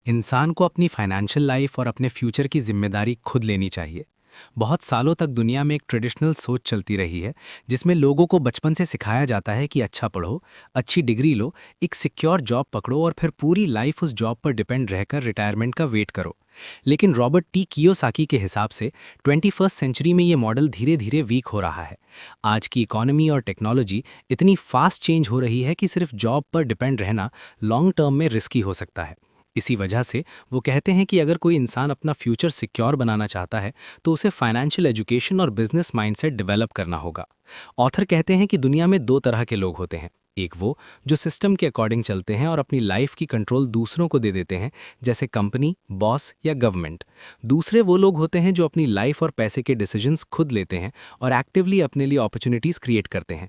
इंसान को अपनी फाइनेंशियल लाइफ और अपने फ्यूचर की जिम्मेदारी खुद लेनी चाहिए। बहुत सालों तक दुनिया में एक ट्रेडिशनल सोच चलती रही है जिसमें लोगों को बचपन से सिखाया जाता है कि अच्छा पढ़ो, अच्छी डिग्री लो, एक सिक्योर जॉब पकड़ो और फिर पूरी लाइफ उस जॉब पर डिपेंड रहकर रिटायरमेंट का वेट करो। लेकिन रॉबर्ट टी कियोसाकी के हिसाब से 21st सेंचुरी में ये मॉडल धीरे धीरे वीक हो रहा है। आज की इकोनॉमी और टेक्नोलॉजी इतनी फास्ट चेंज हो रही है कि सिर्फ जॉब पर डिपेंड रहना लॉन्ग टर्म में रिस्की हो सकता है। इसी वजह से वो कहते हैं कि अगर कोई इंसान अपना फ्यूचर सिक्योर बनाना चाहता है तो उसे फाइनेंशियल एजुकेशन और बिजनेस माइंडसेट डेवलप करना होगा। ऑथर कहते हैं कि दुनिया में दो तरह के लोग होते हैं। एक वो जो सिस्टम के अकॉर्डिंग चलते हैं और अपनी लाइफ की कंट्रोल दूसरों को दे देते हैं, जैसे कंपनी, बॉस या गवर्नमेंट। दूसरे वो लोग होते हैं जो अपनी लाइफ और पैसे के डिसीजंस खुद लेते हैं और एक्टिवली अपने लिए अपॉर्चुनिटीज क्रिएट करते हैं।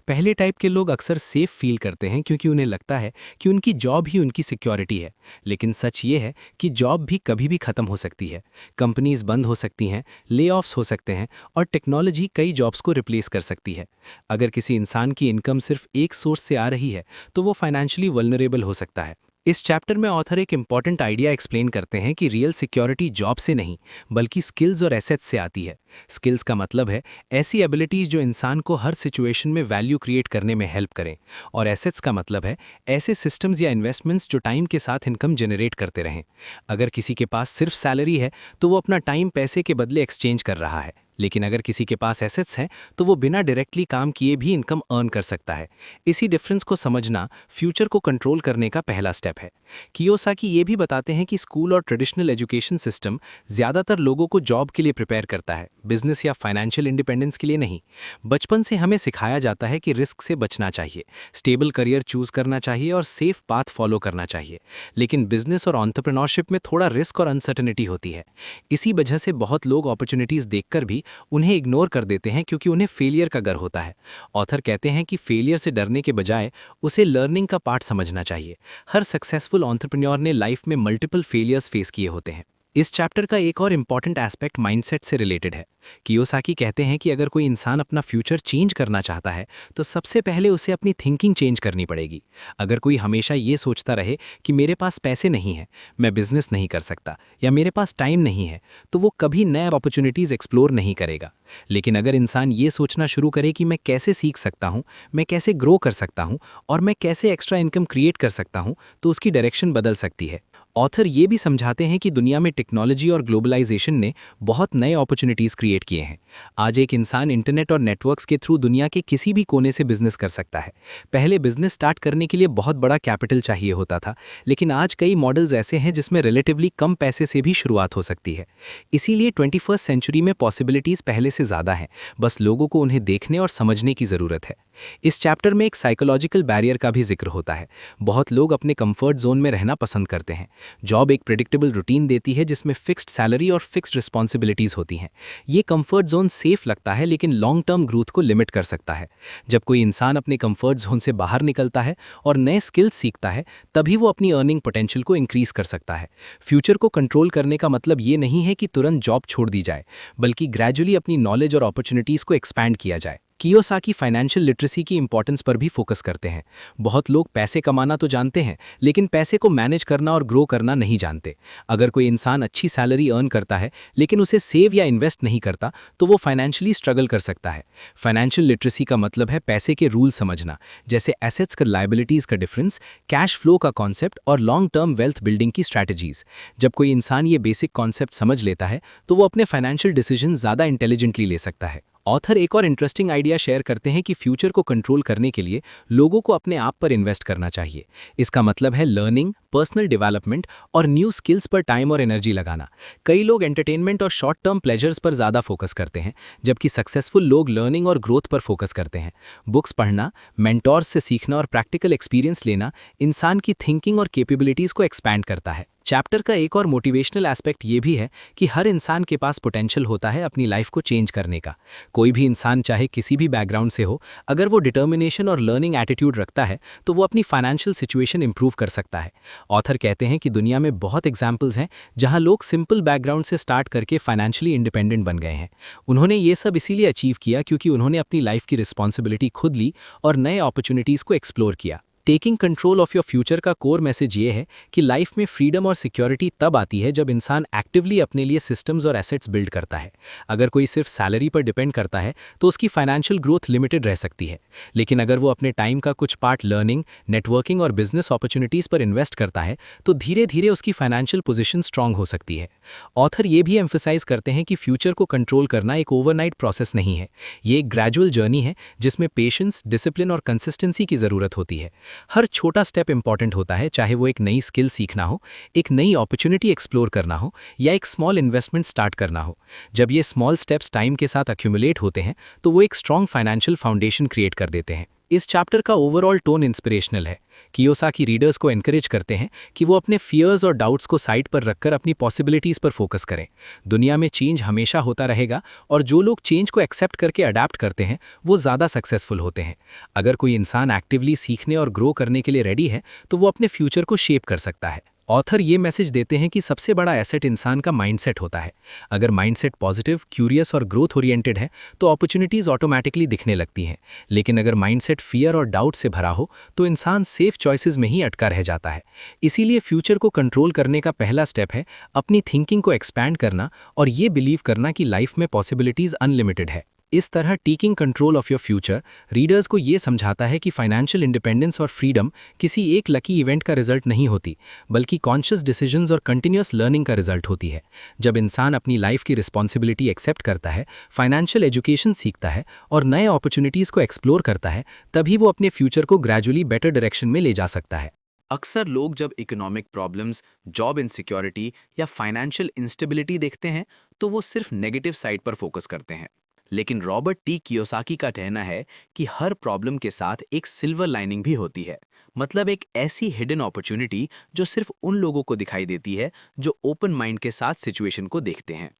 पहले टाइप के लोग अक्सर सेफ फील करते हैं क्योंकि उन्हें लगता है कि उनकी जॉब ही उनकी सिक्योरिटी है। लेकिन सच ये है कि जॉब भी कभी भी खत्म हो सकती है। कंपनीज बंद हो सकती हैं, ले ऑफ्स हो सकते हैं और टेक्नोलॉजी कई जॉब्स को रिप्लेस कर सकती है। अगर किसी इंसान की इनकम सिर्फ एक सोर्स से आ रही है तो वो फाइनेंशियली वल्नरेबल हो सकता है। इस चैप्टर में ऑथर एक इंपॉर्टेंट आइडिया एक्सप्लेन करते हैं कि रियल सिक्योरिटी जॉब से नहीं बल्कि स्किल्स और एसेट्स से आती है। स्किल्स का मतलब है ऐसी एबिलिटीज जो इंसान को हर सिचुएशन में वैल्यू क्रिएट करने में हेल्प करें, और एसेट्स का मतलब है ऐसे सिस्टम्स या इन्वेस्टमेंट्स जो टाइम के साथ इनकम जनरेट करते रहें। अगर किसी के पास सिर्फ सैलरी है तो वो अपना टाइम पैसे के बदले एक्सचेंज कर रहा है, लेकिन अगर किसी के पास एसेट्स हैं तो वो बिना डायरेक्टली काम किए भी इनकम अर्न कर सकता है। इसी डिफरेंस को समझना फ्यूचर को कंट्रोल करने का पहला स्टेप है। कियोसाकी ये भी बताते हैं कि स्कूल और ट्रेडिशनल एजुकेशन सिस्टम ज़्यादातर लोगों को जॉब के लिए प्रिपेयर करता है, बिजनेस या फाइनेंशियल इंडिपेंडेंस के लिए नहीं। बचपन से हमें सिखाया जाता है कि रिस्क से बचना चाहिए, स्टेबल करियर चूज करना चाहिए और सेफ पाथ फॉलो करना चाहिए। लेकिन बिजनेस और एंटरप्रेन्योरशिप में थोड़ा रिस्क और अनसर्टेनिटी होती है। इसी वजह से बहुत लोग अपॉर्चुनिटीज देखकर भी उन्हें इग्नोर कर देते हैं क्योंकि उन्हें फेलियर का डर होता है। ऑथर कहते हैं कि फेलियर से डरने के बजाय उसे लर्निंग का पार्ट समझना चाहिए। हर सक्सेसफुल एंटरप्रेन्योर ने लाइफ में मल्टीपल फेलियर्स फेस किए होते हैं। इस चैप्टर का एक और इम्पॉर्टेंट एस्पेक्ट माइंडसेट से रिलेटेड है। कियोसाकी कहते हैं कि अगर कोई इंसान अपना फ्यूचर चेंज करना चाहता है तो सबसे पहले उसे अपनी थिंकिंग चेंज करनी पड़ेगी। अगर कोई हमेशा ये सोचता रहे कि मेरे पास पैसे नहीं है, मैं बिजनेस नहीं कर सकता या मेरे पास टाइम नहीं है, तो वो कभी नए अपॉर्चुनिटीज़ एक्सप्लोर नहीं करेगा। लेकिन अगर इंसान ये सोचना शुरू करे कि मैं कैसे सीख सकता हूँ, मैं कैसे ग्रो कर सकता हूँ और मैं कैसे एक्स्ट्रा इनकम क्रिएट कर सकता हूँ, तो उसकी डायरेक्शन बदल सकती है। ऑथर ये भी समझाते हैं कि दुनिया में टेक्नोलॉजी और ग्लोबलाइजेशन ने बहुत नए अपॉर्चुनिटीज़ क्रिएट किए हैं। आज एक इंसान इंटरनेट और नेटवर्क्स के थ्रू दुनिया के किसी भी कोने से बिजनेस कर सकता है। पहले बिजनेस स्टार्ट करने के लिए बहुत बड़ा कैपिटल चाहिए होता था, लेकिन आज कई मॉडल्स ऐसे हैं जिसमें रिलेटिवली कम पैसे से भी शुरुआत हो सकती है। इसीलिए 21st सेंचुरी में पॉसिबिलिटीज़ पहले से ज़्यादा हैं, बस लोगों को उन्हें देखने और समझने की ज़रूरत है। इस चैप्टर में एक साइकोलॉजिकल बैरियर का भी जिक्र होता है। बहुत लोग अपने कंफर्ट जोन में रहना पसंद करते हैं। जॉब एक प्रेडिक्टेबल रूटीन देती है जिसमें फिक्स्ड सैलरी और फिक्स्ड रिस्पॉन्सिबिलिटीज होती हैं। ये कंफर्ट जोन सेफ लगता है लेकिन लॉन्ग टर्म ग्रोथ को लिमिट कर सकता है। जब कोई इंसान अपने कंफर्ट जोन से बाहर निकलता है और नए स्किल्स सीखता है, तभी वो अपनी अर्निंग पोटेंशियल को इंक्रीज कर सकता है। फ्यूचर को कंट्रोल करने का मतलब ये नहीं है कि तुरंत जॉब छोड़ दी जाए, बल्कि ग्रेजुअली अपनी नॉलेज और अपॉर्चुनिटीज को एक्सपैंड किया जाए। कियोसाकी फाइनेंशियल लिटरेसी की इंपॉर्टेंस पर भी फोकस करते हैं। बहुत लोग पैसे कमाना तो जानते हैं, लेकिन पैसे को मैनेज करना और ग्रो करना नहीं जानते। अगर कोई इंसान अच्छी सैलरी अर्न करता है लेकिन उसे सेव या इन्वेस्ट नहीं करता, तो वो फाइनेंशियली स्ट्रगल कर सकता है। फाइनेंशियल लिटरेसी का मतलब है पैसे के रूल समझना, जैसे एसेट्स का लायबिलिटीज का डिफरेंस, कैश फ्लो का कॉन्सेप्ट और लॉन्ग टर्म वेल्थ बिल्डिंग की स्ट्रैटेजीज। जब कोई इंसान ये बेसिक कॉन्सेप्ट समझ लेता है तो वो अपने फाइनेंशियल डिसीजन ज़्यादा इंटेलिजेंटली ले सकता है। ऑथर एक और इंटरेस्टिंग आइडिया शेयर करते हैं कि फ्यूचर को कंट्रोल करने के लिए लोगों को अपने आप पर इन्वेस्ट करना चाहिए। इसका मतलब है लर्निंग, पर्सनल डेवलपमेंट और न्यू स्किल्स पर टाइम और एनर्जी लगाना। कई लोग एंटरटेनमेंट और शॉर्ट टर्म प्लेजर्स पर ज़्यादा फोकस करते हैं, जबकि सक्सेसफुल लोग लर्निंग और ग्रोथ पर फोकस करते हैं। बुक्स पढ़ना, मेंटोर्स से सीखना और प्रैक्टिकल एक्सपीरियंस लेना इंसान की थिंकिंग और कैपेबिलिटीज़ को एक्सपैंड करता है। चैप्टर का एक और मोटिवेशनल एस्पेक्ट ये भी है कि हर इंसान के पास पोटेंशियल होता है अपनी लाइफ को चेंज करने का। कोई भी इंसान चाहे किसी भी बैकग्राउंड से हो, अगर वो डिटर्मिनेशन और लर्निंग एटीट्यूड रखता है तो वो अपनी फाइनेंशियल सिचुएशन इंप्रूव कर सकता है। ऑथर कहते हैं कि दुनिया में बहुत एग्जाम्पल्स हैं जहां लोग सिंपल बैकग्राउंड से स्टार्ट करके फाइनेंशियली इंडिपेंडेंट बन गए हैं। उन्होंने ये सब इसीलिए अचीव किया क्योंकि उन्होंने अपनी लाइफ की रिस्पॉन्सिबिलिटी खुद ली और नए अपॉर्चुनिटीज़ को एक्सप्लोर किया। Taking control of your future का कोर मैसेज ये है कि लाइफ में फ्रीडम और सिक्योरिटी तब आती है जब इंसान एक्टिवली अपने लिए सिस्टम्स और एसेट्स बिल्ड करता है। अगर कोई सिर्फ सैलरी पर डिपेंड करता है तो उसकी फाइनेंशियल ग्रोथ लिमिटेड रह सकती है, लेकिन अगर वो अपने टाइम का कुछ पार्ट लर्निंग, नेटवर्किंग और बिजनेस अपॉर्चुनिटीज़ पर इन्वेस्ट करता है तो धीरे धीरे उसकी फाइनेंशियल पोजीशन स्ट्रांग हो सकती है। ऑथर ये भी एम्फेसाइज करते हैं कि फ्यूचर को कंट्रोल करना एक ओवरनाइट प्रोसेस नहीं है, ये एक ग्रेजुअल जर्नी है जिसमें पेशेंस, डिसिप्लिन और कंसिस्टेंसी की ज़रूरत होती है। हर छोटा स्टेप इंपॉर्टेंट होता है, चाहे वो एक नई स्किल सीखना हो, एक नई अपॉर्चुनिटी एक्सप्लोर करना हो या एक स्मॉल इन्वेस्टमेंट स्टार्ट करना हो। जब ये स्मॉल स्टेप्स टाइम के साथ अक्यूमुलेट होते हैं तो वो एक स्ट्रॉन्ग फाइनेंशियल फाउंडेशन क्रिएट कर देते हैं। इस चैप्टर का ओवरऑल टोन इंस्पिरेशनल है। कियोसाकी रीडर्स को एनकरेज करते हैं कि वो अपने फियर्स और डाउट्स को साइड पर रखकर अपनी पॉसिबिलिटीज़ पर फोकस करें। दुनिया में चेंज हमेशा होता रहेगा और जो लोग चेंज को एक्सेप्ट करके अडैप्ट करते हैं वो ज़्यादा सक्सेसफुल होते हैं। अगर कोई इंसान एक्टिवली सीखने और ग्रो करने के लिए रेडी है तो वो अपने फ्यूचर को शेप कर सकता है। ऑथर ये मैसेज देते हैं कि सबसे बड़ा एसेट इंसान का माइंडसेट होता है। अगर माइंडसेट पॉजिटिव, क्यूरियस और ग्रोथ ओरिएंटेड है तो अपॉर्चुनिटीज़ ऑटोमेटिकली दिखने लगती हैं, लेकिन अगर माइंडसेट फियर और डाउट से भरा हो तो इंसान सेफ चॉइसेस में ही अटका रह जाता है। इसीलिए फ्यूचर को कंट्रोल करने का पहला स्टेप है अपनी थिंकिंग को एक्सपैंड करना और ये बिलीव करना कि लाइफ में पॉसिबिलिटीज़ अनलिमिटेड है। इस तरह taking control of your future readers को ये समझाता है कि फाइनेंशियल इंडिपेंडेंस और फ्रीडम किसी एक लकी इवेंट का रिजल्ट नहीं होती, बल्कि कॉन्शियस डिसीजंस और कंटिन्यूअस लर्निंग का रिजल्ट होती है। जब इंसान अपनी लाइफ की रिस्पॉन्सिबिलिटी एक्सेप्ट करता है, फाइनेंशियल एजुकेशन सीखता है और नए अपॉर्चुनिटीज़ को एक्सप्लोर करता है, तभी वो अपने फ्यूचर को ग्रेजुअली बेटर डायरेक्शन में ले जा सकता है। अक्सर लोग जब इकोनॉमिक प्रॉब्लम्स, जॉब इनसिक्योरिटी या फाइनेंशियल इंस्टेबिलिटी देखते हैं तो वो सिर्फ नेगेटिव साइड पर फोकस करते हैं। लेकिन रॉबर्ट टी कियोसाकी का कहना है कि हर प्रॉब्लम के साथ एक सिल्वर लाइनिंग भी होती है, मतलब एक ऐसी हिडन अपॉर्चुनिटी जो सिर्फ उन लोगों को दिखाई देती है जो ओपन माइंड के साथ सिचुएशन को देखते हैं।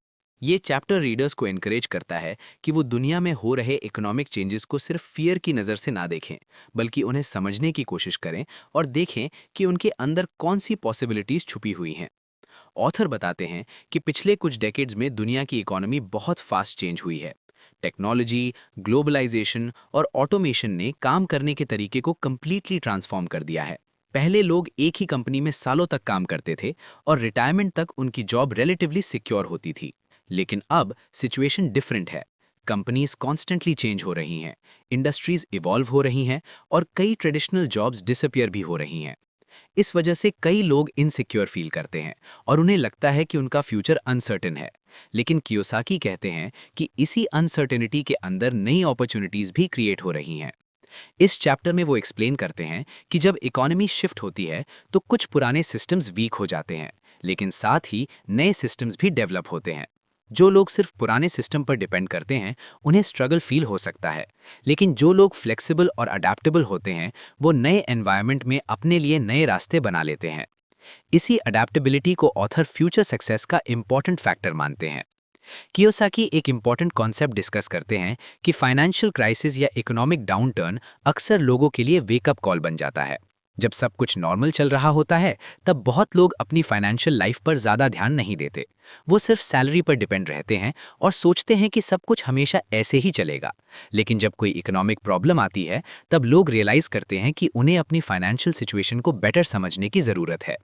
ये चैप्टर रीडर्स को एनकरेज करता है कि वो दुनिया में हो रहे इकोनॉमिक चेंजेस को सिर्फ फियर की नज़र से ना देखें, बल्कि उन्हें समझने की कोशिश करें और देखें कि उनके अंदर कौन सी पॉसिबिलिटीज़ छुपी हुई हैं। ऑथर बताते हैं कि पिछले कुछ डेकेड्स में दुनिया की इकोनॉमी बहुत फास्ट चेंज हुई है। टेक्नोलॉजी, ग्लोबलाइजेशन और ऑटोमेशन ने काम करने के तरीके को कंप्लीटली ट्रांसफॉर्म कर दिया है। पहले लोग एक ही कंपनी में सालों तक काम करते थे और रिटायरमेंट तक उनकी जॉब रिलेटिवली सिक्योर होती थी। लेकिन अब सिचुएशन डिफरेंट है। कंपनीज कॉन्स्टेंटली चेंज हो रही हैं, इंडस्ट्रीज इवॉल्व हो रही हैं और कई ट्रेडिशनल जॉब्स डिसअपियर भी हो रही हैं। इस वजह से कई लोग इनसिक्योर फील करते हैं और उन्हें लगता है कि उनका फ्यूचर अनसर्टेन है। लेकिन कियोसाकी कहते हैं कि इसी अनसर्टेनिटी के अंदर नई अपॉर्चुनिटीज भी क्रिएट हो रही हैं। इस चैप्टर में वो एक्सप्लेन करते हैं कि जब इकोनॉमी शिफ्ट होती है तो कुछ पुराने सिस्टम्स वीक हो जाते हैं, लेकिन साथ ही नए सिस्टम्स भी डेवलप होते हैं। जो लोग सिर्फ पुराने सिस्टम पर डिपेंड करते हैं उन्हें स्ट्रगल फील हो सकता है, लेकिन जो लोग फ्लेक्सिबल और अडेप्टेबल होते हैं वो नए एनवायरनमेंट में अपने लिए नए रास्ते बना लेते हैं। इसी अडेप्टेबिलिटी को ऑथर फ्यूचर सक्सेस का इम्पॉर्टेंट फैक्टर मानते हैं। कियोसाकी एक इम्पॉर्टेंट कॉन्सेप्ट डिस्कस करते हैं कि फाइनेंशियल क्राइसिस या इकोनॉमिक डाउनटर्न अक्सर लोगों के लिए वेकअप कॉल बन जाता है। जब सब कुछ नॉर्मल चल रहा होता है तब बहुत लोग अपनी फाइनेंशियल लाइफ पर ज़्यादा ध्यान नहीं देते। वो सिर्फ सैलरी पर डिपेंड रहते हैं और सोचते हैं कि सब कुछ हमेशा ऐसे ही चलेगा। लेकिन जब कोई इकोनॉमिक प्रॉब्लम आती है तब लोग रियलाइज़ करते हैं कि उन्हें अपनी फाइनेंशियल सिचुएशन को बेटर समझने की ज़रूरत है।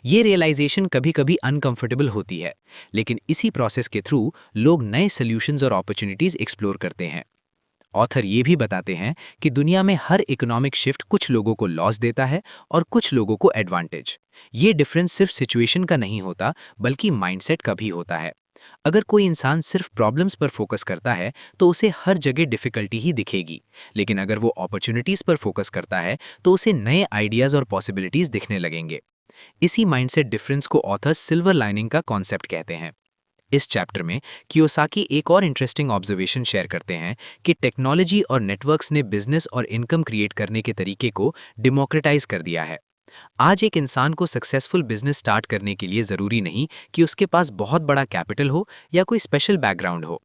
ये रियलाइजेशन कभी कभी अनकंफर्टेबल होती है, लेकिन इसी प्रोसेस के थ्रू लोग नए सॉल्यूशंस और अपॉर्चुनिटीज़ एक्सप्लोर करते हैं। ऑथर ये भी बताते हैं कि दुनिया में हर इकोनॉमिक शिफ्ट कुछ लोगों को लॉस देता है और कुछ लोगों को एडवांटेज। ये डिफरेंस सिर्फ सिचुएशन का नहीं होता बल्कि माइंडसेट का भी होता है। अगर कोई इंसान सिर्फ प्रॉब्लम्स पर फोकस करता है तो उसे हर जगह डिफिकल्टी ही दिखेगी, लेकिन अगर वो अपॉर्चुनिटीज़ पर फोकस करता है तो उसे नए आइडियाज़ और पॉसिबिलिटीज़ दिखने लगेंगे। इसी माइंडसेट डिफरेंस को ऑथर सिल्वर लाइनिंग का कॉन्सेप्ट कहते हैं। इस चैप्टर में कियोसाकी एक और इंटरेस्टिंग ऑब्जर्वेशन शेयर करते हैं कि टेक्नोलॉजी और नेटवर्क्स ने बिजनेस और इनकम क्रिएट करने के तरीके को डेमोक्रेटाइज कर दिया है। आज एक इंसान को सक्सेसफुल बिजनेस स्टार्ट करने के लिए ज़रूरी नहीं कि उसके पास बहुत बड़ा कैपिटल हो या कोई स्पेशल बैकग्राउंड हो।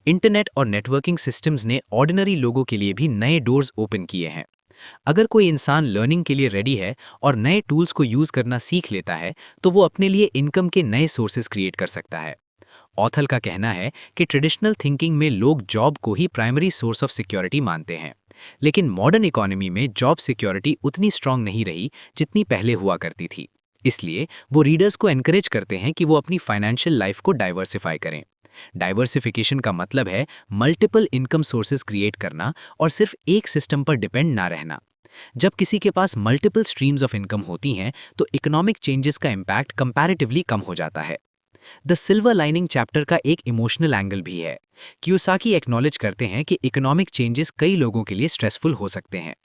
इंटरनेट और नेटवर्किंग सिस्टम्स ने ऑर्डिनरी लोगों के लिए भी नए डोर्स ओपन किए हैं। अगर कोई इंसान लर्निंग के लिए रेडी है और नए टूल्स को यूज़ करना सीख लेता है तो वो अपने लिए इनकम के नए सोर्सेज क्रिएट कर सकता है। ऑथर का कहना है कि ट्रेडिशनल थिंकिंग में लोग जॉब को ही प्राइमरी सोर्स ऑफ सिक्योरिटी मानते हैं, लेकिन मॉडर्न इकोनॉमी में जॉब सिक्योरिटी उतनी स्ट्रांग नहीं रही जितनी पहले हुआ करती थी। इसलिए वो रीडर्स को एनकरेज करते हैं कि वो अपनी फाइनेंशियल लाइफ को डाइवर्सिफाई करें। डाइवर्सिफिकेशन का मतलब है मल्टीपल इनकम सोर्सेज क्रिएट करना और सिर्फ एक सिस्टम पर डिपेंड ना रहना। जब किसी के पास मल्टीपल स्ट्रीम्स ऑफ इनकम होती हैं तो इकोनॉमिक चेंजेस का इम्पैक्ट कंपैरेटिवली कम हो जाता है। द सिल्वर लाइनिंग चैप्टर का एक इमोशनल एंगल भी है। कियोसाकी एक्नॉलेज करते हैं कि इकोनॉमिक चेंजेस कई लोगों के लिए स्ट्रेसफुल हो सकते हैं।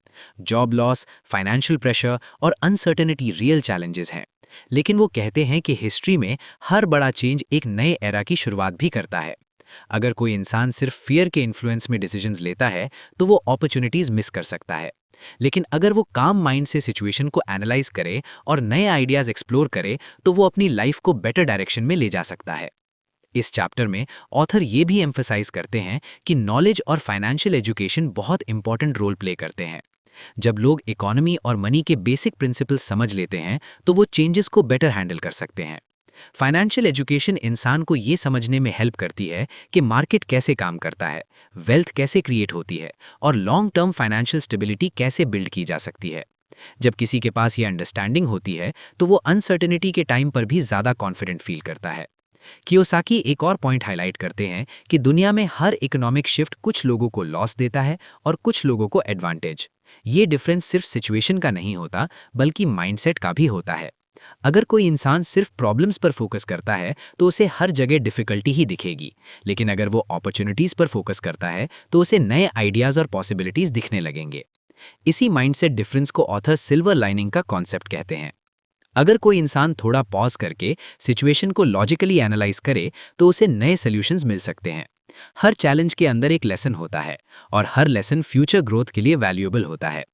जॉब लॉस, फाइनेंशियल प्रेशर और अनसर्टेनिटी रियल चैलेंजेस हैं। लेकिन वो कहते हैं कि हिस्ट्री में हर बड़ा चेंज एक नए एरा की शुरुआत भी करता है। अगर कोई इंसान सिर्फ फियर के इन्फ्लुएंस में डिसीजंस लेता है तो वो अपॉर्चुनिटीज मिस कर सकता है। लेकिन अगर वो काम माइंड से सिचुएशन को एनालाइज करे और नए आइडियाज एक्सप्लोर करे तो वो अपनी लाइफ को बेटर डायरेक्शन में ले जा सकता है। इस चैप्टर में ऑथर ये भी एम्फसाइज करते हैं कि नॉलेज और फाइनेंशियल एजुकेशन बहुत इंपॉर्टेंट रोल प्ले करते हैं। जब लोग इकोनॉमी और मनी के बेसिक प्रिंसिपल्स समझ लेते हैं तो वो चेंजेस को बेटर हैंडल कर सकते हैं। फाइनेंशियल एजुकेशन इंसान को ये समझने में हेल्प करती है कि मार्केट कैसे काम करता है, वेल्थ कैसे क्रिएट होती है और लॉन्ग टर्म फाइनेंशियल स्टेबिलिटी कैसे बिल्ड की जा सकती है। जब किसी के पास ये अंडरस्टैंडिंग होती है तो वो अनसर्टेनिटी के टाइम पर भी ज़्यादा कॉन्फिडेंट फील करता है। कियोसाकी एक और पॉइंट हाईलाइट करते हैं कि दुनिया में हर इकोनॉमिक शिफ्ट कुछ लोगों को लॉस देता है और कुछ लोगों को एडवांटेज। ये डिफरेंस सिर्फ सिचुएशन का नहीं होता बल्कि माइंडसेट का भी होता है। अगर कोई इंसान सिर्फ प्रॉब्लम्स पर फोकस करता है तो उसे हर जगह डिफिकल्टी ही दिखेगी। लेकिन अगर वो अपॉर्चुनिटीज पर फोकस करता है तो उसे नए आइडियाज और पॉसिबिलिटीज दिखने लगेंगे। इसी माइंडसेट डिफरेंस को ऑथर सिल्वर लाइनिंग का कॉन्सेप्ट कहते हैं। अगर कोई इंसान थोड़ा पॉज करके सिचुएशन को लॉजिकली एनालाइज करे तो उसे नए सॉल्यूशंस मिल सकते हैं। हर चैलेंज के अंदर एक लेसन होता है और हर लेसन फ्यूचर ग्रोथ के लिए वैल्यूएबल होता है।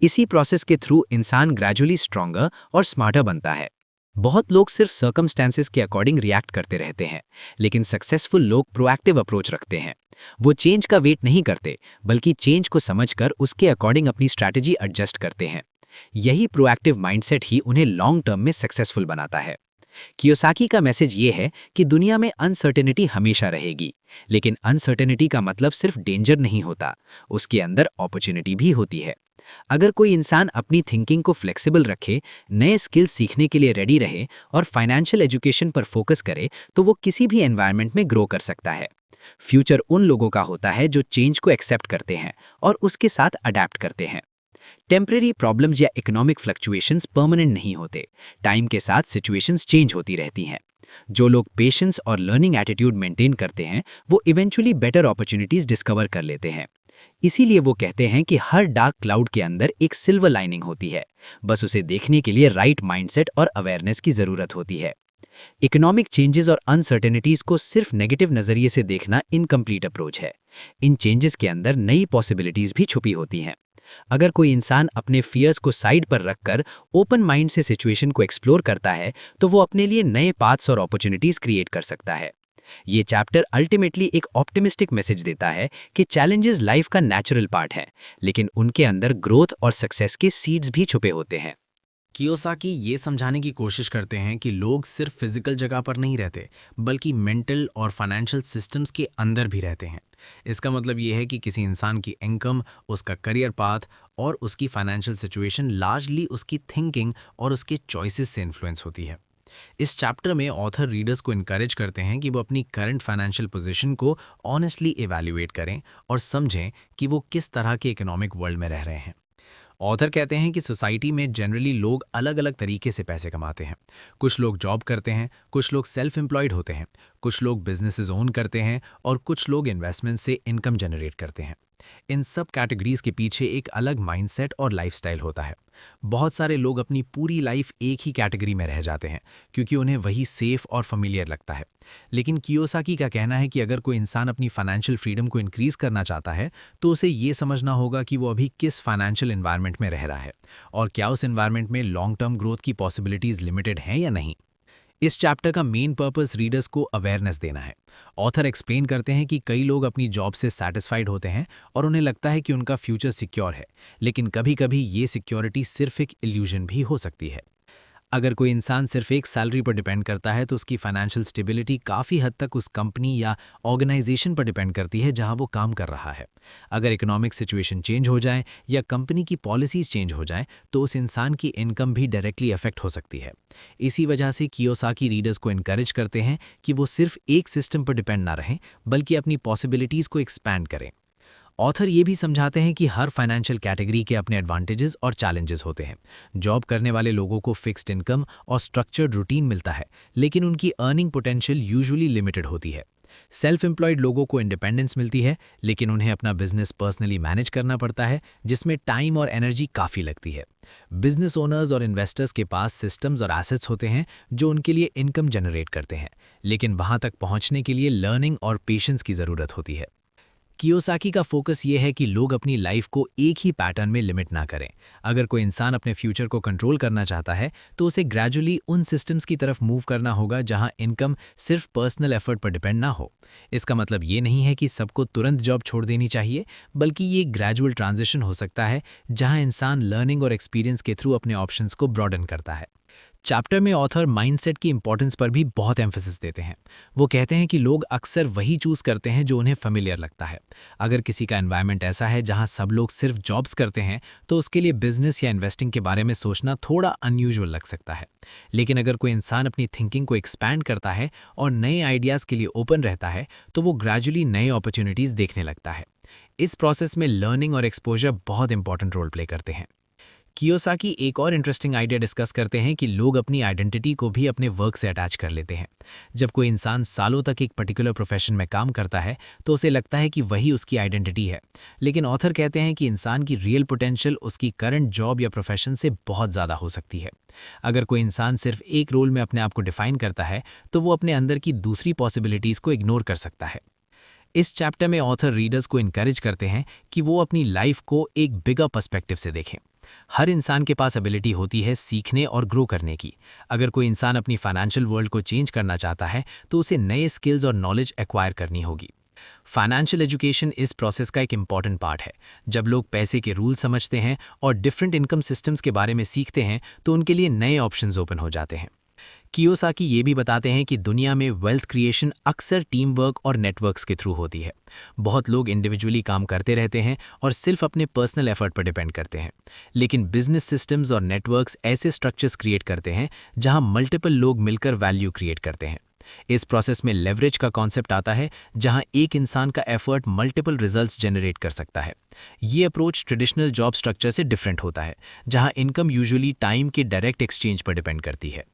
इसी प्रोसेस के थ्रू इंसान ग्रेजुअली स्ट्रॉन्गर और स्मार्टर बनता है। बहुत लोग सिर्फ सर्कमस्टेंसेस के अकॉर्डिंग रिएक्ट करते रहते हैं, लेकिन सक्सेसफुल लोग प्रोएक्टिव अप्रोच रखते हैं। वो चेंज का वेट नहीं करते बल्कि चेंज को समझकर उसके अकॉर्डिंग अपनी स्ट्रैटेजी एडजस्ट करते हैं। यही प्रोएक्टिव माइंडसेट ही उन्हें लॉन्ग टर्म में सक्सेसफुल बनाता है। कियोसाकी का मैसेज ये है कि दुनिया में अनसर्टेनिटी हमेशा रहेगी, लेकिन अनसर्टेनिटी का मतलब सिर्फ डेंजर नहीं होता, उसके अंदर अपॉर्चुनिटी भी होती है। अगर कोई इंसान अपनी थिंकिंग को फ्लेक्सिबल रखे, नए स्किल्स सीखने के लिए रेडी रहे और फाइनेंशियल एजुकेशन पर फोकस करे तो वो किसी भी एनवायरनमेंट में ग्रो कर सकता है। फ्यूचर उन लोगों का होता है जो चेंज को एक्सेप्ट करते हैं और उसके साथ अडेप्ट करते हैं। टेम्परेरी प्रॉब्लम्स या इकोनॉमिक फ्लक्चुएशंस परमानेंट नहीं होते। टाइम के साथ सिचुएशंस चेंज होती रहती हैं। जो लोग पेशेंस और लर्निंग एटीट्यूड मेंटेन करते हैं वो इवेंचुअली बेटर अपॉर्चुनिटीज डिस्कवर कर लेते हैं। इसीलिए वो कहते हैं कि हर डार्क क्लाउड के अंदर एक सिल्वर लाइनिंग होती है, बस उसे देखने के लिए राइट माइंडसेट और अवेयरनेस की जरूरत होती है। इकोनॉमिक चेंजेस और अनसर्टेनिटीज को सिर्फ नेगेटिव नजरिए से देखना इनकम्प्लीट अप्रोच है। इन चेंजेस के अंदर नई पॉसिबिलिटीज भी छुपी होती हैं। अगर कोई इंसान अपने फियर्स को साइड पर रखकर ओपन माइंड से सिचुएशन को एक्सप्लोर करता है तो वो अपने लिए नए पाथ्स और अपॉर्चुनिटीज क्रिएट कर सकता है। ये चैप्टर अल्टीमेटली एक ऑप्टिमिस्टिक मैसेज देता है कि चैलेंजेस लाइफ का नेचुरल पार्ट है, लेकिन उनके अंदर ग्रोथ और सक्सेस के सीड्स भी छुपे होते हैं। कियोसाकी ये समझाने की कोशिश करते हैं कि लोग सिर्फ फिजिकल जगह पर नहीं रहते बल्कि मेंटल और फाइनेंशियल सिस्टम्स के अंदर भी रहते हैं। इसका मतलब ये है कि किसी इंसान की इनकम, उसका करियर पाथ और उसकी फाइनेंशियल सिचुएशन लार्जली उसकी थिंकिंग और उसके चॉइसेस से इन्फ्लुएंस होती है। इस चैप्टर में ऑथर रीडर्स को इनकरेज करते हैं कि वो अपनी करंट फाइनेंशियल पोजीशन को ऑनेस्टली इवैल्यूएट करें और समझें कि वो किस तरह के इकोनॉमिक वर्ल्ड में रह रहे हैं। ऑथर कहते हैं कि सोसाइटी में जनरली लोग अलग अलग तरीके से पैसे कमाते हैं। कुछ लोग जॉब करते हैं, कुछ लोग सेल्फ एम्प्लॉयड होते हैं, कुछ लोग बिजनेसेस ओन करते हैं और कुछ लोग इन्वेस्टमेंट से इनकम जनरेट करते हैं। इन सब कैटेगरीज के पीछे एक अलग माइंडसेट और लाइफस्टाइल होता है। बहुत सारे लोग अपनी पूरी लाइफ एक ही कैटेगरी में रह जाते हैं क्योंकि उन्हें वही सेफ और familiar लगता है। लेकिन कियोसाकी का कहना है कि अगर कोई इंसान अपनी फाइनेंशियल फ्रीडम को इंक्रीज करना चाहता है तो उसे ये समझना होगा कि वो अभी किस फाइनेंशियल एनवायरनमेंट में रह रहा है और क्या उस एनवायरनमेंट में लॉन्ग टर्म ग्रोथ की पॉसिबिलिटीज लिमिटेड हैं या नहीं। इस चैप्टर का मेन पर्पस रीडर्स को अवेयरनेस देना है। ऑथर एक्सप्लेन करते हैं कि कई लोग अपनी जॉब से सैटिस्फाइड होते हैं और उन्हें लगता है कि उनका फ्यूचर सिक्योर है, लेकिन कभी-कभी ये सिक्योरिटी सिर्फ एक इल्यूजन भी हो सकती है। अगर कोई इंसान सिर्फ एक सैलरी पर डिपेंड करता है तो उसकी फाइनेंशियल स्टेबिलिटी काफ़ी हद तक उस कंपनी या ऑर्गेनाइजेशन पर डिपेंड करती है जहां वो काम कर रहा है। अगर इकोनॉमिक सिचुएशन चेंज हो जाए या कंपनी की पॉलिसीज चेंज हो जाए तो उस इंसान की इनकम भी डायरेक्टली अफेक्ट हो सकती है। इसी वजह से कियोसाकी रीडर्स को इनकरेज करते हैं कि वो सिर्फ एक सिस्टम पर डिपेंड ना रहें बल्कि अपनी पॉसिबिलिटीज़ को एक्सपैंड करें। ऑथर ये भी समझाते हैं कि हर फाइनेंशियल कैटेगरी के अपने एडवांटेजेस और चैलेंजेस होते हैं। जॉब करने वाले लोगों को फिक्स्ड इनकम और स्ट्रक्चर्ड रूटीन मिलता है, लेकिन उनकी अर्निंग पोटेंशियल यूजुअली लिमिटेड होती है। सेल्फ एम्प्लॉयड लोगों को इंडिपेंडेंस मिलती है, लेकिन उन्हें अपना बिजनेस पर्सनली मैनेज करना पड़ता है, जिसमें टाइम और एनर्जी काफ़ी लगती है। बिजनेस ओनर्स और इन्वेस्टर्स के पास सिस्टम्स और एसेट्स होते हैं जो उनके लिए इनकम जनरेट करते हैं, लेकिन वहाँ तक पहुँचने के लिए लर्निंग और पेशेंस की ज़रूरत होती है। कियोसाकी का फोकस ये है कि लोग अपनी लाइफ को एक ही पैटर्न में लिमिट ना करें। अगर कोई इंसान अपने फ्यूचर को कंट्रोल करना चाहता है तो उसे ग्रेजुअली उन सिस्टम्स की तरफ मूव करना होगा जहां इनकम सिर्फ पर्सनल एफर्ट पर डिपेंड ना हो। इसका मतलब ये नहीं है कि सबको तुरंत जॉब छोड़ देनी चाहिए, बल्कि ये ग्रेजुअल ट्रांजिशन हो सकता है जहां इंसान लर्निंग और एक्सपीरियंस के थ्रू अपने ऑप्शंस को ब्रॉडन करता है। चैप्टर में ऑथर माइंडसेट की इंपॉर्टेंस पर भी बहुत एम्फेसिस देते हैं। वो कहते हैं कि लोग अक्सर वही चूज करते हैं जो उन्हें फेमिलियर लगता है। अगर किसी का एनवायरनमेंट ऐसा है जहां सब लोग सिर्फ जॉब्स करते हैं तो उसके लिए बिजनेस या इन्वेस्टिंग के बारे में सोचना थोड़ा अनयूजुअल लग सकता है। लेकिन अगर कोई इंसान अपनी थिंकिंग को एक्सपैंड करता है और नए आइडियाज़ के लिए ओपन रहता है तो वो ग्रेजुअली नए अपॉर्चुनिटीज़ देखने लगता है। इस प्रोसेस में लर्निंग और एक्सपोजर बहुत इंपॉर्टेंट रोल प्ले करते हैं। कियोसाकी एक और इंटरेस्टिंग आइडिया डिस्कस करते हैं कि लोग अपनी आइडेंटिटी को भी अपने वर्क से अटैच कर लेते हैं। जब कोई इंसान सालों तक एक पर्टिकुलर प्रोफेशन में काम करता है तो उसे लगता है कि वही उसकी आइडेंटिटी है, लेकिन ऑथर कहते हैं कि इंसान की रियल पोटेंशियल उसकी करंट जॉब या प्रोफेशन से बहुत ज़्यादा हो सकती है। अगर कोई इंसान सिर्फ एक रोल में अपने आप को डिफाइन करता है तो वो अपने अंदर की दूसरी पॉसिबिलिटीज़ को इग्नोर कर सकता है। इस चैप्टर में ऑथर रीडर्स को इनकरेज करते हैं कि वो अपनी लाइफ को एक बिगर पर्सपेक्टिव से देखें। हर इंसान के पास एबिलिटी होती है सीखने और ग्रो करने की। अगर कोई इंसान अपनी फाइनेंशियल वर्ल्ड को चेंज करना चाहता है तो उसे नए स्किल्स और नॉलेज एक्वायर करनी होगी। फाइनेंशियल एजुकेशन इस प्रोसेस का एक इम्पॉर्टेंट पार्ट है। जब लोग पैसे के रूल समझते हैं और डिफरेंट इनकम सिस्टम्स के बारे में सीखते हैं तो उनके लिए नए ऑप्शंस ओपन हो जाते हैं। कियोसाकी ये भी बताते हैं कि दुनिया में वेल्थ क्रिएशन अक्सर टीम वर्क और नेटवर्क्स के थ्रू होती है। बहुत लोग इंडिविजुअली काम करते रहते हैं और सिर्फ अपने पर्सनल एफर्ट पर डिपेंड करते हैं, लेकिन बिजनेस सिस्टम्स और नेटवर्क्स ऐसे स्ट्रक्चर्स क्रिएट करते हैं जहां मल्टीपल लोग मिलकर वैल्यू क्रिएट करते हैं। इस प्रोसेस में लेवरेज का कॉन्सेप्ट आता है, जहां एक इंसान का एफर्ट मल्टीपल रिजल्ट्स जनरेट कर सकता है। ये अप्रोच ट्रेडिशनल जॉब स्ट्रक्चर से डिफरेंट होता है, जहां इनकम यूजुअली टाइम के डायरेक्ट एक्सचेंज पर डिपेंड करती है।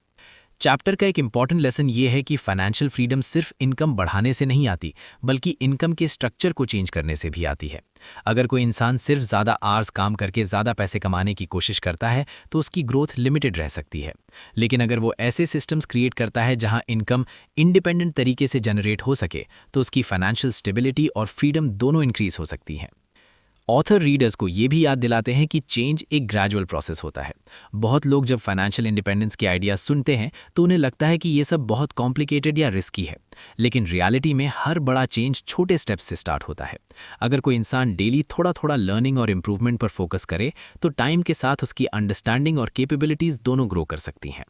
चैप्टर का एक इंपॉर्टेंट लेसन ये है कि फाइनेंशियल फ्रीडम सिर्फ इनकम बढ़ाने से नहीं आती, बल्कि इनकम के स्ट्रक्चर को चेंज करने से भी आती है। अगर कोई इंसान सिर्फ ज़्यादा आवर्स काम करके ज़्यादा पैसे कमाने की कोशिश करता है तो उसकी ग्रोथ लिमिटेड रह सकती है। लेकिन अगर वो ऐसे सिस्टम्स क्रिएट करता है जहां इनकम इंडिपेंडेंट तरीके से जनरेट हो सके तो उसकी फाइनेंशियल स्टेबिलिटी और फ्रीडम दोनों इंक्रीज हो सकती हैं। ऑथर रीडर्स को ये भी याद दिलाते हैं कि चेंज एक ग्रेजुअल प्रोसेस होता है। बहुत लोग जब फाइनेंशियल इंडिपेंडेंस के आइडियाज सुनते हैं तो उन्हें लगता है कि ये सब बहुत कॉम्प्लिकेटेड या रिस्की है, लेकिन रियलिटी में हर बड़ा चेंज छोटे स्टेप्स से स्टार्ट होता है। अगर कोई इंसान डेली थोड़ा थोड़ा लर्निंग और इम्प्रूवमेंट पर फोकस करे तो टाइम के साथ उसकी अंडरस्टैंडिंग और कैपेबिलिटीज दोनों ग्रो कर सकती हैं।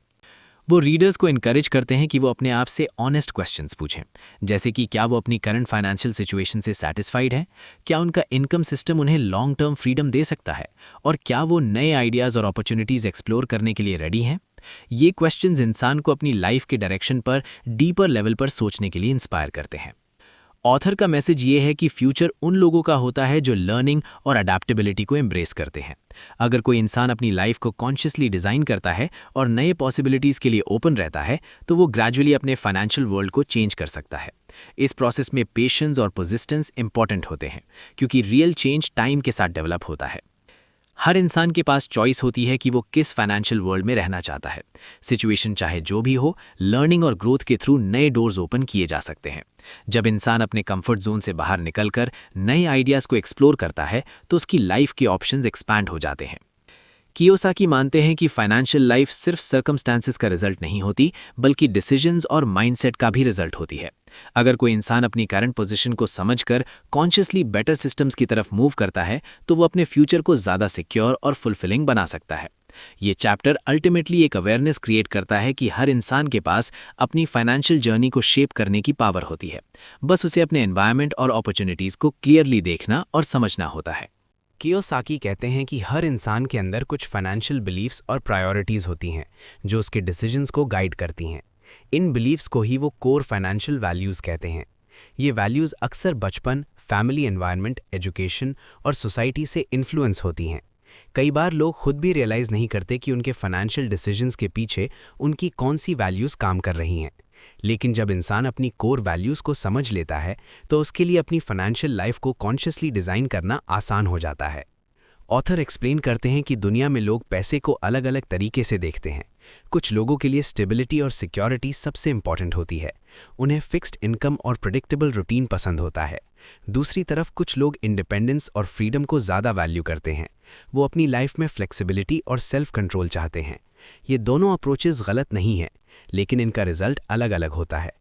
वो रीडर्स को इनकरेज करते हैं कि वो अपने आप से ऑनेस्ट क्वेश्चंस पूछें, जैसे कि क्या वो अपनी करंट फाइनेंशियल सिचुएशन से सैटिस्फाइड है, क्या उनका इनकम सिस्टम उन्हें लॉन्ग टर्म फ्रीडम दे सकता है, और क्या वो नए आइडियाज़ और अपॉर्चुनिटीज़ एक्सप्लोर करने के लिए रेडी हैं। ये क्वेश्चंस इंसान को अपनी लाइफ के डायरेक्शन पर डीपर लेवल पर सोचने के लिए इंस्पायर करते हैं। ऑथर का मैसेज ये है कि फ्यूचर उन लोगों का होता है जो लर्निंग और अडेप्टेबिलिटी को एम्ब्रेस करते हैं। अगर कोई इंसान अपनी लाइफ को कॉन्शियसली डिज़ाइन करता है और नए पॉसिबिलिटीज़ के लिए ओपन रहता है तो वो ग्रेजुअली अपने फाइनेंशियल वर्ल्ड को चेंज कर सकता है। इस प्रोसेस में पेशेंस और परसिस्टेंस इंपॉर्टेंट होते हैं, क्योंकि रियल चेंज टाइम के साथ डेवलप होता है। हर इंसान के पास चॉइस होती है कि वो किस फाइनेंशियल वर्ल्ड में रहना चाहता है। सिचुएशन चाहे जो भी हो, लर्निंग और ग्रोथ के थ्रू नए डोर्स ओपन किए जा सकते हैं। जब इंसान अपने कंफर्ट जोन से बाहर निकलकर नए आइडियाज़ को एक्सप्लोर करता है तो उसकी लाइफ के ऑप्शंस एक्सपैंड हो जाते हैं। कियोसाकी मानते हैं कि फाइनेंशियल लाइफ सिर्फ सर्कमस्टांसेस का रिजल्ट नहीं होती, बल्कि डिसीजंस और माइंडसेट का भी रिजल्ट होती है। अगर कोई इंसान अपनी करंट पोजीशन को समझकर कॉन्शियसली बेटर सिस्टम्स की तरफ मूव करता है तो वो अपने फ्यूचर को ज़्यादा सिक्योर और फुलफिलिंग बना सकता है। ये चैप्टर अल्टीमेटली एक अवेयरनेस क्रिएट करता है कि हर इंसान के पास अपनी फाइनेंशियल जर्नी को शेप करने की पावर होती है, बस उसे अपने एनवायरनमेंट और अपॉर्चुनिटीज़ को क्लियरली देखना और समझना होता है। कियोसाकी कहते हैं कि हर इंसान के अंदर कुछ फाइनेंशियल बिलीफ्स और प्रायोरिटीज़ होती हैं जो उसके डिसीजंस को गाइड करती हैं। इन बिलीफ्स को ही वो कोर फाइनेंशियल वैल्यूज़ कहते हैं। ये वैल्यूज़ अक्सर बचपन, फैमिली एनवायरनमेंट, एजुकेशन और सोसाइटी से इन्फ्लुएंस होती हैं। कई बार लोग खुद भी रियलाइज़ नहीं करते कि उनके फाइनेंशियल डिसीजंस के पीछे उनकी कौन सी वैल्यूज़ काम कर रही हैं। लेकिन जब इंसान अपनी कोर वैल्यूज़ को समझ लेता है तो उसके लिए अपनी फाइनेंशियल लाइफ को कॉन्शियसली डिज़ाइन करना आसान हो जाता है। ऑथर एक्सप्लेन करते हैं कि दुनिया में लोग पैसे को अलग अलग तरीके से देखते हैं। कुछ लोगों के लिए स्टेबिलिटी और सिक्योरिटी सबसे इंपॉर्टेंट होती है। उन्हें फिक्स्ड इनकम और प्रेडिक्टेबल रूटीन पसंद होता है। दूसरी तरफ कुछ लोग इंडिपेंडेंस और फ्रीडम को ज़्यादा वैल्यू करते हैं। वो अपनी लाइफ में फ्लेक्सिबिलिटी और सेल्फ कंट्रोल चाहते हैं। ये दोनों अप्रोचेस गलत नहीं हैं, लेकिन इनका रिजल्ट अलग अलग होता है।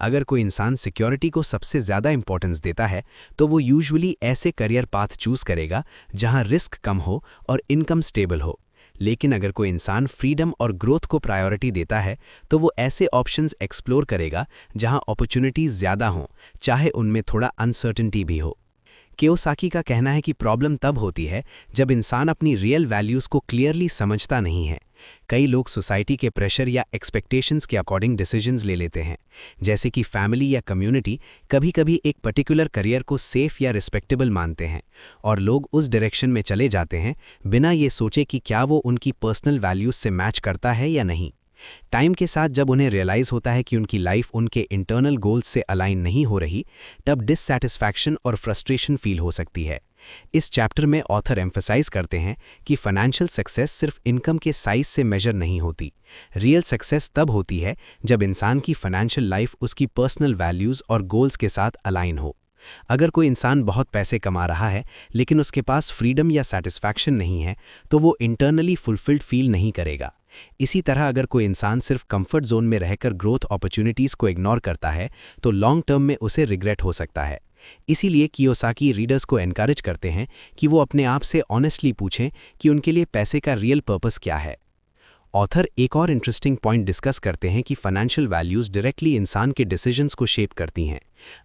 अगर कोई इंसान सिक्योरिटी को सबसे ज़्यादा इंपॉर्टेंस देता है तो वो यूजुअली ऐसे करियर पाथ चूज़ करेगा जहां रिस्क कम हो और इनकम स्टेबल हो। लेकिन अगर कोई इंसान फ्रीडम और ग्रोथ को प्रायोरिटी देता है तो वो ऐसे ऑप्शंस एक्सप्लोर करेगा जहां अपॉर्चुनिटीज़ ज़्यादा हों, चाहे उनमें थोड़ा अनसर्टेनिटी भी हो। कियोसाकी का कहना है कि प्रॉब्लम तब होती है जब इंसान अपनी रियल वैल्यूज़ को क्लियरली समझता नहीं है। कई लोग सोसाइटी के प्रेशर या एक्सपेक्टेशंस के अकॉर्डिंग डिसीजंस ले लेते हैं, जैसे कि फैमिली या कम्युनिटी कभी कभी एक पर्टिकुलर करियर को सेफ या रिस्पेक्टेबल मानते हैं और लोग उस डायरेक्शन में चले जाते हैं बिना ये सोचे कि क्या वो उनकी पर्सनल वैल्यूज़ से मैच करता है या नहीं। टाइम के साथ जब उन्हें रियलाइज़ होता है कि उनकी लाइफ उनके इंटरनल गोल्स से अलाइन नहीं हो रही, तब डिससैटिस्फैक्शन और फ्रस्ट्रेशन फील हो सकती है। इस चैप्टर में ऑथर एम्फसाइज करते हैं कि फाइनेंशियल सक्सेस सिर्फ इनकम के साइज से मेजर नहीं होती। रियल सक्सेस तब होती है जब इंसान की फाइनेंशियल लाइफ उसकी पर्सनल वैल्यूज़ और गोल्स के साथ अलाइन हो। अगर कोई इंसान बहुत पैसे कमा रहा है लेकिन उसके पास फ्रीडम या सेटिस्फैक्शन नहीं है तो वो इंटरनली फुलफिल्ड फील नहीं करेगा। इसी तरह अगर कोई इंसान सिर्फ कंफर्ट जोन में रहकर ग्रोथ अपॉर्चुनिटीज़ को इग्नोर करता है तो लॉन्ग टर्म में उसे रिग्रेट हो सकता है। इसीलिए कियोसाकी रीडर्स को एनकरेज करते हैं कि वो अपने आप से ऑनेस्टली पूछें कि उनके लिए पैसे का रियल पर्पस क्या है। ऑथर एक और इंटरेस्टिंग पॉइंट डिस्कस करते हैं कि फाइनेंशियल वैल्यूज़ डायरेक्टली इंसान के डिसीजंस को शेप करती हैं।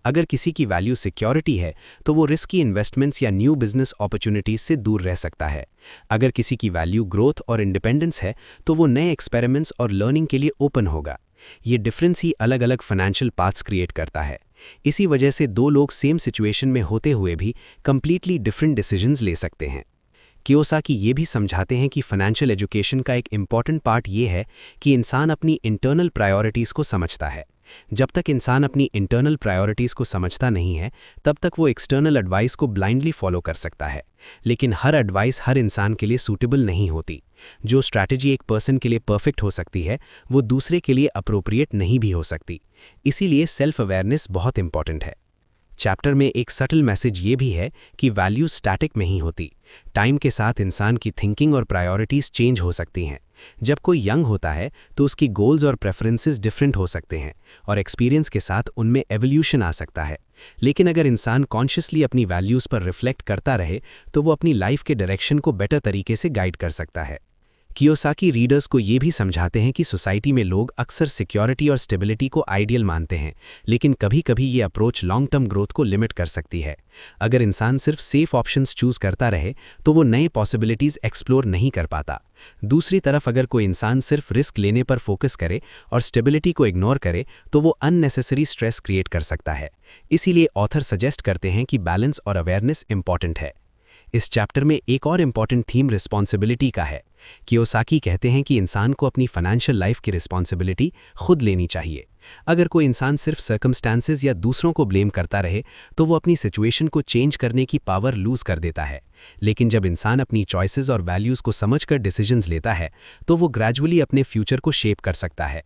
अगर किसी की वैल्यू सिक्योरिटी है तो वो रिस्की इन्वेस्टमेंट्स या न्यू बिजनेस अपॉर्चुनिटीज़ से दूर रह सकता है। अगर किसी की वैल्यू ग्रोथ और इंडिपेंडेंस है तो वो नए एक्सपेरिमेंट्स और लर्निंग के लिए ओपन होगा। ये डिफरेंस ही अलग अलग फाइनेंशियल पाथ्स क्रिएट करता है। इसी वजह से दो लोग सेम सिचुएशन में होते हुए भी कंप्लीटली डिफरेंट डिसीजंस ले सकते हैं। कियोसाकी ये भी समझाते हैं कि फाइनेंशियल एजुकेशन का एक इम्पॉर्टेंट पार्ट ये है कि इंसान अपनी इंटरनल प्रायोरिटीज़ को समझता है। जब तक इंसान अपनी इंटरनल प्रायोरिटीज़ को समझता नहीं है तब तक वो एक्सटर्नल एडवाइस को ब्लाइंडली फॉलो कर सकता है। लेकिन हर एडवाइस हर इंसान के लिए सूटेबल नहीं होती। जो स्ट्रैटेजी एक पर्सन के लिए परफेक्ट हो सकती है वो दूसरे के लिए अप्रोप्रिएट नहीं भी हो सकती। इसीलिए सेल्फ अवेयरनेस बहुत इंपॉर्टेंट है। चैप्टर में एक सटल मैसेज ये भी है कि वैल्यू स्टैटिक नहीं होती। टाइम के साथ इंसान की थिंकिंग और प्रायोरिटीज़ चेंज हो सकती हैं। जब कोई यंग होता है तो उसकी गोल्स और प्रेफरेंसेस डिफरेंट हो सकते हैं और एक्सपीरियंस के साथ उनमें एवोल्यूशन आ सकता है। लेकिन अगर इंसान कॉन्शियसली अपनी वैल्यूज़ पर रिफ्लेक्ट करता रहे तो वो अपनी लाइफ के डायरेक्शन को बेटर तरीके से गाइड कर सकता है। कियोसाकी रीडर्स को ये भी समझाते हैं कि सोसाइटी में लोग अक्सर सिक्योरिटी और स्टेबिलिटी को आइडियल मानते हैं, लेकिन कभी कभी ये अप्रोच लॉन्ग टर्म ग्रोथ को लिमिट कर सकती है। अगर इंसान सिर्फ सेफ ऑप्शंस चूज करता रहे तो वो नए पॉसिबिलिटीज़ एक्सप्लोर नहीं कर पाता। दूसरी तरफ अगर कोई इंसान सिर्फ रिस्क लेने पर फोकस करे और स्टेबिलिटी को इग्नोर करे तो वो अननेसेसरी स्ट्रेस क्रिएट कर सकता है। इसीलिए ऑथर सजेस्ट करते हैं कि बैलेंस और अवेयरनेस इंपॉर्टेंट है। इस चैप्टर में एक और इम्पॉर्टेंट थीम रिस्पॉन्सिबिलिटी का है। कियोसाकी कहते हैं कि इंसान को अपनी फाइनेंशियल लाइफ की रिस्पॉन्सिबिलिटी खुद लेनी चाहिए। अगर कोई इंसान सिर्फ सर्कमस्टांसेस या दूसरों को ब्लेम करता रहे तो वो अपनी सिचुएशन को चेंज करने की पावर लूज कर देता है। लेकिन जब इंसान अपनी चॉइसेस और वैल्यूज़ को समझकर डिसीजंस लेता है तो वो ग्रेजुअली अपने फ्यूचर को शेप कर सकता है।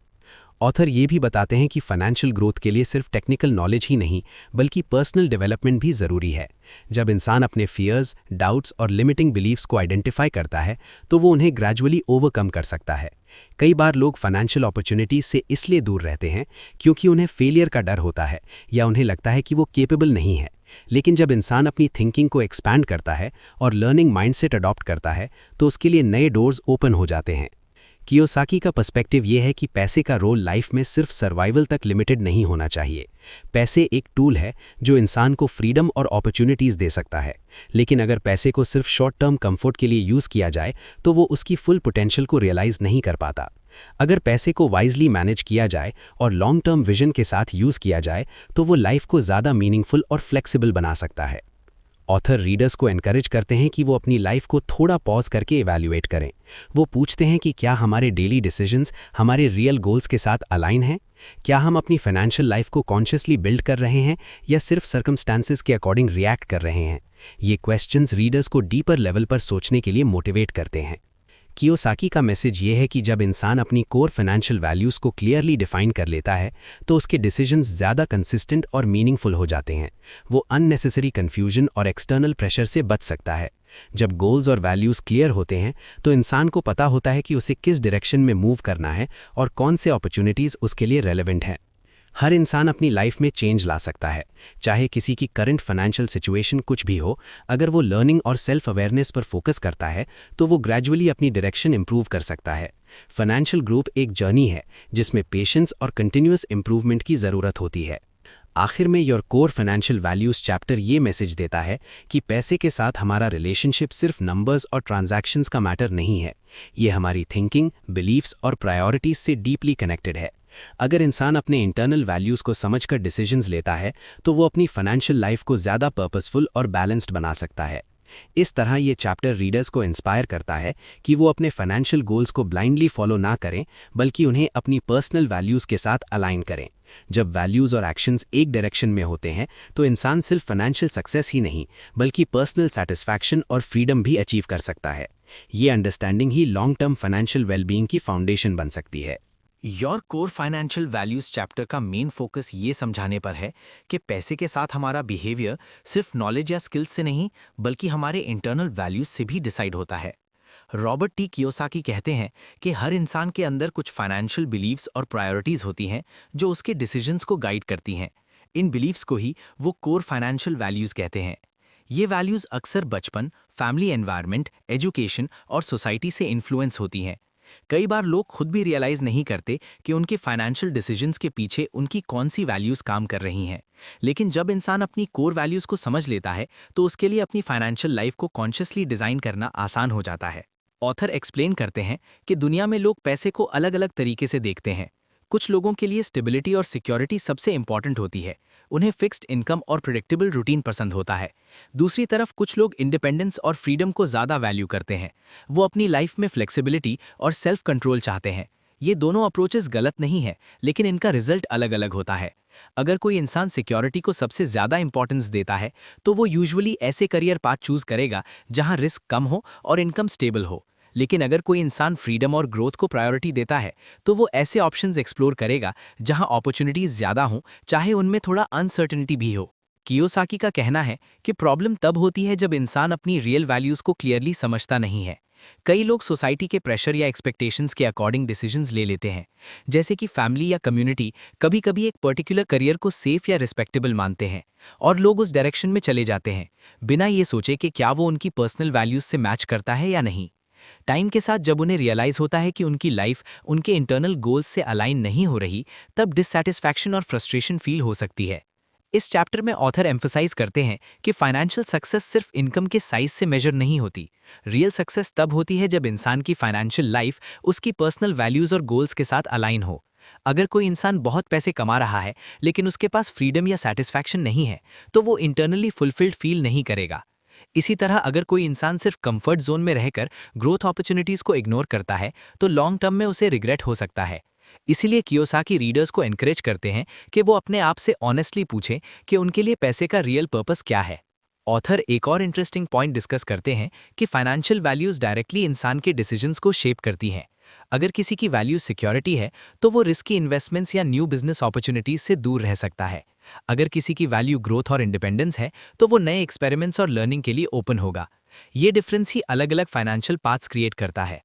ऑथर ये भी बताते हैं कि फाइनेंशियल ग्रोथ के लिए सिर्फ टेक्निकल नॉलेज ही नहीं बल्कि पर्सनल डेवलपमेंट भी ज़रूरी है। जब इंसान अपने फियर्स, डाउट्स और लिमिटिंग बिलीव्स को आइडेंटिफाई करता है तो वो उन्हें ग्रेजुअली ओवरकम कर सकता है। कई बार लोग फाइनेंशियल अपॉर्चुनिटीज से इसलिए दूर रहते हैं क्योंकि उन्हें फेलियर का डर होता है या उन्हें लगता है कि वो केपेबल नहीं है। लेकिन जब इंसान अपनी थिंकिंग को एक्सपैंड करता है और लर्निंग माइंडसेट अडॉप्ट करता है तो उसके लिए नए डोर्स ओपन हो जाते हैं। कियोसाकी का पर्सपेक्टिव ये है कि पैसे का रोल लाइफ में सिर्फ सर्वाइवल तक लिमिटेड नहीं होना चाहिए। पैसे एक टूल है जो इंसान को फ्रीडम और अपॉर्चुनिटीज़ दे सकता है, लेकिन अगर पैसे को सिर्फ शॉर्ट टर्म कंफर्ट के लिए यूज़ किया जाए तो वो उसकी फुल पोटेंशियल को रियलाइज़ नहीं कर पाता। अगर पैसे को वाइजली मैनेज किया जाए और लॉन्ग टर्म विजन के साथ यूज़ किया जाए तो वो लाइफ को ज़्यादा मीनिंगफुल और फ्लेक्सिबल बना सकता है। ऑथर रीडर्स को एनकरेज करते हैं कि वो अपनी लाइफ को थोड़ा पॉज करके इवैल्यूएट करें। वो पूछते हैं कि क्या हमारे डेली डिसीजंस हमारे रियल गोल्स के साथ अलाइन हैं? क्या हम अपनी फाइनेंशियल लाइफ को कॉन्शियसली बिल्ड कर रहे हैं या सिर्फ सर्कमस्टांसेस के अकॉर्डिंग रिएक्ट कर रहे हैं? ये क्वेश्चंस रीडर्स को डीपर लेवल पर सोचने के लिए मोटिवेट करते हैं। कियोसाकी का मैसेज ये है कि जब इंसान अपनी कोर फाइनेंशियल वैल्यूज़ को क्लियरली डिफाइन कर लेता है तो उसके डिसीजंस ज़्यादा कंसिस्टेंट और मीनिंगफुल हो जाते हैं। वो अननेसेसरी कन्फ्यूजन और एक्सटर्नल प्रेशर से बच सकता है। जब गोल्स और वैल्यूज़ क्लियर होते हैं तो इंसान को पता होता है कि उसे किस डायरेक्शन में मूव करना है और कौन से अपॉर्चुनिटीज़ उसके लिए रेलेवेंट हैं। हर इंसान अपनी लाइफ में चेंज ला सकता है, चाहे किसी की करंट फाइनेंशियल सिचुएशन कुछ भी हो। अगर वो लर्निंग और सेल्फ अवेयरनेस पर फोकस करता है तो वो ग्रेजुअली अपनी डायरेक्शन इंप्रूव कर सकता है। फाइनेंशियल ग्रोथ एक जर्नी है जिसमें पेशेंस और कंटिन्यूअस इंप्रूवमेंट की ज़रूरत होती है। आखिर में your core financial values chapter ये मैसेज देता है कि पैसे के साथ हमारा रिलेशनशिप सिर्फ नंबर्स और ट्रांजैक्शंस का मैटर नहीं है, ये हमारी थिंकिंग, बिलीव्स और प्रायोरिटीज़ से डीपली कनेक्टेड है। अगर इंसान अपने इंटरनल वैल्यूज़ को समझकर डिसीजंस लेता है तो वो अपनी फाइनेंशियल लाइफ को ज़्यादा पर्पसफुल और बैलेंस्ड बना सकता है। इस तरह ये चैप्टर रीडर्स को इंस्पायर करता है कि वो अपने फाइनेंशियल गोल्स को ब्लाइंडली फॉलो ना करें बल्कि उन्हें अपनी पर्सनल वैल्यूज़ के साथ अलाइन करें। जब वैल्यूज़ और एक्शंस एक डायरेक्शन में होते हैं तो इंसान सिर्फ फाइनेंशियल सक्सेस ही नहीं बल्कि पर्सनल सेटिस्फैक्शन और फ्रीडम भी अचीव कर सकता है। ये अंडरस्टैंडिंग ही लॉन्ग टर्म फाइनेंशियल वेलबींग की फाउंडेशन बन सकती है। Your core financial values chapter का मेन फोकस ये समझाने पर है कि पैसे के साथ हमारा बिहेवियर सिर्फ नॉलेज या स्किल्स से नहीं बल्कि हमारे इंटरनल वैल्यूज से भी डिसाइड होता है। रॉबर्ट टी कियोसाकी कहते हैं कि हर इंसान के अंदर कुछ फाइनेंशियल बिलीव्स और प्रायोरिटीज होती हैं जो उसके डिसीजंस को गाइड करती हैं। इन बिलीव्स को ही वो कोर फाइनेंशियल वैल्यूज कहते हैं। ये वैल्यूज अक्सर बचपन, फैमिली एनवायरनमेंट, एजुकेशन और सोसाइटी से इन्फ्लुएंस होती हैं। कई बार लोग खुद भी रियलाइज नहीं करते कि उनके फाइनेंशियल डिसीजंस के पीछे उनकी कौन सी वैल्यूज काम कर रही हैं। लेकिन जब इंसान अपनी कोर वैल्यूज को समझ लेता है तो उसके लिए अपनी फाइनेंशियल लाइफ को कॉन्शियसली डिजाइन करना आसान हो जाता है। ऑथर एक्सप्लेन करते हैं कि दुनिया में लोग पैसे को अलग अलग तरीके से देखते हैं। कुछ लोगों के लिए स्टेबिलिटी और सिक्योरिटी सबसे इंपॉर्टेंट होती है, उन्हें फिक्स्ड इनकम और प्रेडिक्टेबल रूटीन पसंद होता है। दूसरी तरफ कुछ लोग इंडिपेंडेंस और फ्रीडम को ज़्यादा वैल्यू करते हैं, वो अपनी लाइफ में फ्लेक्सिबिलिटी और सेल्फ कंट्रोल चाहते हैं। ये दोनों अप्रोचेस गलत नहीं है, लेकिन इनका रिजल्ट अलग अलग होता है। अगर कोई इंसान सिक्योरिटी को सबसे ज़्यादा इंपॉर्टेंस देता है तो वो यूजुअली ऐसे करियर पाथ चूज करेगा जहां रिस्क कम हो और इनकम स्टेबल हो। लेकिन अगर कोई इंसान फ्रीडम और ग्रोथ को प्रायोरिटी देता है तो वो ऐसे ऑप्शंस एक्सप्लोर करेगा जहां अपॉर्चुनिटीज ज़्यादा हों, चाहे उनमें थोड़ा अनसर्टेनिटी भी हो। कियोसाकी का कहना है कि प्रॉब्लम तब होती है जब इंसान अपनी रियल वैल्यूज़ को क्लियरली समझता नहीं है। कई लोग सोसाइटी के प्रेशर या एक्सपेक्टेशंस के अकॉर्डिंग डिसीजंस ले लेते हैं, जैसे कि फैमिली या कम्युनिटी कभी कभी एक पर्टिकुलर करियर को सेफ या रिस्पेक्टेबल मानते हैं और लोग उस डायरेक्शन में चले जाते हैं बिना ये सोचे कि क्या वो उनकी पर्सनल वैल्यूज से मैच करता है या नहीं। टाइम के साथ जब उन्हें रियलाइज होता है कि उनकी लाइफ उनके इंटरनल गोल्स से अलाइन नहीं हो रही, तब डिससैटिस्फैक्शन और फ्रस्ट्रेशन फील हो सकती है। इस चैप्टर में ऑथर एम्फसाइज करते हैं कि फाइनेंशियल सक्सेस सिर्फ इनकम के साइज से मेजर नहीं होती। रियल सक्सेस तब होती है जब इंसान की फाइनेंशियल लाइफ उसकी पर्सनल वैल्यूज और गोल्स के साथ अलाइन हो। अगर कोई इंसान बहुत पैसे कमा रहा है लेकिन उसके पास फ्रीडम या सेटिस्फैक्शन नहीं है तो वो इंटरनली फुलफिल्ड फील नहीं करेगा। इसी तरह अगर कोई इंसान सिर्फ कंफर्ट जोन में रहकर ग्रोथ अपॉर्चुनिटीज को इग्नोर करता है तो लॉन्ग टर्म में उसे रिग्रेट हो सकता है। इसीलिए कियोसाकी रीडर्स को एनकरेज करते हैं कि वो अपने आप से ऑनेस्टली पूछें कि उनके लिए पैसे का रियल पर्पस क्या है। ऑथर एक और इंटरेस्टिंग पॉइंट डिस्कस करते हैं कि फाइनेंशियल वैल्यूज डायरेक्टली इंसान के डिसीजंस को शेप करती हैं। अगर किसी की वैल्यू सिक्योरिटी है तो वो रिस्की इन्वेस्टमेंट्स या न्यू बिजनेस अपॉर्चुनिटीज से दूर रह सकता है। अगर किसी की वैल्यू ग्रोथ और इंडिपेंडेंस है तो वो नए एक्सपेरिमेंट्स और लर्निंग के लिए ओपन होगा। ये डिफरेंस ही अलग अलग फाइनेंशियल पाथ्स क्रिएट करता है।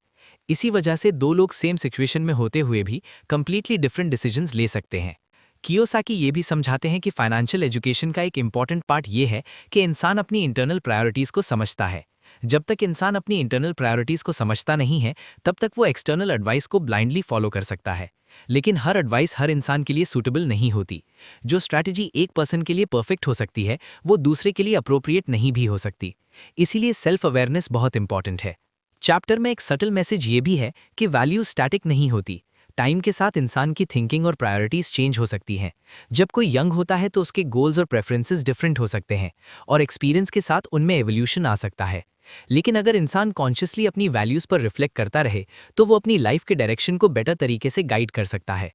इसी वजह से दो लोग सेम सिचुएशन में होते हुए भी कंप्लीटली डिफरेंट डिसीजंस ले सकते हैं। कियोसाकी ये भी समझाते हैं कि फाइनेंशियल एजुकेशन का एक इम्पॉर्टेंट पार्ट ये है कि इंसान अपनी इंटरनल प्रायोरिटीज़ को समझता है। जब तक इंसान अपनी इंटरनल प्रायोरिटीज़ को समझता नहीं है, तब तक वो एक्सटर्नल एडवाइस को ब्लाइंडली फॉलो कर सकता है। लेकिन हर एडवाइस हर इंसान के लिए सूटेबल नहीं होती। जो स्ट्रैटेजी एक पर्सन के लिए परफेक्ट हो सकती है, वो दूसरे के लिए अप्रोप्रिएट नहीं भी हो सकती। इसीलिए सेल्फ अवेयरनेस बहुत इंपॉर्टेंट है। चैप्टर में एक सटल मैसेज ये भी है कि वैल्यू स्टैटिक नहीं होती। टाइम के साथ इंसान की थिंकिंग और प्रायोरिटीज चेंज हो सकती हैं। जब कोई यंग होता है तो उसके गोल्स और प्रेफरेंसेस डिफरेंट हो सकते हैं और एक्सपीरियंस के साथ उनमें एवोल्यूशन आ सकता है। लेकिन अगर इंसान कॉन्शियसली अपनी वैल्यूज पर रिफ्लेक्ट करता रहे तो वो अपनी लाइफ के डायरेक्शन को बेटर तरीके से गाइड कर सकता है।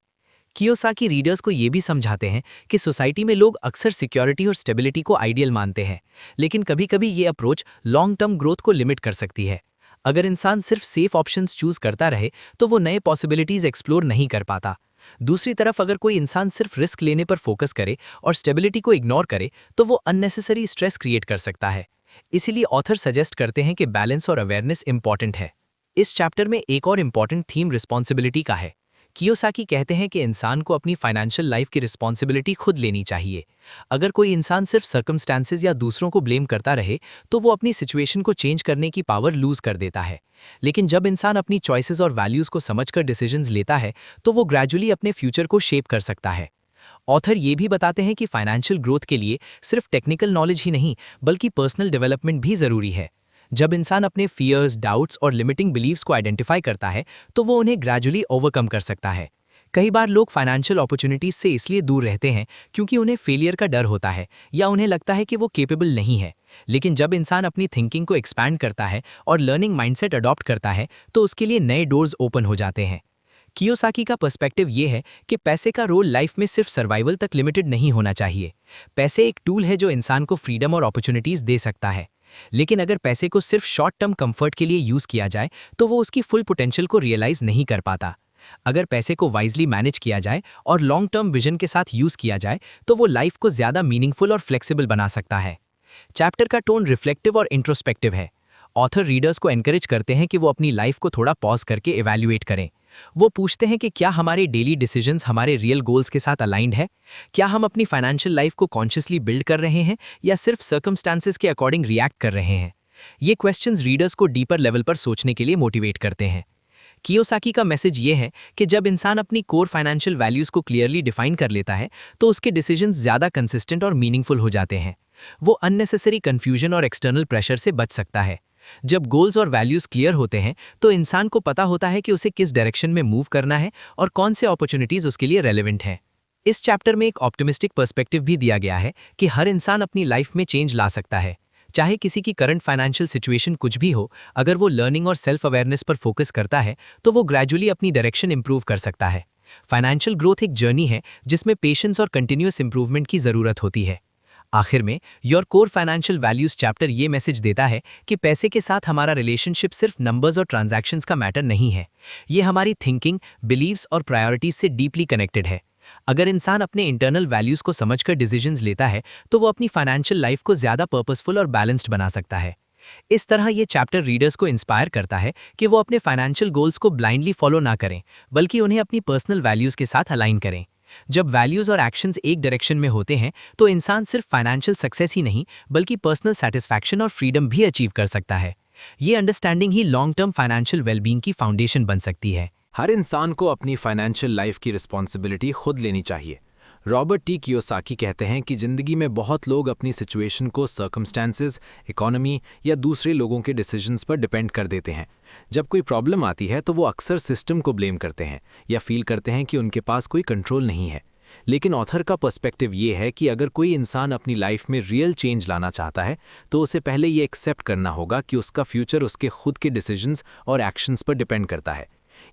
कियोसाकी रीडर्स को ये भी समझाते हैं कि सोसाइटी में लोग अक्सर सिक्योरिटी और स्टेबिलिटी को आइडियल मानते हैं, लेकिन कभी-कभी ये अप्रोच लॉन्ग टर्म ग्रोथ को लिमिट कर सकती है। अगर इंसान सिर्फ सेफ ऑप्शंस चूज करता रहे तो वो नए पॉसिबिलिटीज एक्सप्लोर नहीं कर पाता। दूसरी तरफ अगर कोई इंसान सिर्फ रिस्क लेने पर फोकस करे और स्टेबिलिटी को इग्नोर करे तो वो अननेसेसरी स्ट्रेस क्रिएट कर सकता है। इसीलिए ऑथर सजेस्ट करते हैं कि बैलेंस और अवेयरनेस इंपॉर्टेंट है। इस चैप्टर में एक और इम्पॉर्टेंट थीम रिस्पॉन्सिबिलिटी का है। कियोसाकी कहते हैं कि इंसान को अपनी फाइनेंशियल लाइफ की रिस्पॉन्सिबिलिटी खुद लेनी चाहिए। अगर कोई इंसान सिर्फ सर्कमस्टांसेस या दूसरों को ब्लेम करता रहे तो वो अपनी सिचुएशन को चेंज करने की पावर लूज कर देता है। लेकिन जब इंसान अपनी चॉइसेस और वैल्यूज को समझकर डिसीजंस लेता है तो वो ग्रेजुअली अपने फ्यूचर को शेप कर सकता है। ऑथर ये भी बताते हैं कि फाइनेंशियल ग्रोथ के लिए सिर्फ टेक्निकल नॉलेज ही नहीं बल्कि पर्सनल डेवलपमेंट भी जरूरी है। जब इंसान अपने फियर्स, डाउट्स और लिमिटिंग बिलीव्स को आइडेंटिफाई करता है तो वो उन्हें ग्रेजुअली ओवरकम कर सकता है। कई बार लोग फाइनेंशियल अपॉर्चुनिटीज से इसलिए दूर रहते हैं क्योंकि उन्हें फेलियर का डर होता है या उन्हें लगता है कि वो केपेबल नहीं है। लेकिन जब इंसान अपनी थिंकिंग को एक्सपैंड करता है और लर्निंग माइंडसेट अडॉप्ट करता है तो उसके लिए नए डोर्स ओपन हो जाते हैं। कियोसाकी का पर्सपेक्टिव ये है कि पैसे का रोल लाइफ में सिर्फ सर्वाइवल तक लिमिटेड नहीं होना चाहिए। पैसे एक टूल है जो इंसान को फ्रीडम और अपॉर्चुनिटीज दे सकता है, लेकिन अगर पैसे को सिर्फ शॉर्ट टर्म कंफर्ट के लिए यूज किया जाए तो वो उसकी फुल पोटेंशियल को रियलाइज नहीं कर पाता। अगर पैसे को वाइजली मैनेज किया जाए और लॉन्ग टर्म विजन के साथ यूज किया जाए तो वो लाइफ को ज्यादा मीनिंगफुल और फ्लेक्सिबल बना सकता है। चैप्टर का टोन रिफ्लेक्टिव और इंट्रोस्पेक्टिव है। ऑथर रीडर्स को एनकरेज करते हैं कि वो अपनी लाइफ को थोड़ा पॉज करके इवैल्यूएट करें। वो पूछते हैं कि क्या हमारे डेली डिसीजंस हमारे रियल गोल्स के साथ अलाइंड है? क्या हम अपनी फाइनेंशियल लाइफ को कॉन्शियसली बिल्ड कर रहे हैं या सिर्फ सर्कमस्टांसेस के अकॉर्डिंग रिएक्ट कर रहे हैं? ये क्वेश्चंस रीडर्स को डीपर लेवल पर सोचने के लिए मोटिवेट करते हैं। कियोसाकी का मैसेज ये है कि जब इंसान अपनी कोर फाइनेंशियल वैल्यूज को क्लियरली डिफाइन कर लेता है तो उसके डिसीजंस ज्यादा कंसिस्टेंट और मीनिंगफुल हो जाते हैं। वो अननेसेसरी कंफ्यूजन और एक्सटर्नल प्रेशर से बच सकता है। जब गोल्स और वैल्यूज क्लियर होते हैं तो इंसान को पता होता है कि उसे किस डायरेक्शन में मूव करना है और कौन से अपॉर्चुनिटीज उसके लिए रेलेवेंट हैं। इस चैप्टर में एक ऑप्टिमिस्टिक पर्सपेक्टिव भी दिया गया है कि हर इंसान अपनी लाइफ में चेंज ला सकता है। चाहे किसी की करंट फाइनेंशियल सिचुएशन कुछ भी हो, अगर वो लर्निंग और सेल्फ अवेयरनेस पर फोकस करता है तो वो ग्रेजुअली अपनी डायरेक्शन इंप्रूव कर सकता है। फाइनेंशियल ग्रोथ एक जर्नी है जिसमें पेशेंस और कंटिन्यूअस इंप्रूवमेंट की जरूरत होती है। आखिर में your core financial values chapter ये मैसेज देता है कि पैसे के साथ हमारा रिलेशनशिप सिर्फ नंबर्स और ट्रांजैक्शंस का मैटर नहीं है। ये हमारी थिंकिंग, बिलीव्स और प्रायोरिटीज से डीपली कनेक्टेड है। अगर इंसान अपने इंटरनल वैल्यूज को समझकर डिसीजंस लेता है तो वो अपनी फाइनेंशियल लाइफ को ज्यादा पर्पसफुल और बैलेंस्ड बना सकता है। इस तरह ये चैप्टर रीडर्स को इंस्पायर करता है कि वो अपने फाइनेंशियल गोल्स को ब्लाइंडली फॉलो ना करें बल्कि उन्हें अपनी पर्सनल वैल्यूज के साथ अलाइन करें। जब वैल्यूज और एक्शंस एक डायरेक्शन में होते हैं तो इंसान सिर्फ फाइनेंशियल सक्सेस ही नहीं बल्कि पर्सनल सेटिस्फैक्शन और फ्रीडम भी अचीव कर सकता है। ये अंडरस्टैंडिंग ही लॉन्ग टर्म फाइनेंशियल वेलबींग की फाउंडेशन बन सकती है। हर इंसान को अपनी फाइनेंशियल लाइफ की रिस्पॉन्सिबिलिटी खुद लेनी चाहिए। रॉबर्ट टी कियोसाकी कहते हैं कि ज़िंदगी में बहुत लोग अपनी सिचुएशन को सर्कमस्टेंसेस, इकोनॉमी या दूसरे लोगों के डिसीजंस पर डिपेंड कर देते हैं। जब कोई प्रॉब्लम आती है तो वो अक्सर सिस्टम को ब्लेम करते हैं या फील करते हैं कि उनके पास कोई कंट्रोल नहीं है। लेकिन ऑथर का पर्सपेक्टिव ये है कि अगर कोई इंसान अपनी लाइफ में रियल चेंज लाना चाहता है तो उसे पहले ये एक्सेप्ट करना होगा कि उसका फ्यूचर उसके खुद के डिसीजंस और एक्शंस पर डिपेंड करता है।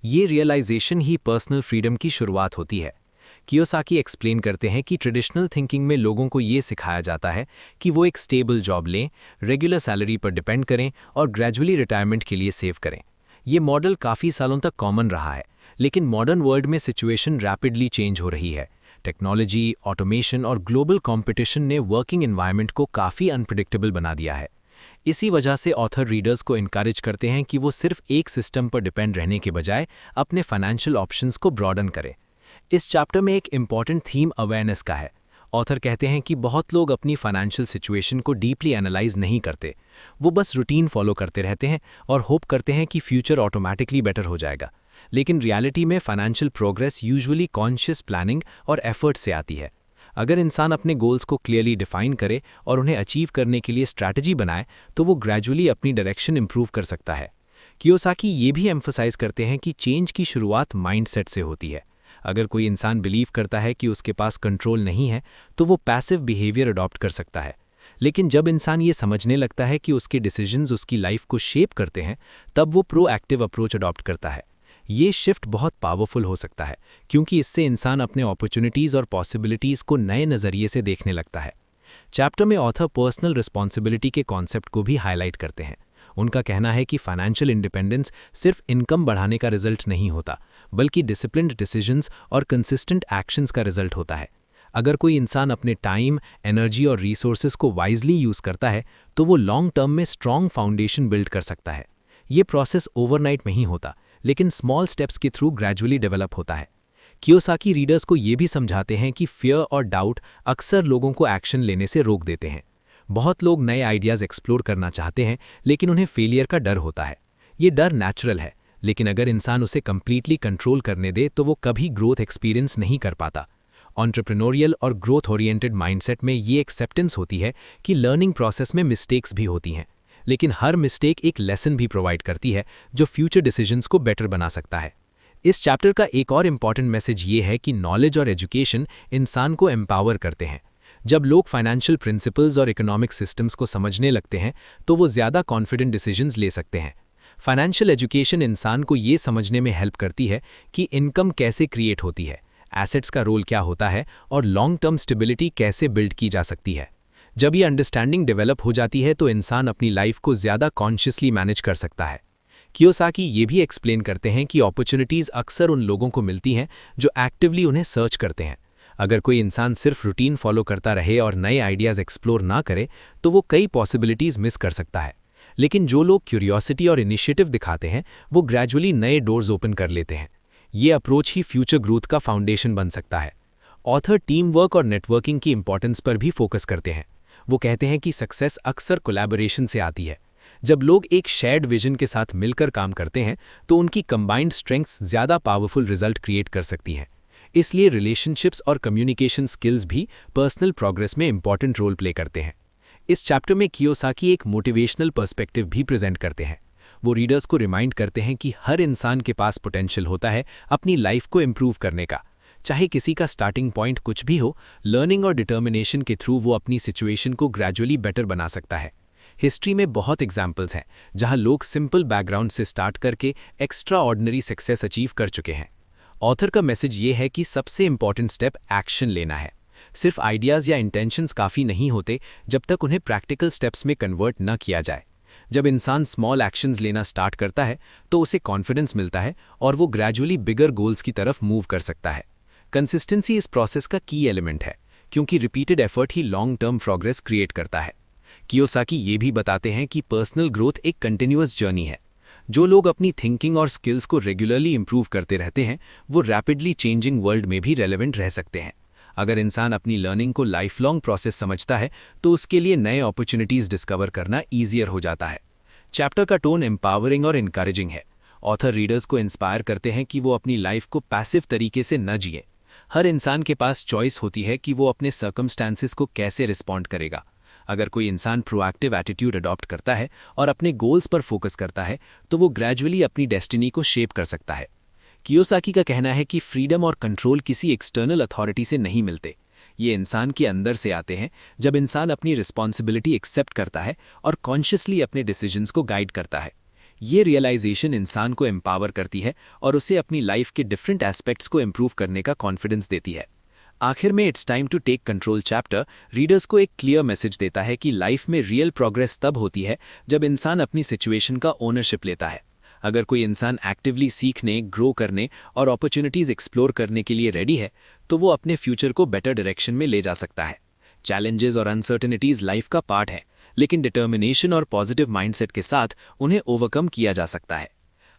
ये रियलाइजेशन ही पर्सनल फ्रीडम की शुरुआत होती है। कियोसाकी एक्सप्लेन करते हैं कि ट्रेडिशनल थिंकिंग में लोगों को ये सिखाया जाता है कि वो एक स्टेबल जॉब लें, रेगुलर सैलरी पर डिपेंड करें और ग्रेजुअली रिटायरमेंट के लिए सेव करें। ये मॉडल काफ़ी सालों तक कॉमन रहा है, लेकिन मॉडर्न वर्ल्ड में सिचुएशन रैपिडली चेंज हो रही है। टेक्नोलॉजी, ऑटोमेशन और ग्लोबल कॉम्पिटिशन ने वर्किंग एनवायरनमेंट को काफ़ी अनप्रेडिक्टेबल बना दिया है। इसी वजह से ऑथर रीडर्स को इनकरेज करते हैं कि वो सिर्फ एक सिस्टम पर डिपेंड रहने के बजाय अपने फाइनेंशियल ऑप्शंस को ब्रॉडन करें। इस चैप्टर में एक इम्पॉर्टेंट थीम अवेयरनेस का है। ऑथर कहते हैं कि बहुत लोग अपनी फाइनेंशियल सिचुएशन को डीपली एनालाइज नहीं करते। वो बस रूटीन फॉलो करते रहते हैं और होप करते हैं कि फ्यूचर ऑटोमेटिकली बेटर हो जाएगा। लेकिन रियलिटी में financial progress usually conscious planning और एफर्ट से आती है। अगर इंसान अपने गोल्स को क्लियरली डिफाइन करे और उन्हें अचीव करने के लिए स्ट्रैटेजी बनाए तो वो ग्रेजुअली अपनी डायरेक्शन इंप्रूव कर सकता है। कियोसाकी ये भी एम्फसाइज करते हैं कि चेंज की शुरुआत माइंडसेट से होती है। अगर कोई इंसान बिलीव करता है कि उसके पास कंट्रोल नहीं है तो वो पैसिव बिहेवियर अडॉप्ट कर सकता है। लेकिन जब इंसान ये समझने लगता है कि उसके डिसीजंस उसकी लाइफ को शेप करते हैं, तब वो प्रोएक्टिव अप्रोच अडॉप्ट करता है। ये शिफ्ट बहुत पावरफुल हो सकता है क्योंकि इससे इंसान अपने अपॉर्चुनिटीज़ और पॉसिबिलिटीज़ को नए नज़रिए से देखने लगता है। चैप्टर में ऑथर पर्सनल रिस्पॉन्सिबिलिटी के कॉन्सेप्ट को भी हाईलाइट करते हैं। उनका कहना है कि फाइनेंशियल इंडिपेंडेंस सिर्फ इनकम बढ़ाने का रिजल्ट नहीं होता, बल्कि डिसिप्लिन्ड डिसीजंस और कंसिस्टेंट एक्शंस का रिजल्ट होता है। अगर कोई इंसान अपने टाइम, एनर्जी और रिसोर्सेज को वाइजली यूज़ करता है तो वो लॉन्ग टर्म में स्ट्रॉन्ग फाउंडेशन बिल्ड कर सकता है। ये प्रोसेस ओवरनाइट में ही होता, लेकिन स्मॉल स्टेप्स के थ्रू ग्रेजुअली डेवलप होता है। कियोसाकी रीडर्स को ये भी समझाते हैं कि फियर और डाउट अक्सर लोगों को एक्शन लेने से रोक देते हैं। बहुत लोग नए आइडियाज़ एक्सप्लोर करना चाहते हैं, लेकिन उन्हें फेलियर का डर होता है। ये डर नेचुरल है, लेकिन अगर इंसान उसे कंप्लीटली कंट्रोल करने दे तो वो कभी ग्रोथ एक्सपीरियंस नहीं कर पाता। एंटरप्रेन्योरियल और ग्रोथ ओरिएंटेड माइंडसेट में ये एक्सेप्टेंस होती है कि लर्निंग प्रोसेस में मिस्टेक्स भी होती हैं, लेकिन हर मिस्टेक एक लेसन भी प्रोवाइड करती है जो फ्यूचर डिसीजंस को बेटर बना सकता है। इस चैप्टर का एक और इम्पॉर्टेंट मैसेज ये है कि नॉलेज और एजुकेशन इंसान को एम्पावर करते हैं। जब लोग फाइनेंशियल प्रिंसिपल्स और इकोनॉमिक सिस्टम्स को समझने लगते हैं तो वो ज़्यादा कॉन्फिडेंट डिसीजंस ले सकते हैं। फाइनेंशियल एजुकेशन इंसान को ये समझने में हेल्प करती है कि इनकम कैसे क्रिएट होती है, एसेट्स का रोल क्या होता है और लॉन्ग टर्म स्टेबिलिटी कैसे बिल्ड की जा सकती है। जब ये अंडरस्टैंडिंग डेवलप हो जाती है तो इंसान अपनी लाइफ को ज़्यादा कॉन्शियसली मैनेज कर सकता है। कियोसाकी ये भी एक्सप्लेन करते हैं कि अपॉर्चुनिटीज़ अक्सर उन लोगों को मिलती हैं जो एक्टिवली उन्हें सर्च करते हैं। अगर कोई इंसान सिर्फ रूटीन फॉलो करता रहे और नए आइडियाज़ एक्सप्लोर ना करे तो वो कई पॉसिबिलिटीज़ मिस कर सकता है। लेकिन जो लोग क्यूरियोसिटी और इनिशिएटिव दिखाते हैं वो ग्रेजुअली नए डोर्स ओपन कर लेते हैं। ये अप्रोच ही फ्यूचर ग्रोथ का फाउंडेशन बन सकता है। ऑथर टीम वर्क और नेटवर्किंग की इंपॉर्टेंस पर भी फोकस करते हैं। वो कहते हैं कि सक्सेस अक्सर कोलैबोरेशन से आती है। जब लोग एक शेयर्ड विजन के साथ मिलकर काम करते हैं तो उनकी कंबाइंड स्ट्रेंथ्स ज़्यादा पावरफुल रिजल्ट क्रिएट कर सकती हैं। इसलिए रिलेशनशिप्स और कम्युनिकेशन स्किल्स भी पर्सनल प्रोग्रेस में इंपॉर्टेंट रोल प्ले करते हैं। इस चैप्टर में कियोसाकी एक मोटिवेशनल पर्सपेक्टिव भी प्रेजेंट करते हैं। वो रीडर्स को रिमाइंड करते हैं कि हर इंसान के पास पोटेंशियल होता है अपनी लाइफ को इम्प्रूव करने का। चाहे किसी का स्टार्टिंग पॉइंट कुछ भी हो, लर्निंग और डिटर्मिनेशन के थ्रू वो अपनी सिचुएशन को ग्रेजुअली बेटर बना सकता है। हिस्ट्री में बहुत एग्जाम्पल्स हैं जहां लोग सिंपल बैकग्राउंड से स्टार्ट करके एक्स्ट्रा ऑर्डिनरी सक्सेस अचीव कर चुके हैं। ऑथर का मैसेज ये है कि सबसे इंपॉर्टेंट स्टेप एक्शन लेना है। सिर्फ आइडियाज़ या इंटेंशंस काफ़ी नहीं होते जब तक उन्हें प्रैक्टिकल स्टेप्स में कन्वर्ट न किया जाए। जब इंसान स्मॉल एक्शंस लेना स्टार्ट करता है तो उसे कॉन्फिडेंस मिलता है और वो ग्रेजुअली बिगर गोल्स की तरफ मूव कर सकता है। कंसिस्टेंसी इस प्रोसेस का की एलिमेंट है क्योंकि रिपीटेड एफर्ट ही लॉन्ग टर्म प्रोग्रेस क्रिएट करता है। कियोसाकी ये भी बताते हैं कि पर्सनल ग्रोथ एक कंटिन्यूअस जर्नी है। जो लोग अपनी थिंकिंग और स्किल्स को रेगुलरली इंप्रूव करते रहते हैं वो रैपिडली चेंजिंग वर्ल्ड में भी रेलेवेंट रह सकते हैं। अगर इंसान अपनी लर्निंग को लाइफ लॉन्ग प्रोसेस समझता है तो उसके लिए नए अपॉर्चुनिटीज़ डिस्कवर करना ईजियर हो जाता है। चैप्टर का टोन एम्पावरिंग और इनकरेजिंग है। ऑथर रीडर्स को इंस्पायर करते हैं कि वो अपनी लाइफ को पैसिव तरीके से न जिए। हर इंसान के पास चॉइस होती है कि वो अपने सर्कमस्टांसेस को कैसे रिस्पॉन्ड करेगा। अगर कोई इंसान प्रोएक्टिव एटीट्यूड अडॉप्ट करता है और अपने गोल्स पर फोकस करता है तो वो ग्रेजुअली अपनी डेस्टिनी को शेप कर सकता है। कियोसाकी का कहना है कि फ्रीडम और कंट्रोल किसी एक्सटर्नल अथॉरिटी से नहीं मिलते, ये इंसान के अंदर से आते हैं जब इंसान अपनी रिस्पॉन्सिबिलिटी एक्सेप्ट करता है और कॉन्शियसली अपने डिसीजंस को गाइड करता है। ये रियलाइजेशन इंसान को एम्पावर करती है और उसे अपनी लाइफ के डिफरेंट एस्पेक्ट्स को इम्प्रूव करने का कॉन्फिडेंस देती है। आखिर में it's time to take control chapter readers को एक क्लियर मैसेज देता है कि लाइफ में रियल प्रोग्रेस तब होती है जब इंसान अपनी सिचुएशन का ओनरशिप लेता है। अगर कोई इंसान एक्टिवली सीखने, ग्रो करने और अपॉर्चुनिटीज़ एक्सप्लोर करने के लिए रेडी है तो वो अपने फ्यूचर को बेटर डायरेक्शन में ले जा सकता है। चैलेंजेस और अनसर्टेनिटीज़ लाइफ का पार्ट है, लेकिन डिटर्मिनेशन और पॉजिटिव माइंडसेट के साथ उन्हें ओवरकम किया जा सकता है।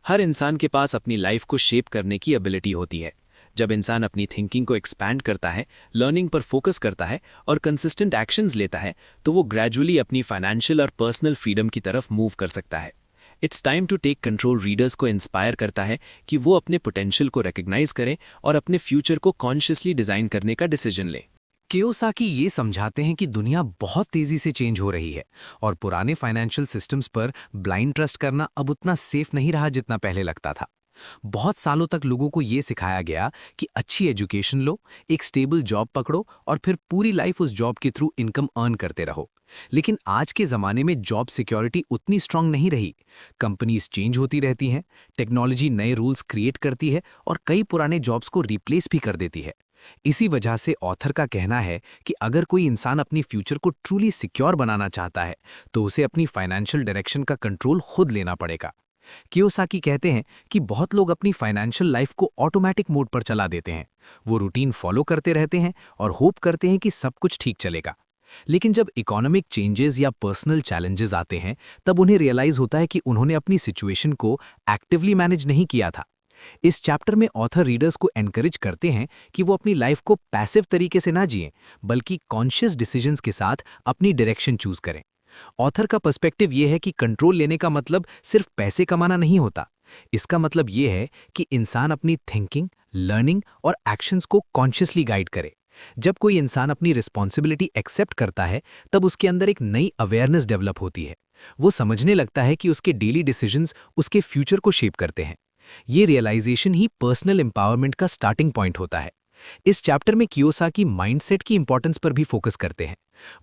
हर इंसान के पास अपनी लाइफ को शेप करने की एबिलिटी होती है। जब इंसान अपनी थिंकिंग को एक्सपैंड करता है, लर्निंग पर फोकस करता है और कंसिस्टेंट एक्शंस लेता है, तो वो ग्रेजुअली अपनी फाइनेंशियल और पर्सनल फ्रीडम की तरफ मूव कर सकता है। It's time to take control readers को इंस्पायर करता है कि वो अपने पोटेंशियल को रिकग्नाइज करें और अपने फ्यूचर को कॉन्शियसली डिजाइन करने का डिसीजन लें। कियोसाकी ये समझाते हैं कि दुनिया बहुत तेजी से चेंज हो रही है और पुराने फाइनेंशियल सिस्टम्स पर ब्लाइंड ट्रस्ट करना अब उतना सेफ नहीं रहा जितना पहले लगता था। बहुत सालों तक लोगों को ये सिखाया गया कि अच्छी एजुकेशन लो, एक स्टेबल जॉब पकड़ो और फिर पूरी लाइफ उस जॉब के थ्रू इनकम अर्न करते रहो। लेकिन आज के ज़माने में जॉब सिक्योरिटी उतनी स्ट्रांग नहीं रही। कंपनीज चेंज होती रहती हैं, टेक्नोलॉजी नए रूल्स क्रिएट करती है और कई पुराने जॉब्स को रिप्लेस भी कर देती है। इसी वजह से ऑथर का कहना है कि अगर कोई इंसान अपनी फ्यूचर को ट्रूली सिक्योर बनाना चाहता है तो उसे अपनी फाइनेंशियल डायरेक्शन का कंट्रोल खुद लेना पड़ेगा। कियोसाकी कहते हैं कि बहुत लोग अपनी फाइनेंशियल लाइफ को ऑटोमेटिक मोड पर चला देते हैं। वो रूटीन फॉलो करते रहते हैं और होप करते हैं कि सब कुछ ठीक चलेगा। लेकिन जब इकोनॉमिक चेंजेस या पर्सनल चैलेंजेस आते हैं तब उन्हें रियलाइज होता है कि उन्होंने अपनी सिचुएशन को एक्टिवली मैनेज नहीं किया था। इस चैप्टर में ऑथर रीडर्स को एनकरेज करते हैं कि वो अपनी लाइफ को पैसिव तरीके से ना जिएं, बल्कि कॉन्शियस डिसीजंस के साथ अपनी डायरेक्शन चूज करें। ऑथर का पर्सपेक्टिव ये है कि कंट्रोल लेने का मतलब सिर्फ पैसे कमाना नहीं होता। इसका मतलब ये है कि इंसान अपनी थिंकिंग, लर्निंग और एक्शंस को कॉन्शियसली गाइड करे। जब कोई इंसान अपनी रिस्पॉन्सिबिलिटी एक्सेप्ट करता है तब उसके अंदर एक नई अवेयरनेस डेवलप होती है। वो समझने लगता है कि उसके डेली डिसीजंस उसके फ्यूचर को शेप करते हैं। ये रियलाइजेशन ही पर्सनल एम्पावरमेंट का स्टार्टिंग पॉइंट होता है। इस चैप्टर में कियोसाकी माइंडसेट की इंपॉर्टेंस पर भी फोकस करते हैं।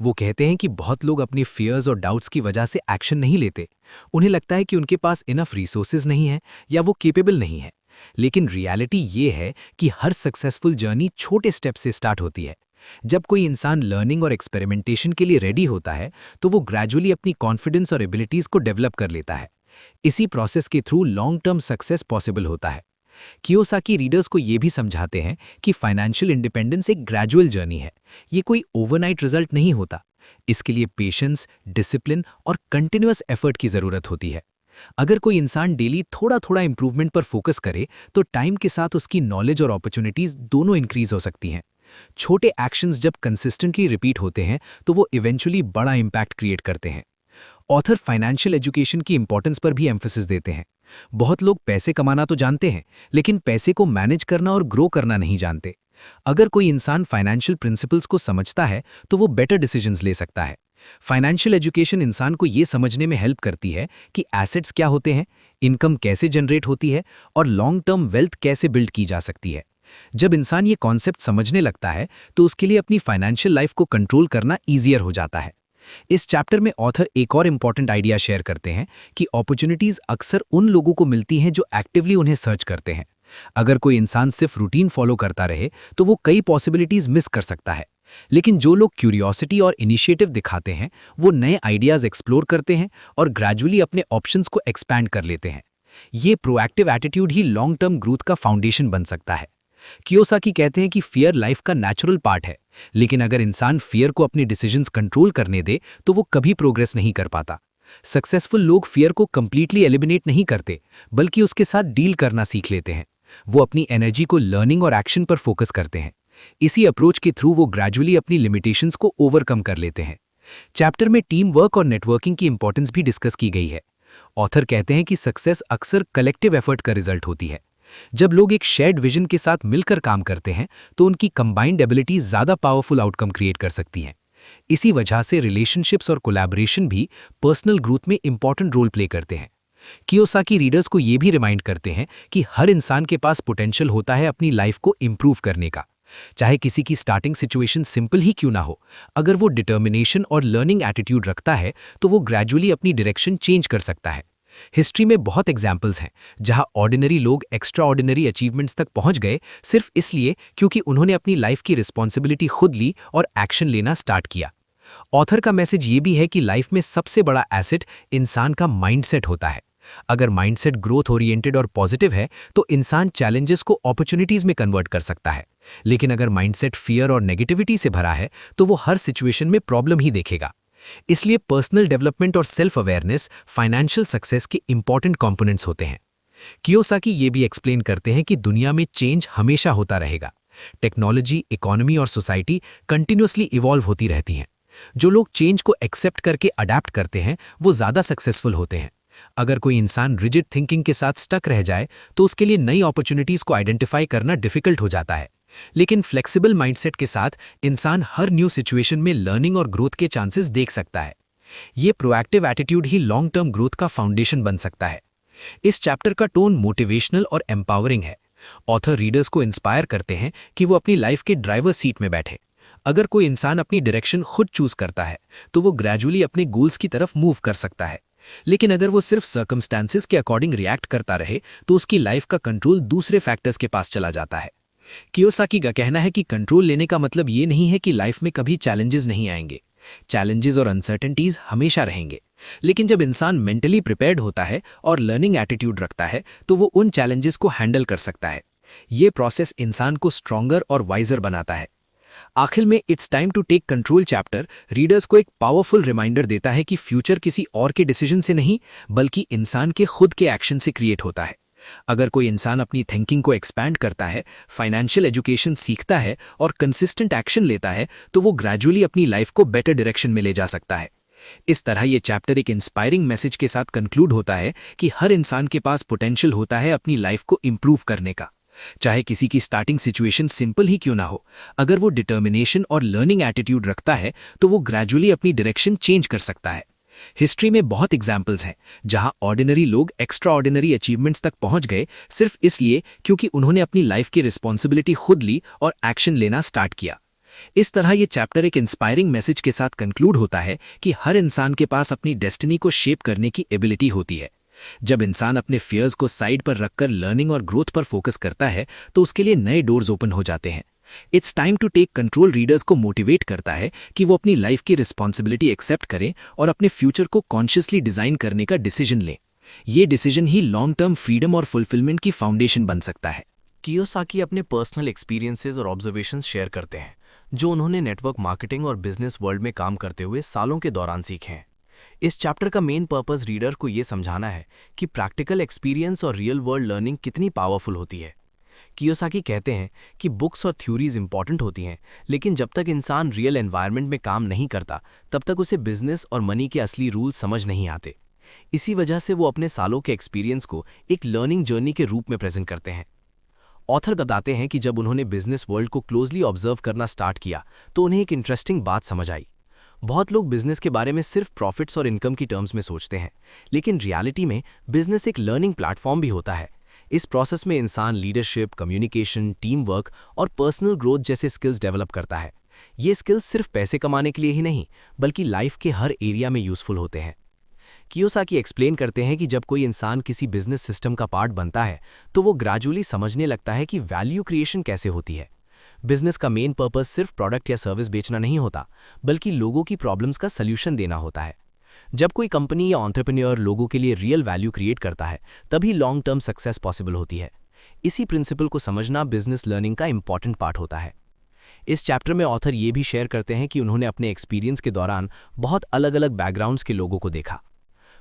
वो कहते हैं कि बहुत लोग अपनी फियर्स और डाउट्स की वजह से एक्शन नहीं लेते। उन्हें लगता है कि उनके पास इनफ रिसोर्सेज नहीं है या वो केपेबल नहीं है। लेकिन रियलिटी ये है कि हर सक्सेसफुल जर्नी छोटे स्टेप से स्टार्ट होती है। जब कोई इंसान लर्निंग और एक्सपेरिमेंटेशन के लिए रेडी होता है तो वो ग्रेजुअली अपनी कॉन्फिडेंस और एबिलिटीज को डेवलप कर लेता है। इसी प्रोसेस के through long term success possible होता है। कियोसाकी रीडर्स को ये भी समझाते हैं कि फाइनेंशियल इंडिपेंडेंस एक ग्रेजुअल जर्नी है। ये कोई ओवरनाइट रिजल्ट नहीं होता। इसके लिए पेशेंस, डिसिप्लिन और कंटिन्यूअस एफर्ट की जरूरत होती है। अगर कोई इंसान डेली थोड़ा थोड़ा इंप्रूवमेंट पर फोकस करे तो टाइम के साथ उसकी नॉलेज और अपॉर्चुनिटीज दोनों इंक्रीज हो सकती हैं। छोटे एक्शंस जब कंसिस्टेंटली रिपीट होते हैं तो वो इवेंचुअली बड़ा इंपैक्ट क्रिएट करते हैं। ऑथर फाइनेंशियल एजुकेशन की इंपॉर्टेंस पर भी एम्फेसिस देते हैं। बहुत लोग पैसे कमाना तो जानते हैं, लेकिन पैसे को मैनेज करना और ग्रो करना नहीं जानते। अगर कोई इंसान फाइनेंशियल प्रिंसिपल्स को समझता है तो वो बेटर डिसीजंस ले सकता है। फाइनेंशियल एजुकेशन इंसान को ये समझने में हेल्प करती है कि एसेट्स क्या होते हैं, इनकम कैसे जनरेट होती है और लॉन्ग टर्म वेल्थ कैसे बिल्ड की जा सकती है। जब इंसान ये कॉन्सेप्ट समझने लगता है तो उसके लिए अपनी फाइनेंशियल लाइफ को कंट्रोल करना ईजियर हो जाता है। इस चैप्टर में ऑथर एक और इम्पॉर्टेंट आइडिया शेयर करते हैं कि अपॉर्चुनिटीज अक्सर उन लोगों को मिलती हैं जो एक्टिवली उन्हें सर्च करते हैं। अगर कोई इंसान सिर्फ रूटीन फॉलो करता रहे तो वो कई पॉसिबिलिटीज मिस कर सकता है। लेकिन जो लोग क्यूरियोसिटी और इनिशिएटिव दिखाते हैं वो नए आइडियाज एक्सप्लोर करते हैं और ग्रेजुअली अपने ऑप्शंस को एक्सपैंड कर लेते हैं। ये प्रोएक्टिव एटीट्यूड ही लॉन्ग टर्म ग्रोथ का फाउंडेशन बन सकता है। कियोसाकी कहते हैं कि फियर लाइफ का नेचुरल पार्ट है, लेकिन अगर इंसान फियर को अपने डिसीजंस कंट्रोल करने दे तो वो कभी प्रोग्रेस नहीं कर पाता। सक्सेसफुल लोग फियर को कंप्लीटली एलिमिनेट नहीं करते, बल्कि उसके साथ डील करना सीख लेते हैं। वो अपनी एनर्जी को लर्निंग और एक्शन पर फोकस करते हैं। इसी अप्रोच के थ्रू वो ग्रेजुअली अपनी लिमिटेशंस को ओवरकम कर लेते हैं। चैप्टर में टीम वर्क और नेटवर्किंग की इंपॉर्टेंस भी डिस्कस की गई है। ऑथर कहते हैं कि सक्सेस अक्सर कलेक्टिव एफर्ट का रिजल्ट होती है। जब लोग एक शेयर्ड विजन के साथ मिलकर काम करते हैं तो उनकी कंबाइंड एबिलिटीज ज्यादा पावरफुल आउटकम क्रिएट कर सकती हैं। इसी वजह से रिलेशनशिप्स और कोलैबोरेशन भी पर्सनल ग्रोथ में इंपॉर्टेंट रोल प्ले करते हैं। कियोसाकी रीडर्स को ये भी रिमाइंड करते हैं कि हर इंसान के पास पोटेंशियल होता है अपनी लाइफ को इंप्रूव करने का। चाहे किसी की स्टार्टिंग सिचुएशन सिंपल ही क्यों ना हो, अगर वो डिटर्मिनेशन और लर्निंग एटीट्यूड रखता है तो वो ग्रेजुअली अपनी डायरेक्शन चेंज कर सकता है। हिस्ट्री में बहुत एग्जाम्पल्स हैं जहां ऑर्डिनरी लोग एक्स्ट्रा ऑर्डिनरी अचीवमेंट्स तक पहुंच गए सिर्फ इसलिए क्योंकि उन्होंने अपनी लाइफ की रिस्पॉन्सिबिलिटी खुद ली और एक्शन लेना स्टार्ट किया। ऑथर का मैसेज ये भी है कि लाइफ में सबसे बड़ा एसेट इंसान का माइंडसेट होता है। अगर माइंडसेट ग्रोथ ओरिएंटेड और पॉजिटिव है तो इंसान चैलेंजेस को अपॉर्चुनिटीज में कन्वर्ट कर सकता है। लेकिन अगर माइंडसेट फियर और नेगेटिविटी से भरा है तो वो हर सिचुएशन में प्रॉब्लम ही देखेगा। इसलिए पर्सनल डेवलपमेंट और सेल्फ अवेयरनेस फाइनेंशियल सक्सेस के इंपॉर्टेंट कंपोनेंट्स होते हैं। कियोसाकी ये भी एक्सप्लेन करते हैं कि दुनिया में चेंज हमेशा होता रहेगा। टेक्नोलॉजी, इकोनॉमी और सोसाइटी कंटिन्यूअसली इवॉल्व होती रहती हैं। जो लोग चेंज को एक्सेप्ट करके अडैप्ट करते हैं वो ज़्यादा सक्सेसफुल होते हैं। अगर कोई इंसान रिजिड थिंकिंग के साथ स्टक रह जाए तो उसके लिए नई अपॉर्चुनिटीज़ को आइडेंटिफाई करना डिफिकल्ट हो जाता है। लेकिन फ्लेक्सिबल माइंडसेट के साथ इंसान हर न्यू सिचुएशन में लर्निंग और ग्रोथ के चांसेस देख सकता है। ये प्रोएक्टिव एटीट्यूड ही लॉन्ग टर्म ग्रोथ का फाउंडेशन बन सकता है। इस चैप्टर का टोन मोटिवेशनल और एम्पावरिंग है। ऑथर रीडर्स को इंस्पायर करते हैं कि वो अपनी लाइफ के ड्राइवर सीट में बैठे। अगर कोई इंसान अपनी डायरेक्शन खुद चूज करता है तो वो ग्रेजुअली अपने गोल्स की तरफ मूव कर सकता है। लेकिन अगर वो सिर्फ सर्कमस्टेंसेस के अकॉर्डिंग रिएक्ट करता रहे तो उसकी लाइफ का कंट्रोल दूसरे फैक्टर्स के पास चला जाता है। कियोसाकी का कहना है कि कंट्रोल लेने का मतलब ये नहीं है कि लाइफ में कभी चैलेंजेस नहीं आएंगे। चैलेंजेस और अनसर्टेनिटीज हमेशा रहेंगे, लेकिन जब इंसान मेंटली प्रिपेयर्ड होता है और लर्निंग एटीट्यूड रखता है तो वो उन चैलेंजेस को हैंडल कर सकता है। ये प्रोसेस इंसान को स्ट्रॉन्गर और वाइजर बनाता है। आखिर में it's time to take control chapter readers को एक पावरफुल रिमाइंडर देता है कि फ्यूचर किसी और के डिसीजन से नहीं बल्कि इंसान के खुद के एक्शन से क्रिएट होता है। अगर कोई इंसान अपनी थिंकिंग को एक्सपैंड करता है, फाइनेंशियल एजुकेशन सीखता है और कंसिस्टेंट एक्शन लेता है तो वो ग्रेजुअली अपनी लाइफ को बेटर डायरेक्शन में ले जा सकता है। इस तरह ये चैप्टर एक इंस्पायरिंग मैसेज के साथ कंक्लूड होता है कि हर इंसान के पास पोटेंशियल होता है अपनी लाइफ को इंप्रूव करने का। चाहे किसी की स्टार्टिंग सिचुएशन सिंपल ही क्यों ना हो, अगर वो डिटर्मिनेशन और लर्निंग एटीट्यूड रखता है तो वो ग्रेजुअली अपनी डायरेक्शन चेंज कर सकता है। हिस्ट्री में बहुत एग्जाम्पल्स हैं जहां ऑर्डिनरी लोग एक्स्ट्रा ऑर्डिनरी अचीवमेंट्स तक पहुंच गए सिर्फ इसलिए क्योंकि उन्होंने अपनी लाइफ की रिस्पॉन्सिबिलिटी खुद ली और एक्शन लेना स्टार्ट किया। इस तरह ये चैप्टर एक इंस्पायरिंग मैसेज के साथ कंक्लूड होता है कि हर इंसान के पास अपनी डेस्टिनी को शेप करने की एबिलिटी होती है। जब इंसान अपने फियर्स को साइड पर रखकर लर्निंग और ग्रोथ पर फोकस करता है तो उसके लिए नए डोर्स ओपन हो जाते हैं। It's time to take control readers को मोटिवेट करता है कि वो अपनी लाइफ की रिस्पॉन्सिबिलिटी एक्सेप्ट करें और अपने फ्यूचर को कॉन्शियसली डिजाइन करने का डिसीजन लें। ये डिसीजन ही लॉन्ग टर्म फ्रीडम और फुलफिलमेंट की फाउंडेशन बन सकता है। कियोसाकी अपने पर्सनल एक्सपीरियंसेस और ऑब्जर्वेशंस शेयर करते हैं जो उन्होंने नेटवर्क मार्केटिंग और बिजनेस वर्ल्ड में काम करते हुए सालों के दौरान सीखे हैं। इस चैप्टर का मेन पर्पस रीडर को ये समझाना है कि प्रैक्टिकल एक्सपीरियंस और रियल वर्ल्ड लर्निंग कितनी पावरफुल होती है। कियोसाकी कहते हैं कि बुक्स और थ्योरीज इंपॉर्टेंट होती हैं, लेकिन जब तक इंसान रियल एनवायरनमेंट में काम नहीं करता तब तक उसे बिजनेस और मनी के असली रूल समझ नहीं आते। इसी वजह से वो अपने सालों के एक्सपीरियंस को एक लर्निंग जर्नी के रूप में प्रेजेंट करते हैं। ऑथर बताते हैं कि जब उन्होंने बिजनेस वर्ल्ड को क्लोजली ऑब्जर्व करना स्टार्ट किया तो उन्हें एक इंटरेस्टिंग बात समझ आई। बहुत लोग बिजनेस के बारे में सिर्फ प्रॉफिट्स और इनकम की टर्म्स में सोचते हैं, लेकिन रियलिटी में बिजनेस एक लर्निंग प्लेटफॉर्म भी होता है। इस प्रोसेस में इंसान लीडरशिप, कम्युनिकेशन, टीम वर्क और पर्सनल ग्रोथ जैसे स्किल्स डेवलप करता है। ये स्किल्स सिर्फ पैसे कमाने के लिए ही नहीं बल्कि लाइफ के हर एरिया में यूजफुल होते हैं। कियोसाकी एक्सप्लेन करते हैं कि जब कोई इंसान किसी बिजनेस सिस्टम का पार्ट बनता है तो वो ग्रेजुअली समझने लगता है कि वैल्यू क्रिएशन कैसे होती है। बिजनेस का मेन पर्पस सिर्फ प्रोडक्ट या सर्विस बेचना नहीं होता बल्कि लोगों की प्रॉब्लम्स का सल्यूशन देना होता है। जब कोई कंपनी या एंटरप्रेन्योर लोगों के लिए रियल वैल्यू क्रिएट करता है तभी लॉन्ग टर्म सक्सेस पॉसिबल होती है। इसी प्रिंसिपल को समझना बिजनेस लर्निंग का इंपॉर्टेंट पार्ट होता है। इस चैप्टर में ऑथर ये भी शेयर करते हैं कि उन्होंने अपने एक्सपीरियंस के दौरान बहुत अलग अलग बैकग्राउंड्स के लोगों को देखा।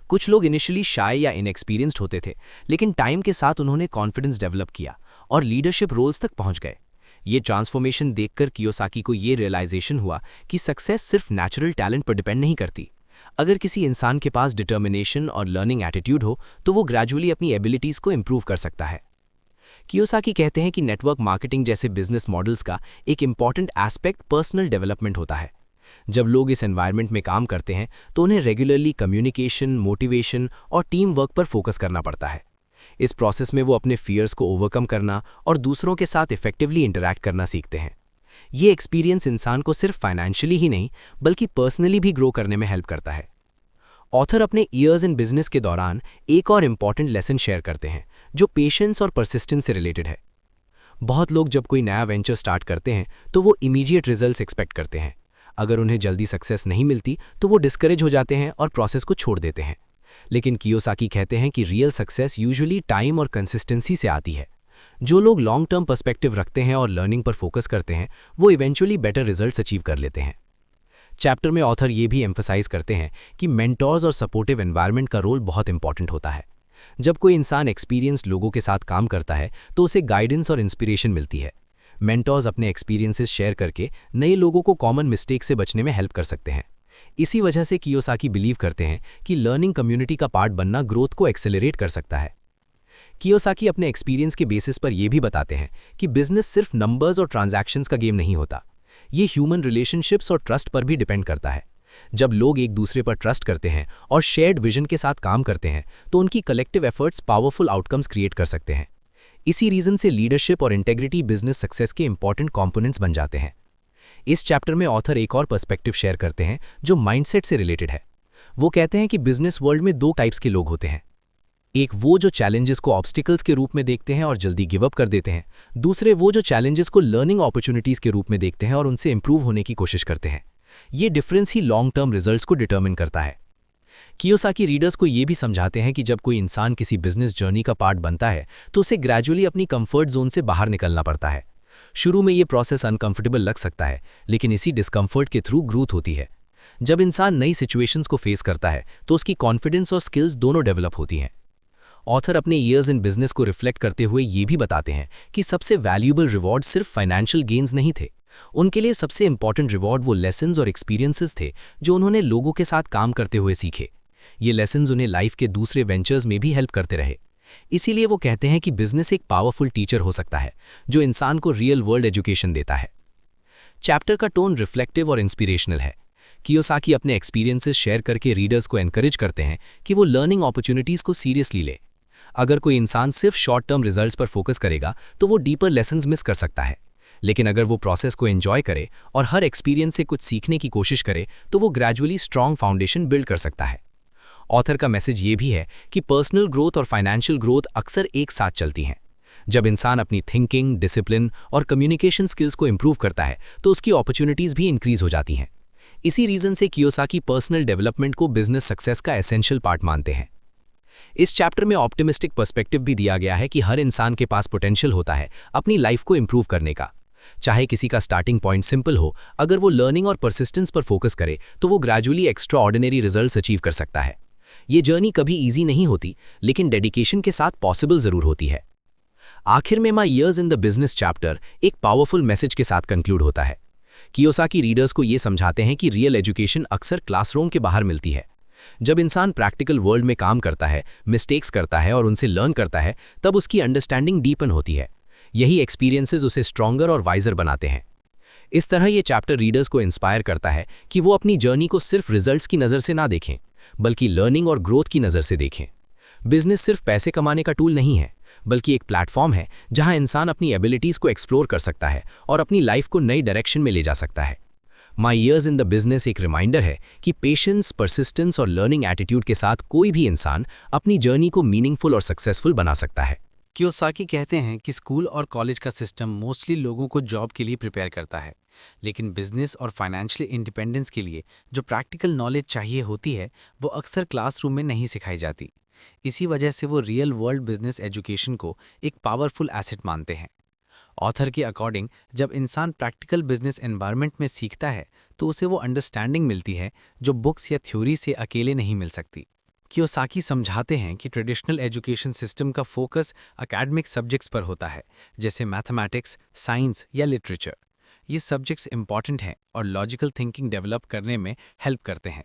कुछ लोग इनिशियली शाय या इनएक्सपीरियंस्ड होते थे, लेकिन टाइम के साथ उन्होंने कॉन्फिडेंस डेवलप किया और लीडरशिप रोल्स तक पहुंच गए। ये ट्रांसफॉर्मेशन देखकर कियोसाकी को ये रियलाइजेशन हुआ कि सक्सेस सिर्फ नेचुरल टैलेंट पर डिपेंड नहीं करती। अगर किसी इंसान के पास डिटर्मिनेशन और लर्निंग एटीट्यूड हो तो वो ग्रेजुअली अपनी एबिलिटीज को इंप्रूव कर सकता है। कियोसाकी कहते हैं कि नेटवर्क मार्केटिंग जैसे बिजनेस मॉडल्स का एक इंपॉर्टेंट एस्पेक्ट पर्सनल डेवलपमेंट होता है। जब लोग इस एनवायरनमेंट में काम करते हैं तो उन्हें रेगुलरली कम्युनिकेशन, मोटिवेशन और टीम वर्क पर फोकस करना पड़ता है। इस प्रोसेस में वो अपने फियर्स को ओवरकम करना और दूसरों के साथ इफेक्टिवली इंटरैक्ट करना सीखते हैं। ये एक्सपीरियंस इंसान को सिर्फ फाइनेंशियली ही नहीं बल्कि पर्सनली भी ग्रो करने में हेल्प करता है। ऑथर अपने ईयर्स इन बिजनेस के दौरान एक और इम्पॉर्टेंट लेसन शेयर करते हैं जो पेशेंस और परसिस्टेंस से रिलेटेड है। बहुत लोग जब कोई नया वेंचर स्टार्ट करते हैं तो वो इमीडिएट रिजल्ट्स एक्सपेक्ट करते हैं। अगर उन्हें जल्दी सक्सेस नहीं मिलती तो वो डिस्करेज हो जाते हैं और प्रोसेस को छोड़ देते हैं। लेकिन कियोसाकी कहते हैं कि रियल सक्सेस यूजुअली टाइम और कंसिस्टेंसी से आती है। जो लोग लॉन्ग टर्म पर्सपेक्टिव रखते हैं और लर्निंग पर फोकस करते हैं वो इवेंचुअली बेटर रिजल्ट्स अचीव कर लेते हैं। चैप्टर में ऑथर ये भी एम्फसाइज करते हैं कि मेंटोर्स और सपोर्टिव एनवायरनमेंट का रोल बहुत इंपॉर्टेंट होता है। जब कोई इंसान एक्सपीरियंस्ड लोगों के साथ काम करता है तो उसे गाइडेंस और इंस्पिरेशन मिलती है। मेंटर्स अपने एक्सपीरियंसेस शेयर करके नए लोगों को कॉमन मिस्टेक से बचने में हेल्प कर सकते हैं। इसी वजह से कियोसाकी बिलीव करते हैं कि लर्निंग कम्युनिटी का पार्ट बनना ग्रोथ को एक्सेलरेट कर सकता है। कियोसाकी अपने एक्सपीरियंस के बेसिस पर यह भी बताते हैं कि बिजनेस सिर्फ नंबर्स और ट्रांजैक्शंस का गेम नहीं होता, ये ह्यूमन रिलेशनशिप्स और ट्रस्ट पर भी डिपेंड करता है। जब लोग एक दूसरे पर ट्रस्ट करते हैं और शेयर्ड विजन के साथ काम करते हैं तो उनकी collective efforts powerful outcomes create कर सकते हैं। इसी रीजन से लीडरशिप और इंटेग्रिटी बिजनेस सक्सेस के इंपॉर्टेंट कंपोनेंट्स बन जाते हैं। इस चैप्टर में ऑथर एक और पर्सपेक्टिव शेयर करते हैं जो माइंडसेट से रिलेटेड है। वो कहते हैं कि बिजनेस वर्ल्ड में दो टाइप्स के लोग होते हैं। एक वो जो चैलेंजेस को ऑब्स्टिकल्स के रूप में देखते हैं और जल्दी गिव अप कर देते हैं। दूसरे वो जो चैलेंजेस को लर्निंग अपॉर्चुनिटीज के रूप में देखते हैं और उनसे इंप्रूव होने की कोशिश करते हैं। ये डिफरेंस ही लॉन्ग टर्म रिजल्ट्स को डिटरमिन करता है। कियोसाकी रीडर्स को ये भी समझाते हैं कि जब कोई इंसान किसी बिजनेस जर्नी का पार्ट बनता है तो उसे ग्रेजुअली अपनी कंफर्ट जोन से बाहर निकलना पड़ता है। शुरू में ये प्रोसेस अनकंफर्टेबल लग सकता है, लेकिन इसी डिस्कम्फर्ट के थ्रू ग्रोथ होती है। जब इंसान नई सिचुएशंस को फेस करता है तो उसकी कॉन्फिडेंस और स्किल्स दोनों डेवलप होती हैं। ऑथर अपने ईयर्स इन बिजनेस को रिफ्लेक्ट करते हुए ये भी बताते हैं कि सबसे वैल्यूएबल रिवॉर्ड सिर्फ फाइनेंशियल गेन्स नहीं थे। उनके लिए सबसे इंपॉर्टेंट रिवॉर्ड वो लेसन्स और एक्सपीरियंसेस थे जो उन्होंने लोगों के साथ काम करते हुए सीखे। ये लेसन्स उन्हें लाइफ के दूसरे वेंचर्स में भी हेल्प करते रहे। इसीलिए वो कहते हैं कि बिजनेस एक पावरफुल टीचर हो सकता है जो इंसान को रियल वर्ल्ड एजुकेशन देता है। चैप्टर का टोन रिफ्लेक्टिव और इंस्पिरेशनल है। कियोसाकी अपने एक्सपीरियंसेस शेयर करके रीडर्स को एनकरेज करते हैं कि वो लर्निंग अपॉर्चुनिटीज को सीरियसली ले। अगर कोई इंसान सिर्फ शॉर्ट टर्म रिजल्ट्स पर फोकस करेगा तो वो डीपर लेसन्स मिस कर सकता है, लेकिन अगर वो प्रोसेस को एंजॉय करे और हर एक्सपीरियंस से कुछ सीखने की कोशिश करे तो वो ग्रेजुअली स्ट्रॉन्ग फाउंडेशन बिल्ड कर सकता है। ऑथर का मैसेज ये भी है कि पर्सनल ग्रोथ और फाइनेंशियल ग्रोथ अक्सर एक साथ चलती हैं। जब इंसान अपनी थिंकिंग, डिसिप्लिन और कम्युनिकेशन स्किल्स को इंप्रूव करता है तो उसकी अपॉर्चुनिटीज भी इंक्रीज हो जाती हैं। इसी रीजन से कियोसाकी पर्सनल डेवलपमेंट को बिजनेस सक्सेस का एसेंशियल पार्ट मानते हैं। इस चैप्टर में ऑप्टिमिस्टिक पर्सपेक्टिव भी दिया गया है कि हर इंसान के पास पोटेंशियल होता है अपनी लाइफ को इंप्रूव करने का। चाहे किसी का स्टार्टिंग पॉइंट सिंपल हो, अगर वो लर्निंग और परसिस्टेंस पर फोकस करे तो वो gradually extra ordinary results achieve कर सकता है। ये जर्नी कभी ईजी नहीं होती, लेकिन डेडिकेशन के साथ पॉसिबल जरूर होती है। आखिर में my years in the business chapter एक पावरफुल मैसेज के साथ कंक्लूड होता है। कियोसाकी रीडर्स को ये समझाते हैं कि रियल एजुकेशन अक्सर क्लासरूम के बाहर मिलती है। जब इंसान प्रैक्टिकल वर्ल्ड में काम करता है, मिस्टेक्स करता है और उनसे लर्न करता है, तब उसकी अंडरस्टैंडिंग डीपन होती है। यही एक्सपीरियंसेस उसे स्ट्रॉन्गर और वाइजर बनाते हैं। इस तरह ये चैप्टर रीडर्स को इंस्पायर करता है कि वो अपनी जर्नी को सिर्फ रिजल्ट्स की नज़र से ना देखें, बल्कि लर्निंग और ग्रोथ की नज़र से देखें। बिजनेस सिर्फ पैसे कमाने का टूल नहीं है, बल्कि एक प्लेटफॉर्म है जहां इंसान अपनी एबिलिटीज़ को एक्सप्लोर कर सकता है और अपनी लाइफ को नई डायरेक्शन में ले जा सकता है। My years in the business एक रिमाइंडर है कि पेशेंस, परसिस्टेंस और लर्निंग एटीट्यूड के साथ कोई भी इंसान अपनी जर्नी को मीनिंगफुल और सक्सेसफुल बना सकता है। कियोसाकी कहते हैं कि स्कूल और कॉलेज का सिस्टम मोस्टली लोगों को जॉब के लिए प्रिपेयर करता है, लेकिन बिजनेस और फाइनेंशियल इंडिपेंडेंस के लिए जो प्रैक्टिकल नॉलेज चाहिए होती है वो अक्सर क्लासरूम में नहीं सिखाई जाती। इसी वजह से वो रियल वर्ल्ड बिजनेस एजुकेशन को एक पावरफुल एसेट मानते हैं। ऑथर के अकॉर्डिंग जब इंसान प्रैक्टिकल बिजनेस एनवायरनमेंट में सीखता है तो उसे वो अंडरस्टैंडिंग मिलती है जो बुक्स या थ्योरी से अकेले नहीं मिल सकती। कियोसाकी समझाते हैं कि ट्रेडिशनल एजुकेशन सिस्टम का फोकस एकेडमिक सब्जेक्ट्स पर होता है, जैसे मैथमेटिक्स, साइंस या लिटरेचर। ये सब्जेक्ट्स इंपॉर्टेंट हैं और लॉजिकल थिंकिंग डेवलप करने में हेल्प करते हैं,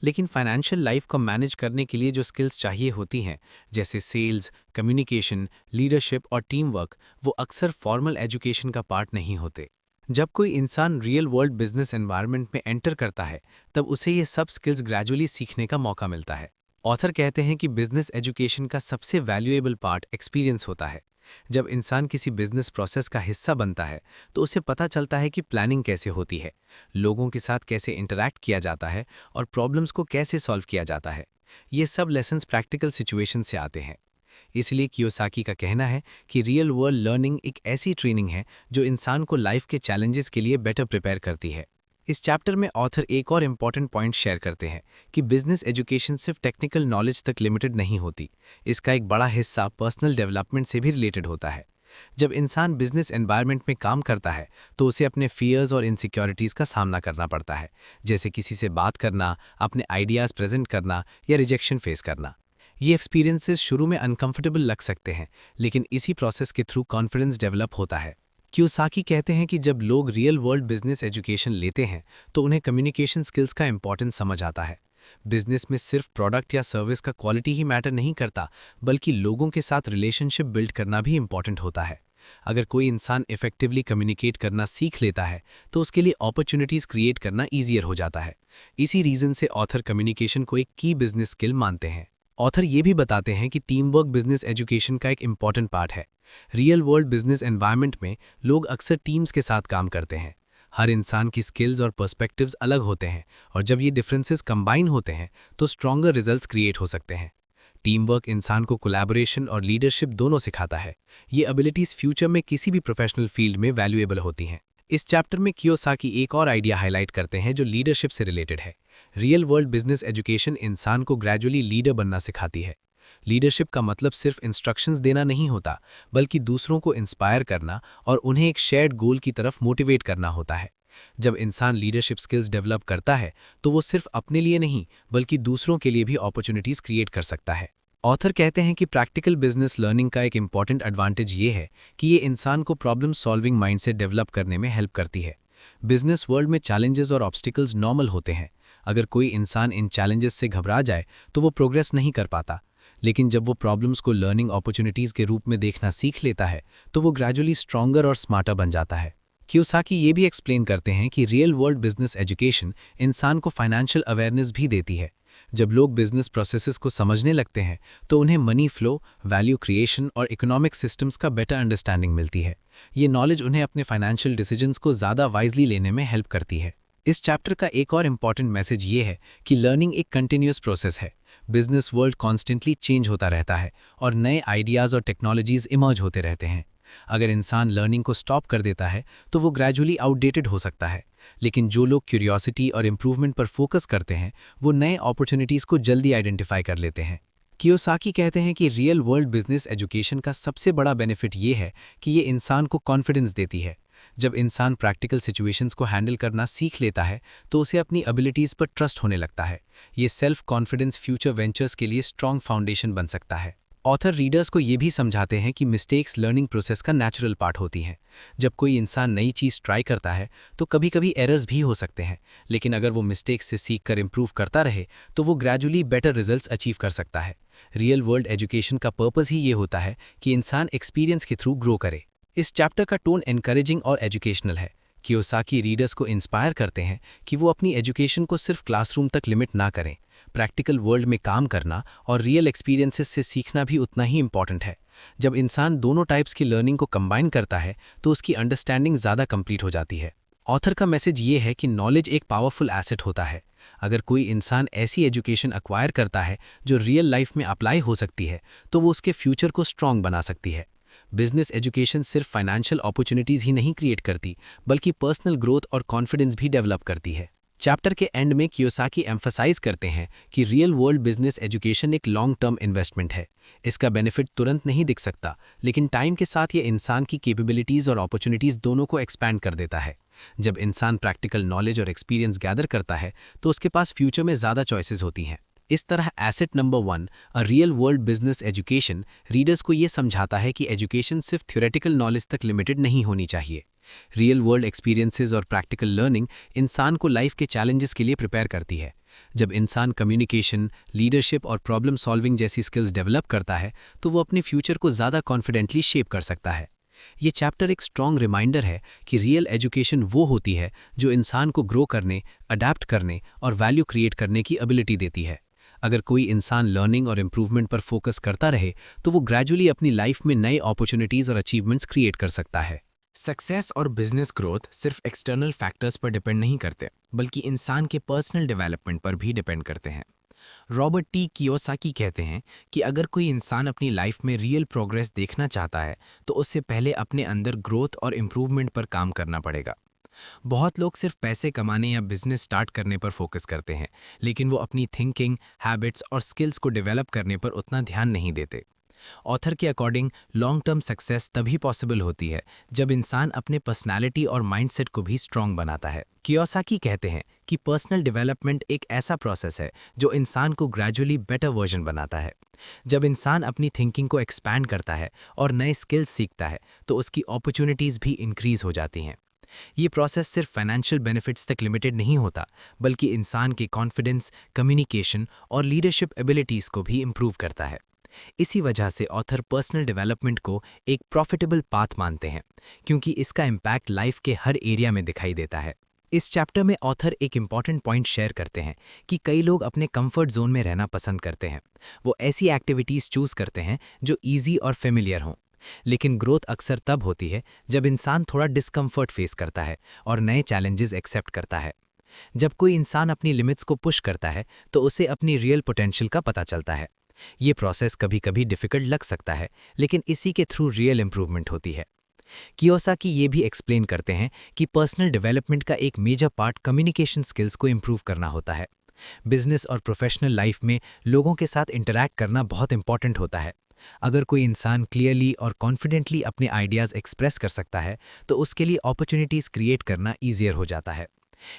लेकिन फाइनेंशियल लाइफ को मैनेज करने के लिए जो स्किल्स चाहिए होती हैं, जैसे सेल्स, कम्युनिकेशन, लीडरशिप और टीम वर्क, वो अक्सर फॉर्मल एजुकेशन का पार्ट नहीं होते। जब कोई इंसान रियल वर्ल्ड बिजनेस एनवायरनमेंट में एंटर करता है तब उसे ये सब स्किल्स ग्रेजुअली सीखने का मौका मिलता है। ऑथर कहते हैं कि बिजनेस एजुकेशन का सबसे वैल्यूएबल पार्ट एक्सपीरियंस होता है। जब इंसान किसी बिजनेस प्रोसेस का हिस्सा बनता है तो उसे पता चलता है कि प्लानिंग कैसे होती है, लोगों के साथ कैसे इंटरैक्ट किया जाता है और प्रॉब्लम्स को कैसे सॉल्व किया जाता है। ये सब लेसन्स प्रैक्टिकल सिचुएशन से आते हैं। इसलिए कियोसाकी का कहना है कि रियल वर्ल्ड लर्निंग एक ऐसी ट्रेनिंग है जो इंसान को लाइफ के चैलेंजेस के लिए बेटर प्रिपेयर करती है। इस चैप्टर में ऑथर एक और इम्पॉर्टेंट पॉइंट शेयर करते हैं कि बिजनेस एजुकेशन सिर्फ टेक्निकल नॉलेज तक लिमिटेड नहीं होती, इसका एक बड़ा हिस्सा पर्सनल डेवलपमेंट से भी रिलेटेड होता है। जब इंसान बिजनेस एनवायरनमेंट में काम करता है तो उसे अपने फियर्स और इनसिक्योरिटीज़ का सामना करना पड़ता है, जैसे किसी से बात करना, अपने आइडियाज़ प्रेजेंट करना या रिजेक्शन फेस करना। ये एक्सपीरियंसेस शुरू में अनकंफर्टेबल लग सकते हैं, लेकिन इसी प्रोसेस के थ्रू कॉन्फिडेंस डेवलप होता है। कियोसाकी कहते हैं कि जब लोग रियल वर्ल्ड बिजनेस एजुकेशन लेते हैं तो उन्हें कम्युनिकेशन स्किल्स का इंपॉर्टेंस समझ आता है। बिजनेस में सिर्फ प्रोडक्ट या सर्विस का क्वालिटी ही मैटर नहीं करता, बल्कि लोगों के साथ रिलेशनशिप बिल्ड करना भी इंपॉर्टेंट होता है। अगर कोई इंसान इफेक्टिवली कम्युनिकेट करना सीख लेता है तो उसके लिए अपॉर्चुनिटीज क्रिएट करना ईजियर हो जाता है। इसी रीजन से ऑथर कम्युनिकेशन को एक की बिजनेस स्किल मानते हैं। ऑथर ये भी बताते हैं कि टीम वर्क बिजनेस एजुकेशन का एक इंपॉर्टेंट पार्ट है। रियल वर्ल्ड बिजनेस एनवायरनमेंट में लोग अक्सर टीम्स के साथ काम करते हैं। हर इंसान की स्किल्स और पर्सपेक्टिव्स अलग होते हैं, और जब ये डिफरेंसेस कंबाइन होते हैं तो स्ट्रॉन्गर रिजल्ट्स क्रिएट हो सकते हैं। टीम वर्क इंसान को कोलैबोरेशन और लीडरशिप दोनों सिखाता है। ये एबिलिटीज फ्यूचर में किसी भी प्रोफेशनल फील्ड में वैल्यूएबल होती हैं। इस चैप्टर में कियोसाकी एक और आइडिया हाईलाइट करते हैं जो लीडरशिप से रिलेटेड है। रियल वर्ल्ड बिजनेस एजुकेशन इंसान को ग्रेजुअली लीडर बनना सिखाती है। लीडरशिप का मतलब सिर्फ इंस्ट्रक्शंस देना नहीं होता, बल्कि दूसरों को इंस्पायर करना और उन्हें एक शेयर्ड गोल की तरफ मोटिवेट करना होता है। जब इंसान लीडरशिप स्किल्स डेवलप करता है तो वो सिर्फ अपने लिए नहीं, बल्कि दूसरों के लिए भी अपॉर्चुनिटीज क्रिएट कर सकता है। ऑथर कहते हैं कि प्रैक्टिकल बिजनेस लर्निंग का एक इंपॉर्टेंट एडवांटेज ये है कि ये इंसान को प्रॉब्लम सॉल्विंग माइंडसेट डेवलप करने में हेल्प करती है। बिजनेस वर्ल्ड में चैलेंजेस और ऑब्स्टिकल्स नॉर्मल होते हैं। अगर कोई इंसान इन चैलेंजेस से घबरा जाए तो वो प्रोग्रेस नहीं कर पाता, लेकिन जब वो प्रॉब्लम्स को लर्निंग अपॉर्चुनिटीज के रूप में देखना सीख लेता है तो वो ग्रेजुअली स्ट्रॉन्गर और स्मार्टर बन जाता है। कियोसाकी ये भी एक्सप्लेन करते हैं कि रियल वर्ल्ड बिजनेस एजुकेशन इंसान को फाइनेंशियल अवेयरनेस भी देती है। जब लोग बिजनेस प्रोसेसेस को समझने लगते हैं तो उन्हें मनी फ्लो, वैल्यू क्रिएशन और इकोनॉमिक सिस्टम्स का बेटर अंडरस्टैंडिंग मिलती है। ये नॉलेज उन्हें अपने फाइनेंशियल डिसीजंस को ज़्यादा वाइजली लेने में हेल्प करती है। इस चैप्टर का एक और इम्पॉर्टेंट मैसेज ये है कि लर्निंग एक कंटिन्यूअस प्रोसेस है। बिजनेस वर्ल्ड कॉन्स्टेंटली चेंज होता रहता है और नए आइडियाज़ और टेक्नोलॉजीज़ इमर्ज होते रहते हैं। अगर इंसान लर्निंग को स्टॉप कर देता है तो वो ग्रेजुअली आउटडेटेड हो सकता है, लेकिन जो लोग क्यूरियोसिटी और इम्प्रूवमेंट पर फोकस करते हैं वो नए अपॉर्चुनिटीज़ को जल्दी आइडेंटिफाई कर लेते हैं। कियोसाकी कहते हैं कि रियल वर्ल्ड बिजनेस एजुकेशन का सबसे बड़ा बेनिफिट ये है कि ये इंसान को कॉन्फिडेंस देती है। जब इंसान प्रैक्टिकल सिचुएशंस को हैंडल करना सीख लेता है तो उसे अपनी एबिलिटीज़ पर ट्रस्ट होने लगता है। ये सेल्फ कॉन्फिडेंस फ्यूचर वेंचर्स के लिए स्ट्रॉन्ग फाउंडेशन बन सकता है। ऑथर रीडर्स को ये भी समझाते हैं कि मिस्टेक्स लर्निंग प्रोसेस का नेचुरल पार्ट होती हैं। जब कोई इंसान नई चीज़ ट्राई करता है तो कभी कभी एरर्स भी हो सकते हैं, लेकिन अगर वो मिस्टेक्स से सीख कर इम्प्रूव करता रहे तो वो ग्रेजुअली बेटर रिजल्ट्स अचीव कर सकता है। रियल वर्ल्ड एजुकेशन का पर्पस ही ये होता है कि इंसान एक्सपीरियंस के थ्रू ग्रो करे। इस चैप्टर का टोन एनकरेजिंग और एजुकेशनल है। कियोसाकी रीडर्स को इंस्पायर करते हैं कि वो अपनी एजुकेशन को सिर्फ क्लासरूम तक लिमिट ना करें। प्रैक्टिकल वर्ल्ड में काम करना और रियल एक्सपीरियंसेस से सीखना भी उतना ही इंपॉर्टेंट है। जब इंसान दोनों टाइप्स की लर्निंग को कंबाइन करता है तो उसकी अंडरस्टैंडिंग ज़्यादा कंप्लीट हो जाती है। ऑथर का मैसेज ये है कि नॉलेज एक पावरफुल एसेट होता है। अगर कोई इंसान ऐसी एजुकेशन एक्वायर करता है जो रियल लाइफ में अप्लाई हो सकती है तो वो उसके फ्यूचर को स्ट्रॉन्ग बना सकती है। बिजनेस एजुकेशन सिर्फ फाइनेंशियल अपॉर्चुनिटीज़ ही नहीं क्रिएट करती, बल्कि पर्सनल ग्रोथ और कॉन्फिडेंस भी डेवलप करती है। चैप्टर के एंड में कियोसाकी एम्फसाइज करते हैं कि रियल वर्ल्ड बिजनेस एजुकेशन एक लॉन्ग टर्म इन्वेस्टमेंट है। इसका बेनिफिट तुरंत नहीं दिख सकता, लेकिन टाइम के साथ ये इंसान की कैपेबिलिटीज़ और अपॉर्चुनिटीज़ दोनों को एक्सपैंड कर देता है। जब इंसान प्रैक्टिकल नॉलेज और एक्सपीरियंस गैदर करता है तो उसके पास फ्यूचर में ज़्यादा चॉइसेस होती हैं। इस तरह asset number 1, a real world business education, readers को ये समझाता है कि एजुकेशन सिर्फ थ्योरेटिकल नॉलेज तक लिमिटेड नहीं होनी चाहिए। रियल वर्ल्ड एक्सपीरियंसेस और प्रैक्टिकल लर्निंग इंसान को लाइफ के चैलेंजेस के लिए प्रिपेयर करती है। जब इंसान कम्युनिकेशन, लीडरशिप और प्रॉब्लम सॉल्विंग जैसी स्किल्स डेवलप करता है तो वो अपने फ्यूचर को ज़्यादा कॉन्फिडेंटली शेप कर सकता है। ये चैप्टर एक स्ट्रॉन्ग रिमाइंडर है कि रियल एजुकेशन वो होती है जो इंसान को ग्रो करने, अडैप्ट करने और वैल्यू क्रिएट करने की एबिलिटी देती है। अगर कोई इंसान लर्निंग और इम्प्रूवमेंट पर फोकस करता रहे तो वो ग्रेजुअली अपनी लाइफ में नए अपॉर्चुनिटीज़ और अचीवमेंट्स क्रिएट कर सकता है। सक्सेस और बिजनेस ग्रोथ सिर्फ एक्सटर्नल फैक्टर्स पर डिपेंड नहीं करते, बल्कि इंसान के पर्सनल डेवलपमेंट पर भी डिपेंड करते हैं। रॉबर्ट टी कियोसाकी कहते हैं कि अगर कोई इंसान अपनी लाइफ में रियल प्रोग्रेस देखना चाहता है तो उससे पहले अपने अंदर ग्रोथ और इम्प्रूवमेंट पर काम करना पड़ेगा। बहुत लोग सिर्फ पैसे कमाने या बिजनेस स्टार्ट करने पर फोकस करते हैं, लेकिन वो अपनी थिंकिंग, हैबिट्स और स्किल्स को डेवलप करने पर उतना ध्यान नहीं देते। ऑथर के अकॉर्डिंग लॉन्ग टर्म सक्सेस तभी पॉसिबल होती है जब इंसान अपने पर्सनालिटी और माइंडसेट को भी स्ट्रॉन्ग बनाता है। कियोसाकी कहते हैं कि पर्सनल डेवलपमेंट एक ऐसा प्रोसेस है जो इंसान को ग्रेजुअली बेटर वर्जन बनाता है। जब इंसान अपनी थिंकिंग को एक्सपैंड करता है और नए स्किल्स सीखता है तो उसकी अपॉर्चुनिटीज़ भी इंक्रीज हो जाती हैं। ये प्रोसेस सिर्फ फाइनेंशियल बेनिफिट्स तक लिमिटेड नहीं होता, बल्कि इंसान के कॉन्फिडेंस, कम्युनिकेशन और लीडरशिप एबिलिटीज़ को भी इम्प्रूव करता है। इसी वजह से ऑथर पर्सनल डेवलपमेंट को एक प्रॉफिटेबल पाथ मानते हैं, क्योंकि इसका इम्पैक्ट लाइफ के हर एरिया में दिखाई देता है। इस चैप्टर में ऑथर एक इम्पॉर्टेंट पॉइंट शेयर करते हैं कि कई लोग अपने कंफर्ट जोन में रहना पसंद करते हैं। वो ऐसी एक्टिविटीज़ चूज़ करते हैं जो ईजी और फेमिलियर हों। लेकिन ग्रोथ अक्सर तब होती है जब इंसान थोड़ा डिस्कम्फर्ट फेस करता है और नए चैलेंजेस एक्सेप्ट करता है। जब कोई इंसान अपनी लिमिट्स को पुश करता है तो उसे अपनी रियल पोटेंशियल का पता चलता है। ये प्रोसेस कभी कभी डिफ़िकल्ट लग सकता है, लेकिन इसी के थ्रू रियल इंप्रूवमेंट होती है। कियोसाकी ये भी एक्सप्लेन करते हैं कि पर्सनल डेवलपमेंट का एक मेजर पार्ट कम्युनिकेशन स्किल्स को इम्प्रूव करना होता है। बिजनेस और प्रोफेशनल लाइफ में लोगों के साथ इंटरैक्ट करना बहुत इंपॉर्टेंट होता है। अगर कोई इंसान क्लियरली और कॉन्फिडेंटली अपने आइडियाज़ एक्सप्रेस कर सकता है तो उसके लिए अपॉर्चुनिटीज़ क्रिएट करना ईजियर हो जाता है।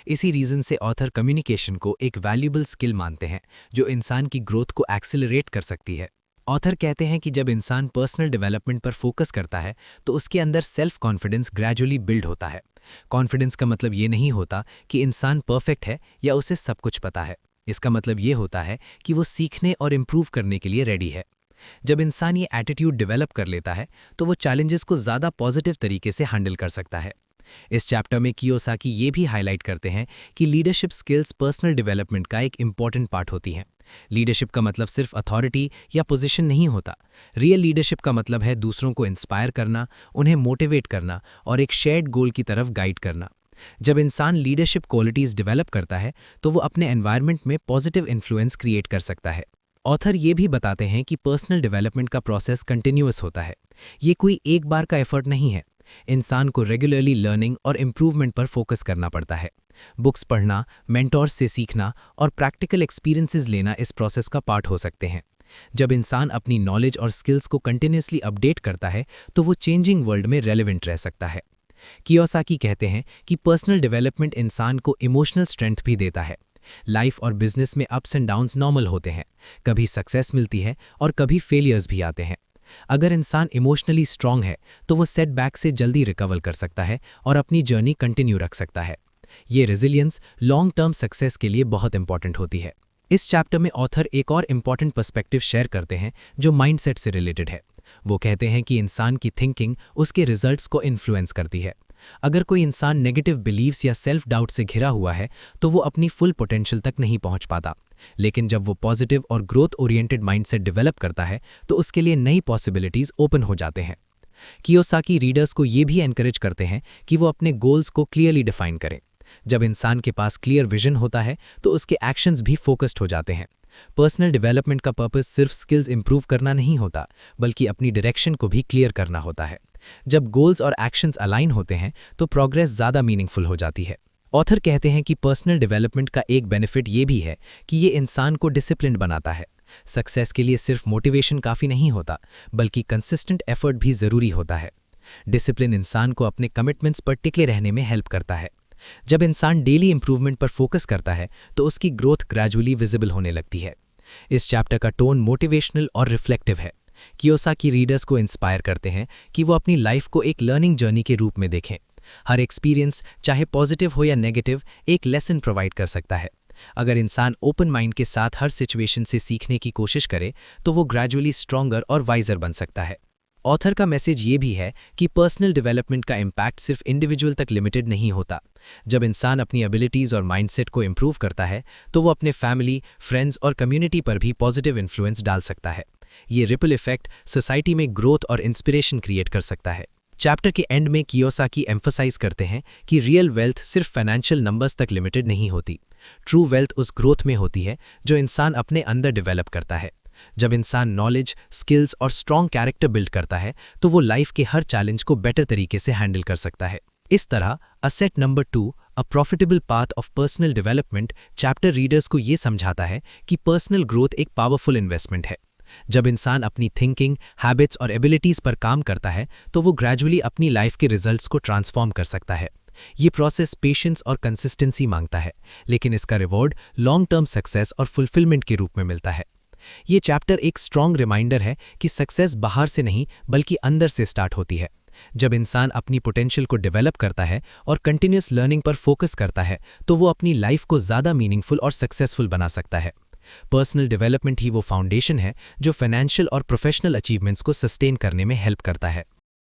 इसी रीज़न से ऑथर कम्युनिकेशन को एक वैल्यूबल स्किल मानते हैं जो इंसान की ग्रोथ को एक्सेलरेट कर सकती है। ऑथर कहते हैं कि जब इंसान पर्सनल डेवलपमेंट पर फोकस करता है तो उसके अंदर सेल्फ कॉन्फिडेंस ग्रेजुअली बिल्ड होता है। कॉन्फिडेंस का मतलब ये नहीं होता कि इंसान परफेक्ट है या उसे सब कुछ पता है। इसका मतलब ये होता है कि वो सीखने और इम्प्रूव करने के लिए रेडी है। जब इंसान ये एटीट्यूड डेवलप कर लेता है तो वो चैलेंजेस को ज़्यादा पॉजिटिव तरीके से हैंडल कर सकता है। इस चैप्टर में कियोसाकी ये भी हाईलाइट करते हैं कि लीडरशिप स्किल्स पर्सनल डेवलपमेंट का एक इम्पॉर्टेंट पार्ट होती हैं। लीडरशिप का मतलब सिर्फ अथॉरिटी या पोजीशन नहीं होता। रियल लीडरशिप का मतलब है दूसरों को इंस्पायर करना, उन्हें मोटिवेट करना और एक शेयर्ड गोल की तरफ गाइड करना। जब इंसान लीडरशिप क्वालिटीज़ डेवलप करता है तो वो अपने एनवायरनमेंट में पॉजिटिव इन्फ्लुएंस क्रिएट कर सकता है। ऑथर ये भी बताते हैं कि पर्सनल डेवलपमेंट का प्रोसेस कंटिन्यूअस होता है। ये कोई एक बार का एफर्ट नहीं है। इंसान को रेगुलरली लर्निंग और इम्प्रूवमेंट पर फोकस करना पड़ता है। बुक्स पढ़ना, मेंटोर्स से सीखना और प्रैक्टिकल एक्सपीरियंसेस लेना इस प्रोसेस का पार्ट हो सकते हैं। जब इंसान अपनी नॉलेज और स्किल्स को कंटिन्यूअसली अपडेट करता है तो वो चेंजिंग वर्ल्ड में रेलेवेंट रह सकता है। कियोसाकी कहते हैं कि पर्सनल डेवलपमेंट इंसान को इमोशनल स्ट्रेंथ भी देता है। लाइफ और बिजनेस में अप्स एंड डाउन्स नॉर्मल होते हैं। कभी सक्सेस मिलती है और कभी फेलियर्स भी आते हैं। अगर इंसान इमोशनली स्ट्रांग है तो वो सेटबैक से जल्दी रिकवर कर सकता है और अपनी जर्नी कंटिन्यू रख सकता है। ये रेजिलियंस लॉन्ग टर्म सक्सेस के लिए बहुत इंपॉर्टेंट होती है। इस चैप्टर में ऑथर एक और इम्पॉर्टेंट पर्सपेक्टिव शेयर करते हैं जो माइंडसेट से रिलेटेड है। वो कहते हैं कि इंसान की थिंकिंग उसके रिजल्ट्स को इन्फ्लुएंस करती है। अगर कोई इंसान नेगेटिव बिलीव्स या सेल्फ डाउट से घिरा हुआ है तो वो अपनी फुल पोटेंशियल तक नहीं पहुंच पाता। लेकिन जब वो पॉजिटिव और ग्रोथ ओरिएंटेड माइंडसेट डेवलप करता है तो उसके लिए नई पॉसिबिलिटीज़ ओपन हो जाते हैं। कियोसाकी रीडर्स को ये भी एनकरेज करते हैं कि वो अपने गोल्स को क्लियरली डिफाइन करें। जब इंसान के पास क्लियर विजन होता है तो उसके एक्शंस भी फोकस्ड हो जाते हैं। पर्सनल डेवलपमेंट का पर्पस सिर्फ स्किल्स इंप्रूव करना नहीं होता, बल्कि अपनी डायरेक्शन को भी क्लियर करना होता है। जब गोल्स और एक्शंस अलाइन होते हैं तो प्रोग्रेस ज़्यादा मीनिंगफुल हो जाती है। ऑथर कहते हैं कि पर्सनल डेवलपमेंट का एक बेनिफिट ये भी है कि ये इंसान को डिसिप्लिन्ड बनाता है। सक्सेस के लिए सिर्फ मोटिवेशन काफ़ी नहीं होता, बल्कि कंसिस्टेंट एफर्ट भी ज़रूरी होता है। डिसिप्लिन इंसान को अपने कमिटमेंट्स पर टिके रहने में हेल्प करता है। जब इंसान डेली इंप्रूवमेंट पर फोकस करता है तो उसकी ग्रोथ ग्रेजुअली विजिबल होने लगती है। इस चैप्टर का टोन मोटिवेशनल और रिफ्लेक्टिव है। कियोसाकी रीडर्स को इंस्पायर करते हैं कि वो अपनी लाइफ को एक लर्निंग जर्नी के रूप में देखें। हर एक्सपीरियंस, चाहे पॉजिटिव हो या नेगेटिव, एक लेसन प्रोवाइड कर सकता है। अगर इंसान ओपन माइंड के साथ हर सिचुएशन से सीखने की कोशिश करे तो वो ग्रेजुअली स्ट्रॉन्गर और वाइजर बन सकता है। ऑथर का मैसेज ये भी है कि पर्सनल डेवलपमेंट का इम्पैक्ट सिर्फ इंडिविजुअल तक लिमिटेड नहीं होता। जब इंसान अपनी एबिलिटीज़ और माइंडसेट को इम्प्रूव करता है तो वो अपने फैमिली, फ्रेंड्स और कम्युनिटी पर भी पॉजिटिव इन्फ्लुएंस डाल सकता है। ये रिपल इफेक्ट सोसाइटी में ग्रोथ और इंस्पिरेशन क्रिएट कर सकता है। चैप्टर के एंड में कियोसाकी एम्फसाइज करते हैं कि रियल वेल्थ सिर्फ फाइनेंशियल नंबर्स तक लिमिटेड नहीं होती। ट्रू वेल्थ उस ग्रोथ में होती है जो इंसान अपने अंदर डेवलप करता है। जब इंसान नॉलेज, स्किल्स और स्ट्रॉन्ग कैरेक्टर बिल्ड करता है तो वो लाइफ के हर चैलेंज को बेटर तरीके से हैंडल कर सकता है। इस तरह asset number 2, a profitable path of personal development, chapter readers को ये समझाता है कि पर्सनल ग्रोथ एक पावरफुल इन्वेस्टमेंट है। जब इंसान अपनी थिंकिंग, हैबिट्स और एबिलिटीज़ पर काम करता है तो वो ग्रेजुअली अपनी लाइफ के रिजल्ट्स को ट्रांसफॉर्म कर सकता है। ये प्रोसेस पेशेंस और कंसिस्टेंसी मांगता है, लेकिन इसका रिवॉर्ड लॉन्ग टर्म सक्सेस और फुलफिलमेंट के रूप में मिलता है। ये चैप्टर एक स्ट्रॉन्ग रिमाइंडर है कि सक्सेस बाहर से नहीं बल्कि अंदर से स्टार्ट होती है। जब इंसान अपनी पोटेंशियल को डेवलप करता है और कंटिन्यूस लर्निंग पर फोकस करता है तो वो अपनी लाइफ को ज़्यादा मीनिंगफुल और सक्सेसफुल बना सकता है। पर्सनल डेवलपमेंट ही वो फाउंडेशन है जो फाइनेंशियल और प्रोफेशनल अचीवमेंट्स को सस्टेन करने में हेल्प करता है।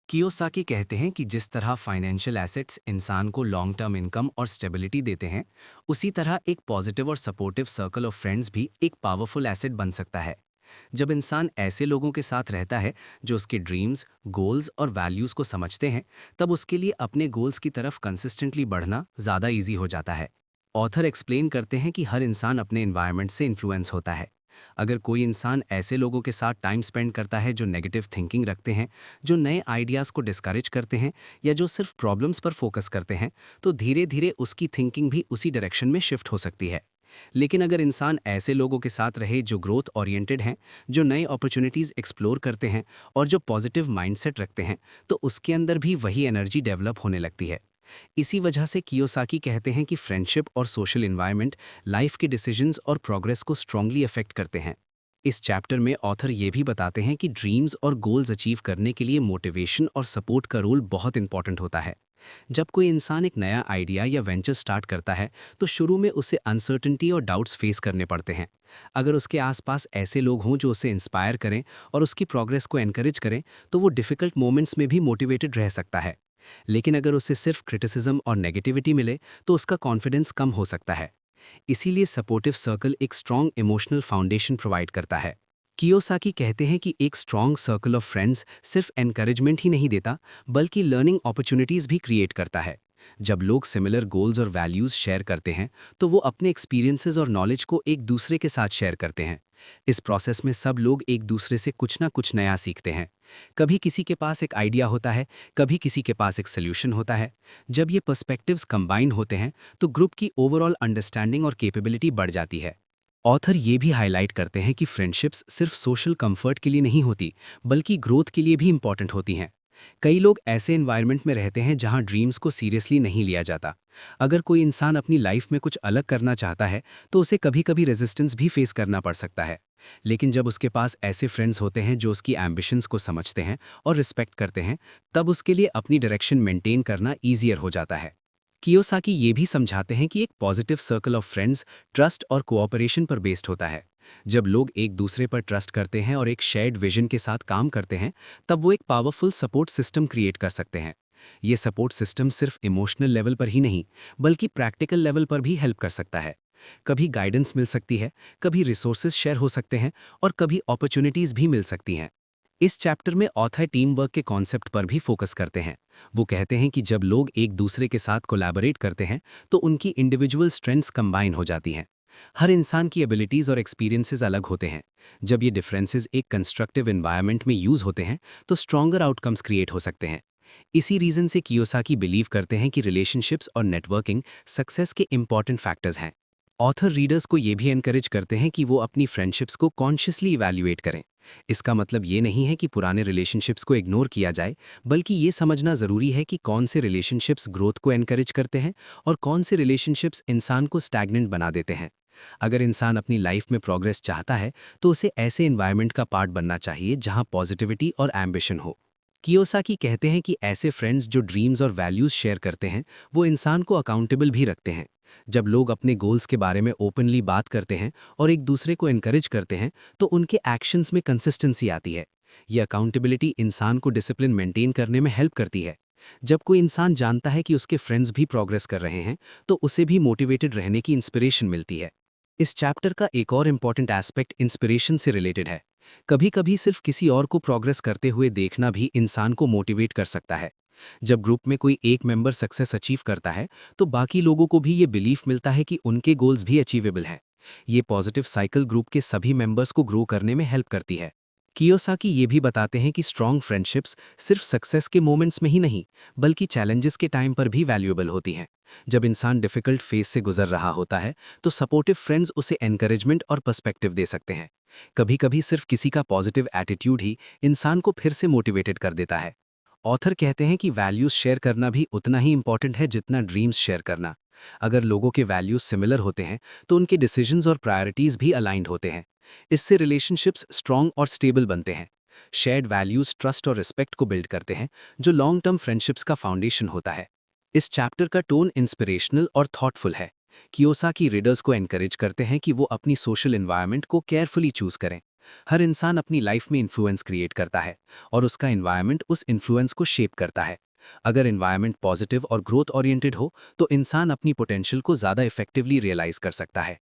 कियोसाकी कहते हैं कि जिस तरह फाइनेंशियल एसेट्स इंसान को लॉन्ग टर्म इनकम और स्टेबिलिटी देते हैं, उसी तरह एक पॉजिटिव और सपोर्टिव सर्कल ऑफ फ्रेंड्स भी एक पावरफुल एसेट बन सकता है। जब इंसान ऐसे लोगों के साथ रहता है जो उसके ड्रीम्स, गोल्स और वैल्यूज़ को समझते हैं, तब उसके लिए अपने गोल्स की तरफ कंसिस्टेंटली बढ़ना ज़्यादा ईजी हो जाता है। ऑथर एक्सप्लेन करते हैं कि हर इंसान अपने एनवायरनमेंट से इन्फ्लुएंस होता है। अगर कोई इंसान ऐसे लोगों के साथ टाइम स्पेंड करता है जो नेगेटिव थिंकिंग रखते हैं, जो नए आइडियाज़ को डिस्करेज करते हैं या जो सिर्फ प्रॉब्लम्स पर फोकस करते हैं, तो धीरे धीरे उसकी थिंकिंग भी उसी डायरेक्शन में शिफ्ट हो सकती है। लेकिन अगर इंसान ऐसे लोगों के साथ रहे जो ग्रोथ ओरिएंटेड हैं, जो नए अपॉर्चुनिटीज़ एक्सप्लोर करते हैं और जो पॉजिटिव माइंडसेट रखते हैं, तो उसके अंदर भी वही एनर्जी डेवलप होने लगती है। इसी वजह से कियोसाकी कहते हैं कि फ्रेंडशिप और सोशल एनवायरनमेंट लाइफ के डिसीजंस और प्रोग्रेस को स्ट्रांगली अफेक्ट करते हैं। इस चैप्टर में ऑथर ये भी बताते हैं कि ड्रीम्स और गोल्स अचीव करने के लिए मोटिवेशन और सपोर्ट का रोल बहुत इंपॉर्टेंट होता है। जब कोई इंसान एक नया आइडिया या वेंचर स्टार्ट करता है तो शुरू में उसे अनसर्टेनिटी और डाउट्स फेस करने पड़ते हैं। अगर उसके आसपास ऐसे लोग हों जो उसे इंस्पायर करें और उसकी प्रोग्रेस को एनकरेज करें, तो वो डिफ़िकल्ट मोमेंट्स में भी मोटिवेटेड रह सकता है। लेकिन अगर उसे सिर्फ क्रिटिसिज्म और नेगेटिविटी मिले तो उसका कॉन्फिडेंस कम हो सकता है। इसीलिए सपोर्टिव सर्कल एक स्ट्रॉन्ग इमोशनल फाउंडेशन प्रोवाइड करता है। कियोसाकी कहते हैं कि एक स्ट्रॉन्ग सर्कल ऑफ फ्रेंड्स सिर्फ एनकरेजमेंट ही नहीं देता, बल्कि लर्निंग अपॉर्चुनिटीज़ भी क्रिएट करता है। जब लोग सिमिलर गोल्स और वैल्यूज़ शेयर करते हैं तो वो अपने एक्सपीरियंसेस और नॉलेज को एक दूसरे के साथ शेयर करते हैं। इस प्रोसेस में सब लोग एक दूसरे से कुछ ना कुछ नया सीखते हैं। कभी किसी के पास एक आइडिया होता है, कभी किसी के पास एक सोल्यूशन होता है। जब ये पर्सपेक्टिव्स कंबाइन होते हैं तो ग्रुप की ओवरऑल अंडरस्टैंडिंग और कैपेबिलिटी बढ़ जाती है। ऑथर ये भी हाईलाइट करते हैं कि फ्रेंडशिप्स सिर्फ सोशल कंफर्ट के लिए नहीं होती, बल्कि ग्रोथ के लिए भी इंपॉर्टेंट होती हैं। कई लोग ऐसे एनवायरनमेंट में रहते हैं जहां ड्रीम्स को सीरियसली नहीं लिया जाता। अगर कोई इंसान अपनी लाइफ में कुछ अलग करना चाहता है तो उसे कभी-कभी रेजिस्टेंस भी फेस करना पड़ सकता है। लेकिन जब उसके पास ऐसे फ्रेंड्स होते हैं जो उसकी एम्बिशंस को समझते हैं और रिस्पेक्ट करते हैं, तब उसके लिए अपनी डायरेक्शन मेंटेन करना ईजियर हो जाता है। कियोसाकी ये भी समझाते हैं कि एक positive circle of friends trust और कोऑपरेशन पर बेस्ड होता है। जब लोग एक दूसरे पर ट्रस्ट करते हैं और एक शेयर्ड विजन के साथ काम करते हैं, तब वो एक पावरफुल सपोर्ट सिस्टम क्रिएट कर सकते हैं। ये सपोर्ट सिस्टम सिर्फ इमोशनल लेवल पर ही नहीं, बल्कि प्रैक्टिकल लेवल पर भी हेल्प कर सकता है। कभी गाइडेंस मिल सकती है, कभी रिसोर्सेज शेयर हो सकते हैं और कभी अपॉर्चुनिटीज़ भी मिल सकती हैं। इस चैप्टर में ऑथर टीम वर्क के कॉन्सेप्ट पर भी फोकस करते हैं। वो कहते हैं कि जब लोग एक दूसरे के साथ कोलैबोरेट करते हैं तो उनकी इंडिविजुअल स्ट्रेंथ्स कंबाइन हो जाती हैं। हर इंसान की एबिलिटीज़ और एक्सपीरियंसेस अलग होते हैं। जब ये डिफरेंसेस एक कंस्ट्रक्टिव एनवायरनमेंट में यूज़ होते हैं तो स्ट्रॉन्गर आउटकम्स क्रिएट हो सकते हैं। इसी रीज़न से कियोसाकी बिलीव करते हैं कि रिलेशनशिप्स और नेटवर्किंग सक्सेस के इंपॉर्टेंट फैक्टर्स हैं। ऑथर रीडर्स को ये भी एनकरेज करते हैं कि वो अपनी फ्रेंडशिप्स को कॉन्शियसली इवैल्यूएट करें। इसका मतलब ये नहीं है कि पुराने रिलेशनशिप्स को इग्नोर किया जाए, बल्कि ये समझना ज़रूरी है कि कौन से रिलेशनशिप्स ग्रोथ को एनकरेज करते हैं और कौन से रिलेशनशिप्स इंसान को स्टैग्नेंट बना देते हैं। अगर इंसान अपनी लाइफ में प्रोग्रेस चाहता है तो उसे ऐसे एनवायरनमेंट का पार्ट बनना चाहिए जहां पॉजिटिविटी और एम्बिशन हो। कियोसाकी कहते हैं कि ऐसे फ्रेंड्स जो ड्रीम्स और वैल्यूज़ शेयर करते हैं, वो इंसान को अकाउंटेबल भी रखते हैं। जब लोग अपने गोल्स के बारे में ओपनली बात करते हैं और एक दूसरे को एनकरेज करते हैं, तो उनके एक्शंस में कंसिस्टेंसी आती है। ये अकाउंटेबिलिटी इंसान को डिसिप्लिन मेंटेन करने में हेल्प करती है। जब कोई इंसान जानता है कि उसके फ्रेंड्स भी प्रोग्रेस कर रहे हैं, तो उसे भी मोटिवेटेड रहने की इंस्पिरेशन मिलती है। इस चैप्टर का एक और इम्पॉर्टेंट एस्पेक्ट इंस्पिरेशन से रिलेटेड है। कभी-कभी सिर्फ किसी और को प्रोग्रेस करते हुए देखना भी इंसान को मोटिवेट कर सकता है। जब ग्रुप में कोई एक मेंबर सक्सेस अचीव करता है तो बाकी लोगों को भी ये बिलीफ मिलता है कि उनके गोल्स भी अचीवेबल हैं। ये पॉजिटिव साइकिल ग्रुप के सभी मेंबर्स को ग्रो करने में हेल्प करती है। कियोसाकी ये भी बताते हैं कि स्ट्रॉन्ग फ्रेंडशिप्स सिर्फ सक्सेस के मोमेंट्स में ही नहीं, बल्कि चैलेंजेस के टाइम पर भी वैल्यूएबल होती हैं। जब इंसान डिफिकल्ट फेज से गुजर रहा होता है तो सपोर्टिव फ्रेंड्स उसे एनकरेजमेंट और पर्सपेक्टिव दे सकते हैं। कभी-कभी सिर्फ किसी का पॉजिटिव एटीट्यूड ही इंसान को फिर से मोटिवेटेड कर देता है। ऑथर कहते हैं कि वैल्यूज शेयर करना भी उतना ही इंपॉर्टेंट है जितना ड्रीम्स शेयर करना। अगर लोगों के वैल्यूज सिमिलर होते हैं तो उनके डिसीजंस और प्रायोरिटीज भी अलाइंड होते हैं। इससे रिलेशनशिप्स स्ट्रॉन्ग और स्टेबल बनते हैं। शेयर्ड वैल्यूज ट्रस्ट और रिस्पेक्ट को बिल्ड करते हैं, जो लॉन्ग टर्म फ्रेंडशिप्स का फाउंडेशन होता है। इस चैप्टर का टोन इंस्पिरेशनल और थॉटफुल है। कियोसाकी रीडर्स को एनकरेज करते हैं कि वो अपनी सोशल एनवायरनमेंट को केयरफुली चूज करें। हर इंसान अपनी लाइफ में इन्फ्लुएंस क्रिएट करता है और उसका एनवायरनमेंट उस इन्फ्लुएंस को शेप करता है। अगर एनवायरनमेंट पॉजिटिव और ग्रोथ ओरिएंटेड हो तो इंसान अपनी पोटेंशियल को ज़्यादा इफेक्टिवली रियलाइज कर सकता है।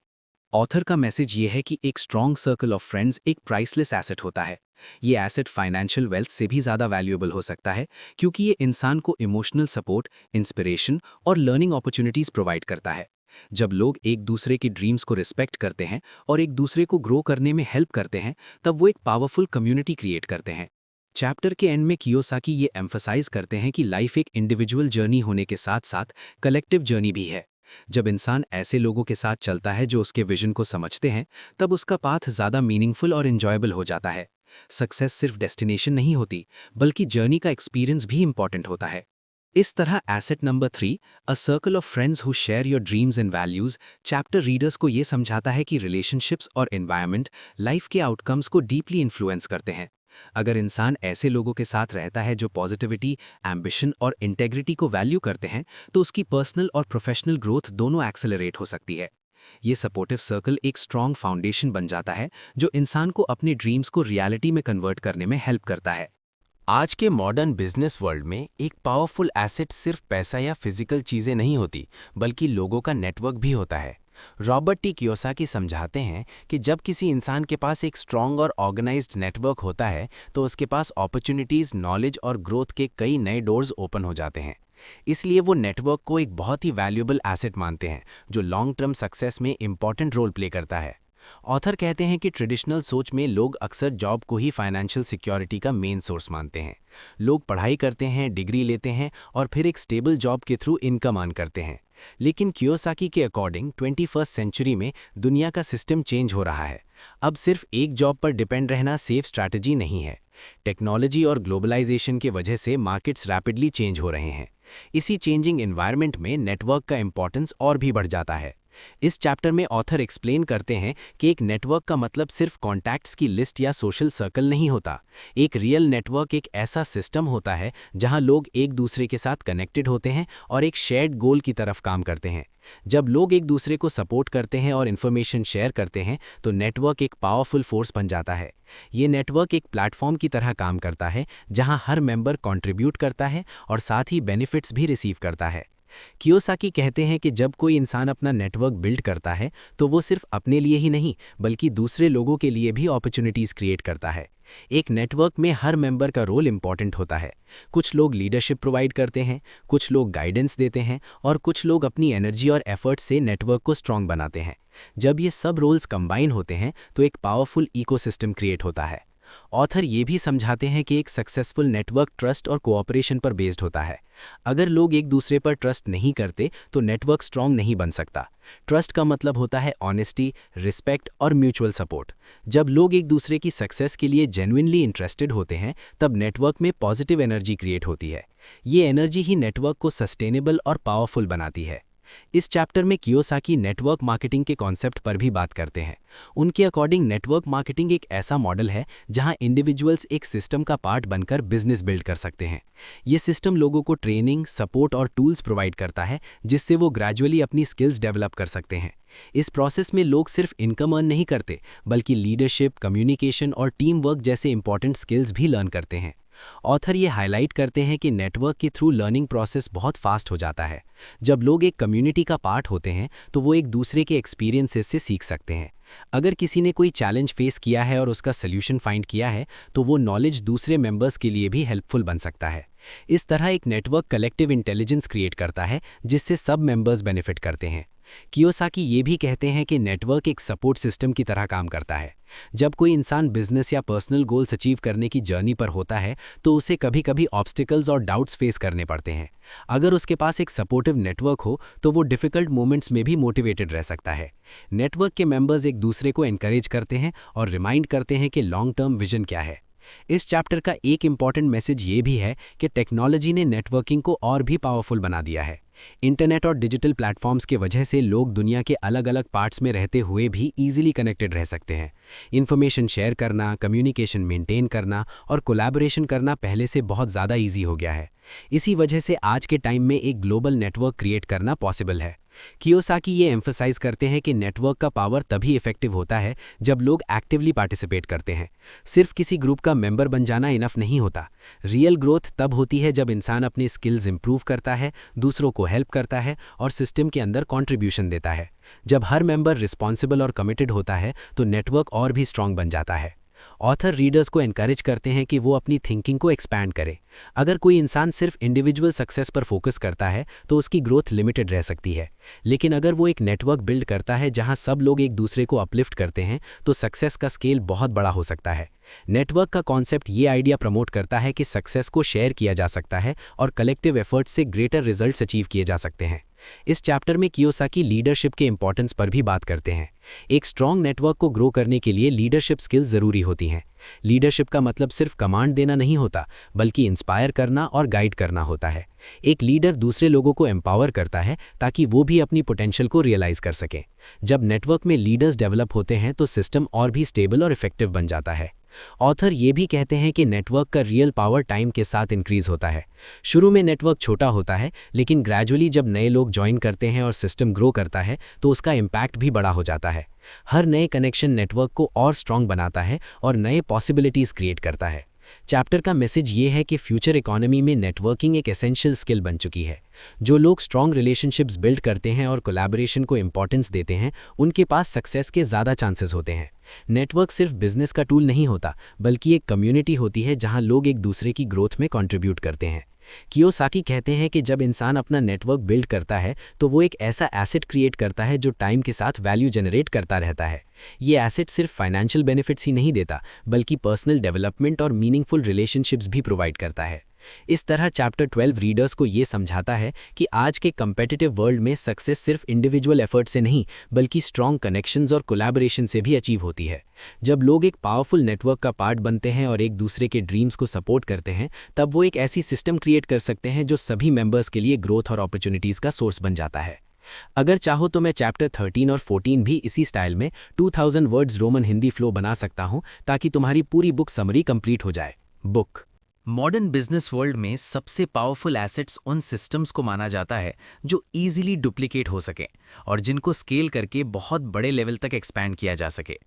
ऑथर का मैसेज ये है कि एक स्ट्रॉन्ग सर्कल ऑफ फ्रेंड्स एक प्राइसलेस एसेट होता है। ये एसेट फाइनेंशियल वेल्थ से भी ज़्यादा वैल्यूएबल हो सकता है, क्योंकि ये इंसान को इमोशनल सपोर्ट, इंस्पिरेशन और लर्निंग अपॉर्चुनिटीज़ प्रोवाइड करता है। जब लोग एक दूसरे की ड्रीम्स को रिस्पेक्ट करते हैं और एक दूसरे को ग्रो करने में हेल्प करते हैं, तब वो एक पावरफुल कम्युनिटी क्रिएट करते हैं। चैप्टर के एंड में कियोसाकी ये एम्फसाइज करते हैं कि लाइफ एक इंडिविजुअल जर्नी होने के साथ साथ कलेक्टिव जर्नी भी है। जब इंसान ऐसे लोगों के साथ चलता है जो उसके विजन को समझते हैं, तब उसका पाथ ज़्यादा मीनिंगफुल और एंजॉयबल हो जाता है। सक्सेस सिर्फ डेस्टिनेशन नहीं होती, बल्कि जर्नी का एक्सपीरियंस भी इंपॉर्टेंट होता है। इस तरह asset number 3, a circle of friends who share your dreams and values, chapter readers को ये समझाता है कि रिलेशनशिप्स और एनवायरनमेंट लाइफ के आउटकम्स को डीपली इन्फ्लुएंस करते हैं। अगर इंसान ऐसे लोगों के साथ रहता है जो पॉजिटिविटी, एम्बिशन और इंटेग्रिटी को वैल्यू करते हैं, तो उसकी पर्सनल और प्रोफेशनल ग्रोथ दोनों एक्सेलरेट हो सकती है। ये सपोर्टिव सर्कल एक स्ट्रॉन्ग फाउंडेशन बन जाता है जो इंसान को अपने ड्रीम्स को रियलिटी में कन्वर्ट करने में हेल्प करता है। आज के मॉडर्न बिजनेस वर्ल्ड में एक पावरफुल एसेट सिर्फ पैसा या फिजिकल चीजें नहीं होती, बल्कि लोगों का नेटवर्क भी होता है। रॉबर्ट टी कियोसाकी समझाते हैं कि जब किसी इंसान के पास एक स्ट्रॉन्ग और ऑर्गेनाइज्ड नेटवर्क होता है तो उसके पास अपॉर्चुनिटीज, नॉलेज और ग्रोथ के कई नए डोर्स ओपन हो जाते हैं। इसलिए वो नेटवर्क को एक बहुत ही वैल्यूएबल एसेट मानते हैं जो लॉन्ग टर्म सक्सेस में इंपॉर्टेंट रोल प्ले करता है। ऑथर कहते हैं कि ट्रेडिशनल सोच में लोग अक्सर जॉब को ही फाइनेंशियल सिक्योरिटी का मेन सोर्स मानते हैं। लोग पढ़ाई करते हैं, डिग्री लेते हैं और फिर एक स्टेबल जॉब के थ्रू इनकम अर्न करते हैं। लेकिन कियोसाकी के अकॉर्डिंग 21st सेंचुरी में दुनिया का सिस्टम चेंज हो रहा है। अब सिर्फ एक जॉब पर डिपेंड रहना सेफ स्ट्रैटेजी नहीं है। टेक्नोलॉजी और ग्लोबलाइजेशन के वजह से मार्केट्स रैपिडली चेंज हो रहे हैं। इसी चेंजिंग एनवायरनमेंट में नेटवर्क का इंपॉर्टेंस और भी बढ़ जाता है। इस चैप्टर में ऑथर एक्सप्लेन करते हैं कि एक नेटवर्क का मतलब सिर्फ कॉन्टैक्ट्स की लिस्ट या सोशल सर्कल नहीं होता। एक रियल नेटवर्क एक ऐसा सिस्टम होता है जहां लोग एक दूसरे के साथ कनेक्टेड होते हैं और एक शेयर्ड गोल की तरफ काम करते हैं। जब लोग एक दूसरे को सपोर्ट करते हैं और इन्फॉर्मेशन शेयर करते हैं तो नेटवर्क एक पावरफुल फोर्स बन जाता है। ये नेटवर्क एक प्लेटफॉर्म की तरह काम करता है जहां हर मेंबर कंट्रीब्यूट करता है और साथ ही बेनिफिट्स भी रिसीव करता है। कियोसाकी कहते हैं कि जब कोई इंसान अपना नेटवर्क बिल्ड करता है तो वो सिर्फ अपने लिए ही नहीं बल्कि दूसरे लोगों के लिए भी अपॉर्चुनिटीज़ क्रिएट करता है। एक नेटवर्क में हर मेंबर का रोल इंपॉर्टेंट होता है। कुछ लोग लीडरशिप प्रोवाइड करते हैं, कुछ लोग गाइडेंस देते हैं और कुछ लोग अपनी एनर्जी और एफर्ट्स से नेटवर्क को स्ट्रॉन्ग बनाते हैं। जब ये सब रोल्स कंबाइन होते हैं तो एक पावरफुल इकोसिस्टम क्रिएट होता है। ऑथर ये भी समझाते हैं कि एक सक्सेसफुल नेटवर्क ट्रस्ट और कोऑपरेशन पर बेस्ड होता है। अगर लोग एक दूसरे पर ट्रस्ट नहीं करते तो नेटवर्क स्ट्रॉन्ग नहीं बन सकता। ट्रस्ट का मतलब होता है ऑनेस्टी, रिस्पेक्ट और म्यूचुअल सपोर्ट। जब लोग एक दूसरे की सक्सेस के लिए जेन्युइनली इंटरेस्टेड होते हैं तब नेटवर्क में पॉजिटिव एनर्जी क्रिएट होती है। ये एनर्जी ही नेटवर्क को सस्टेनेबल और पावरफुल बनाती है। इस चैप्टर में कियोसाकी नेटवर्क मार्केटिंग के कॉन्सेप्ट पर भी बात करते हैं। उनके अकॉर्डिंग नेटवर्क मार्केटिंग एक ऐसा मॉडल है जहां इंडिविजुअल्स एक सिस्टम का पार्ट बनकर बिजनेस बिल्ड कर सकते हैं। ये सिस्टम लोगों को ट्रेनिंग, सपोर्ट और टूल्स प्रोवाइड करता है जिससे वो ग्रेजुअली अपनी स्किल्स डेवलप कर सकते हैं। इस प्रोसेस में लोग सिर्फ इनकम अर्न नहीं करते बल्कि लीडरशिप, कम्युनिकेशन और टीम वर्क जैसे इंपॉर्टेंट स्किल्स भी लर्न करते हैं। ऑथर ये हाईलाइट करते हैं कि नेटवर्क के थ्रू लर्निंग प्रोसेस बहुत फास्ट हो जाता है। जब लोग एक कम्युनिटी का पार्ट होते हैं तो वो एक दूसरे के एक्सपीरियंसेस से सीख सकते हैं। अगर किसी ने कोई चैलेंज फेस किया है और उसका सल्यूशन फाइंड किया है तो वो नॉलेज दूसरे मेंबर्स के लिए भी हेल्पफुल बन सकता है। इस तरह एक नेटवर्क कलेक्टिव इंटेलिजेंस क्रिएट करता है जिससे सब मेंबर्स बेनिफिट करते हैं। कियोसाकी ये भी कहते हैं कि नेटवर्क एक सपोर्ट सिस्टम की तरह काम करता है। जब कोई इंसान बिजनेस या पर्सनल गोल्स अचीव करने की जर्नी पर होता है तो उसे कभी कभी ऑब्स्टिकल्स और डाउट्स फेस करने पड़ते हैं। अगर उसके पास एक सपोर्टिव नेटवर्क हो तो वो डिफिकल्ट मोमेंट्स में भी मोटिवेटेड रह सकता है। नेटवर्क के मेंबर्स एक दूसरे को एनकरेज करते हैं और रिमाइंड करते हैं कि लॉन्ग टर्म विजन क्या है। इस चैप्टर का एक इम्पॉर्टेंट मैसेज ये भी है कि टेक्नोलॉजी ने नेटवर्किंग को और भी पावरफुल बना दिया है। इंटरनेट और डिजिटल प्लेटफॉर्म्स के वजह से लोग दुनिया के अलग अलग पार्ट्स में रहते हुए भी इजीली कनेक्टेड रह सकते हैं। इन्फॉर्मेशन शेयर करना, कम्युनिकेशन मेंटेन करना और कोलैबोरेशन करना पहले से बहुत ज़्यादा इजी हो गया है। इसी वजह से आज के टाइम में एक ग्लोबल नेटवर्क क्रिएट करना पॉसिबल है। कियोसाकी ये एम्फसाइज करते हैं कि नेटवर्क का पावर तभी इफेक्टिव होता है जब लोग एक्टिवली पार्टिसिपेट करते हैं। सिर्फ किसी ग्रुप का मेंबर बन जाना इनफ नहीं होता। रियल ग्रोथ तब होती है जब इंसान अपनी स्किल्स इंप्रूव करता है, दूसरों को हेल्प करता है और सिस्टम के अंदर कंट्रीब्यूशन देता है। जब हर मेंबर रिस्पॉन्सिबल और कमिटेड होता है तो नेटवर्क और भी स्ट्रांग बन जाता है। ऑथर रीडर्स को एनकरेज करते हैं कि वो अपनी थिंकिंग को एक्सपैंड करें। अगर कोई इंसान सिर्फ इंडिविजुअल सक्सेस पर फोकस करता है तो उसकी ग्रोथ लिमिटेड रह सकती है, लेकिन अगर वो एक नेटवर्क बिल्ड करता है जहां सब लोग एक दूसरे को अपलिफ्ट करते हैं तो सक्सेस का स्केल बहुत बड़ा हो सकता है। नेटवर्क का कॉन्सेप्ट ये आइडिया प्रमोट करता है कि सक्सेस को शेयर किया जा सकता है और कलेक्टिव एफर्ट्स से ग्रेटर रिजल्ट्स अचीव किए जा सकते हैं। इस चैप्टर में कियोसाकी लीडरशिप के इंपॉर्टेंस पर भी बात करते हैं। एक स्ट्रॉन्ग नेटवर्क को ग्रो करने के लिए लीडरशिप स्किल्स जरूरी होती हैं। लीडरशिप का मतलब सिर्फ कमांड देना नहीं होता, बल्कि इंस्पायर करना और गाइड करना होता है। एक लीडर दूसरे लोगों को एम्पावर करता है ताकि वो भी अपनी पोटेंशियल को रियलाइज कर सकें। जब नेटवर्क में लीडर्स डेवलप होते हैं तो सिस्टम और भी स्टेबल और इफेक्टिव बन जाता है। ऑथर ये भी कहते हैं कि नेटवर्क का रियल पावर टाइम के साथ इंक्रीज होता है। शुरू में नेटवर्क छोटा होता है, लेकिन ग्रेजुअली जब नए लोग ज्वाइन करते हैं और सिस्टम ग्रो करता है तो उसका इम्पैक्ट भी बड़ा हो जाता है। हर नए कनेक्शन नेटवर्क को और स्ट्रांग बनाता है और नए पॉसिबिलिटीज़ क्रिएट करता है। चैप्टर का मैसेज ये है कि फ्यूचर इकोनॉमी में नेटवर्किंग एक एसेंशियल स्किल बन चुकी है। जो लोग स्ट्रॉन्ग रिलेशनशिप्स बिल्ड करते हैं और कोलैबोरेशन को इंपॉर्टेंस देते हैं, उनके पास सक्सेस के ज़्यादा चांसेस होते हैं। नेटवर्क सिर्फ बिजनेस का टूल नहीं होता, बल्कि एक कम्युनिटी होती है जहां लोग एक दूसरे की ग्रोथ में कंट्रीब्यूट करते हैं। कियोसाकी कहते हैं कि जब इंसान अपना नेटवर्क बिल्ड करता है तो वो एक ऐसा एसेट क्रिएट करता है जो टाइम के साथ वैल्यू जनरेट करता रहता है। ये एसेट सिर्फ फाइनेंशियल बेनिफिट्स ही नहीं देता, बल्कि पर्सनल डेवलपमेंट और मीनिंगफुल रिलेशनशिप्स भी प्रोवाइड करता है। इस तरह चैप्टर 12 रीडर्स को ये समझाता है कि आज के कम्पिटिटिव वर्ल्ड में सक्सेस सिर्फ इंडिविजुअल एफर्ट से नहीं, बल्कि स्ट्रॉन्ग कनेक्शंस और कोलैबोरेशन से भी अचीव होती है। जब लोग एक पावरफुल नेटवर्क का पार्ट बनते हैं और एक दूसरे के ड्रीम्स को सपोर्ट करते हैं, तब वो एक ऐसी सिस्टम क्रिएट कर सकते हैं जो सभी मेंबर्स के लिए ग्रोथ और अपॉर्चुनिटीज़ का सोर्स बन जाता है। अगर चाहो तो मैं चैप्टर 13 और 14 भी इसी स्टाइल में 2000 वर्ड्स रोमन हिंदी फ्लो बना सकता हूं, ताकि तुम्हारी पूरी बुक समरी कंप्लीट हो जाए। बुक मॉडर्न बिजनेस वर्ल्ड में सबसे पावरफुल एसेट्स उन सिस्टम्स को माना जाता है जो इजीली डुप्लीकेट हो सकें और जिनको स्केल करके बहुत बड़े लेवल तक एक्सपैंड किया जा सके।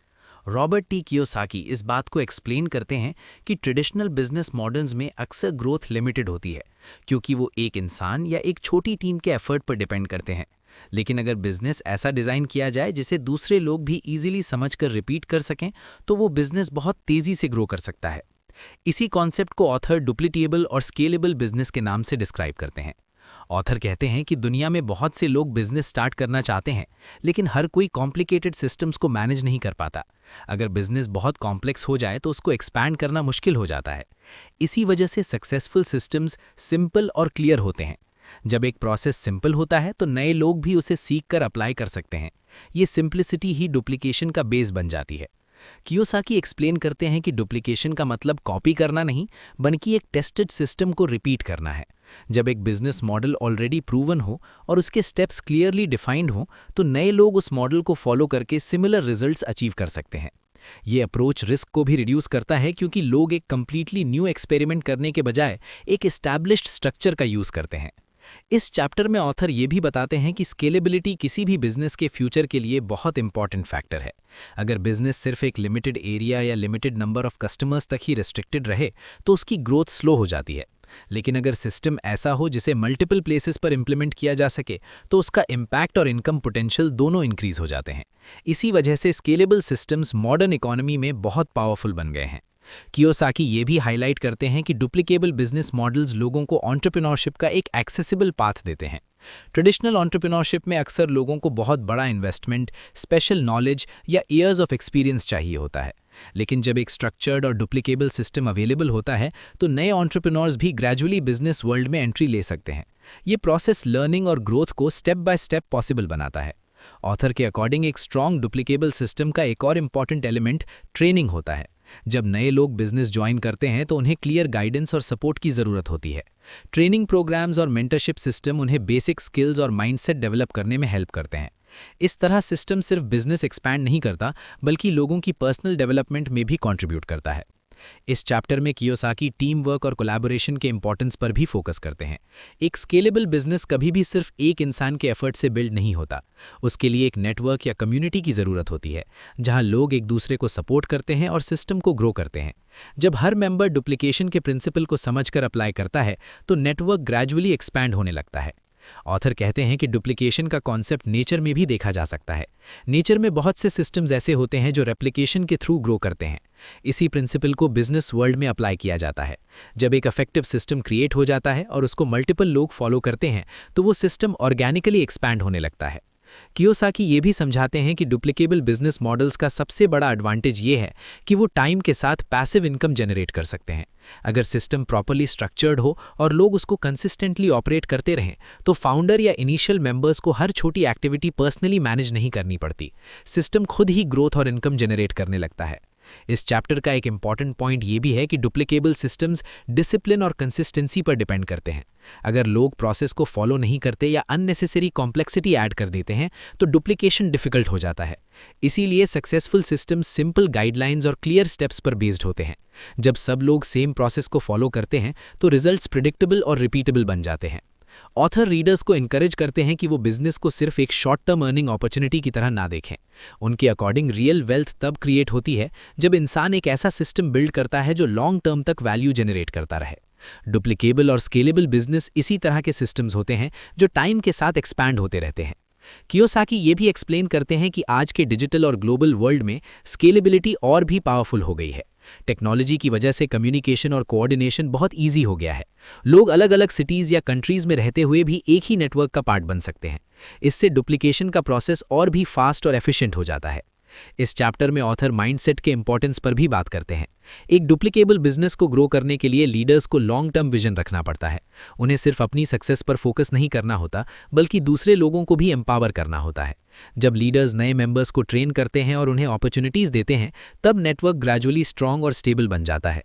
रॉबर्ट टी कियोसाकी इस बात को एक्सप्लेन करते हैं कि ट्रेडिशनल बिजनेस मॉडल्स में अक्सर ग्रोथ लिमिटेड होती है, क्योंकि वो एक इंसान या एक छोटी टीम के एफर्ट पर डिपेंड करते हैं। लेकिन अगर बिजनेस ऐसा डिज़ाइन किया जाए जिसे दूसरे लोग भी इजीली समझकर रिपीट कर सकें, तो वो बिजनेस बहुत तेज़ी से ग्रो कर सकता है। इसी कॉन्सेप्ट को ऑथर डुप्लीटेबल और स्केलेबल बिजनेस के नाम से डिस्क्राइब करते हैं। ऑथर कहते हैं कि दुनिया में बहुत से लोग बिजनेस स्टार्ट करना चाहते हैं, लेकिन हर कोई कॉम्प्लिकेटेड सिस्टम्स को मैनेज नहीं कर पाता। अगर बिजनेस बहुत कॉम्प्लेक्स हो जाए तो उसको एक्सपैंड करना मुश्किल हो जाता है। इसी वजह से सक्सेसफुल सिस्टम्स सिंपल और क्लियर होते हैं। जब एक प्रोसेस सिंपल होता है तो नए लोग भी उसे सीखकर अप्लाई कर सकते हैं। ये सिंप्लिसिटी ही डुप्लीकेशन का बेस बन जाती है। कियोसाकी एक्सप्लेन करते हैं कि डुप्लीकेशन का मतलब कॉपी करना नहीं, बल्कि एक टेस्टेड सिस्टम को रिपीट करना है। जब एक बिजनेस मॉडल ऑलरेडी प्रूवन हो और उसके स्टेप्स क्लियरली डिफाइंड हो, तो नए लोग उस मॉडल को फॉलो करके सिमिलर रिजल्ट्स अचीव कर सकते हैं। ये अप्रोच रिस्क को भी रिड्यूस करता है, क्योंकि लोग एक कंप्लीटली न्यू एक्सपेरिमेंट करने के बजाय एक एस्टैब्लिश्ड स्ट्रक्चर का यूज़ करते हैं। इस चैप्टर में ऑथर ये भी बताते हैं कि स्केलेबिलिटी किसी भी बिजनेस के फ्यूचर के लिए बहुत इंपॉर्टेंट फैक्टर है। अगर बिजनेस सिर्फ एक लिमिटेड एरिया या लिमिटेड नंबर ऑफ कस्टमर्स तक ही रिस्ट्रिक्टेड रहे तो उसकी ग्रोथ स्लो हो जाती है। लेकिन अगर सिस्टम ऐसा हो जिसे मल्टीपल प्लेसेस पर इंप्लीमेंट किया जा सके, तो उसका इम्पैक्ट और इनकम पोटेंशियल दोनों इंक्रीज हो जाते हैं। इसी वजह से स्केलेबल सिस्टम्स मॉडर्न इकोनॉमी में बहुत पावरफुल बन गए हैं। कियोसाकी ये भी हाईलाइट करते हैं कि डुप्लीकेबल बिजनेस मॉडल्स लोगों को एंटरप्रेन्योरशिप का एक एक्सेसिबल पाथ देते हैं। ट्रेडिशनल एंटरप्रेन्योरशिप में अक्सर लोगों को बहुत बड़ा इन्वेस्टमेंट, स्पेशल नॉलेज या ईयर्स ऑफ एक्सपीरियंस चाहिए होता है। लेकिन जब एक स्ट्रक्चर्ड और डुप्लीकेबल सिस्टम अवेलेबल होता है तो नए एंटरप्रेन्योर्स भी ग्रेजुअली बिजनेस वर्ल्ड में एंट्री ले सकते हैं। ये प्रोसेस लर्निंग और ग्रोथ को स्टेप बाय स्टेप पॉसिबल बनाता है। ऑथर के अकॉर्डिंग एक स्ट्रॉन्ग डुप्लीकेबल सिस्टम का एक और इम्पॉर्टेंट एलिमेंट ट्रेनिंग होता है। जब नए लोग बिजनेस ज्वाइन करते हैं तो उन्हें क्लियर गाइडेंस और सपोर्ट की ज़रूरत होती है। ट्रेनिंग प्रोग्राम्स और मेंटरशिप सिस्टम उन्हें बेसिक स्किल्स और माइंडसेट डेवलप करने में हेल्प करते हैं। इस तरह सिस्टम सिर्फ बिजनेस एक्सपैंड नहीं करता, बल्कि लोगों की पर्सनल डेवलपमेंट में भी कंट्रीब्यूट करता है। इस चैप्टर में कियोसाकी टीम वर्क और कोलैबोरेशन के इंपॉर्टेंस पर भी फोकस करते हैं। एक स्केलेबल बिजनेस कभी भी सिर्फ एक इंसान के एफर्ट से बिल्ड नहीं होता। उसके लिए एक नेटवर्क या कम्युनिटी की ज़रूरत होती है, जहां लोग एक दूसरे को सपोर्ट करते हैं और सिस्टम को ग्रो करते हैं। जब हर मेंबर डुप्लीकेशन के प्रिंसिपल को समझकर अप्लाई करता है तो नेटवर्क ग्रेजुअली एक्सपैंड होने लगता है। ऑथर कहते हैं कि डुप्लीकेशन का कॉन्सेप्ट नेचर में भी देखा जा सकता है। नेचर में बहुत से सिस्टम्स ऐसे होते हैं जो रेप्लिकेशन के थ्रू ग्रो करते हैं। इसी प्रिंसिपल को बिजनेस वर्ल्ड में अप्लाई किया जाता है। जब एक इफेक्टिव सिस्टम क्रिएट हो जाता है और उसको मल्टीपल लोग फॉलो करते हैं तो वो सिस्टम ऑर्गेनिकली एक्सपैंड होने लगता है। कियोसाकी ये भी समझाते हैं कि डुप्लीकेबल बिजनेस मॉडल्स का सबसे बड़ा एडवांटेज ये है कि वो टाइम के साथ पैसिव इनकम जनरेट कर सकते हैं। अगर सिस्टम प्रॉपर्ली स्ट्रक्चर्ड हो और लोग उसको कंसिस्टेंटली ऑपरेट करते रहें तो फाउंडर या इनिशियल मेंबर्स को हर छोटी एक्टिविटी पर्सनली मैनेज नहीं करनी पड़ती। सिस्टम खुद ही ग्रोथ और इनकम जनरेट करने लगता है। इस चैप्टर का एक इंपॉर्टेंट पॉइंट ये भी है कि डुप्लीकेबल सिस्टम्स डिसिप्लिन और कंसिस्टेंसी पर डिपेंड करते हैं। अगर लोग प्रोसेस को फॉलो नहीं करते या अननेसेसरी कॉम्प्लेक्सिटी ऐड कर देते हैं तो डुप्लीकेशन डिफिकल्ट हो जाता है। इसीलिए सक्सेसफुल सिस्टम्स सिंपल गाइडलाइंस और क्लियर स्टेप्स पर बेस्ड होते हैं। जब सब लोग सेम प्रोसेस को फॉलो करते हैं तो रिजल्ट्स प्रिडिक्टेबल और रिपीटेबल बन जाते हैं। ऑथर रीडर्स को इनकरेज करते हैं कि वो बिजनेस को सिर्फ एक शॉर्ट टर्म अर्निंग अपॉर्चुनिटी की तरह ना देखें। उनके अकॉर्डिंग रियल वेल्थ तब क्रिएट होती है जब इंसान एक ऐसा सिस्टम बिल्ड करता है जो लॉन्ग टर्म तक वैल्यू जनरेट करता रहे। डुप्लीकेबल और स्केलेबल बिजनेस इसी तरह के सिस्टम्स होते हैं जो टाइम के साथ एक्सपैंड होते रहते हैं। कियोसाकी ये भी एक्सप्लेन करते हैं कि आज के डिजिटल और ग्लोबल वर्ल्ड में स्केलेबिलिटी और भी पावरफुल हो गई है। टेक्नोलॉजी की वजह से कम्युनिकेशन और कोऑर्डिनेशन बहुत इजी हो गया है। लोग अलग अलग सिटीज़ या कंट्रीज़ में रहते हुए भी एक ही नेटवर्क का पार्ट बन सकते हैं। इससे डुप्लीकेशन का प्रोसेस और भी फास्ट और एफिशिएंट हो जाता है। इस चैप्टर में ऑथर माइंडसेट के इंपॉर्टेंस पर भी बात करते हैं। एक डुप्लीकेबल बिजनेस को ग्रो करने के लिए लीडर्स को लॉन्ग टर्म विजन रखना पड़ता है। उन्हें सिर्फ अपनी सक्सेस पर फोकस नहीं करना होता, बल्कि दूसरे लोगों को भी एम्पावर करना होता है। जब लीडर्स नए मेंबर्स को ट्रेन करते हैं और उन्हें अपॉर्चुनिटीज़ देते हैं, तब नेटवर्क ग्रेजुअली स्ट्रांग और स्टेबल बन जाता है।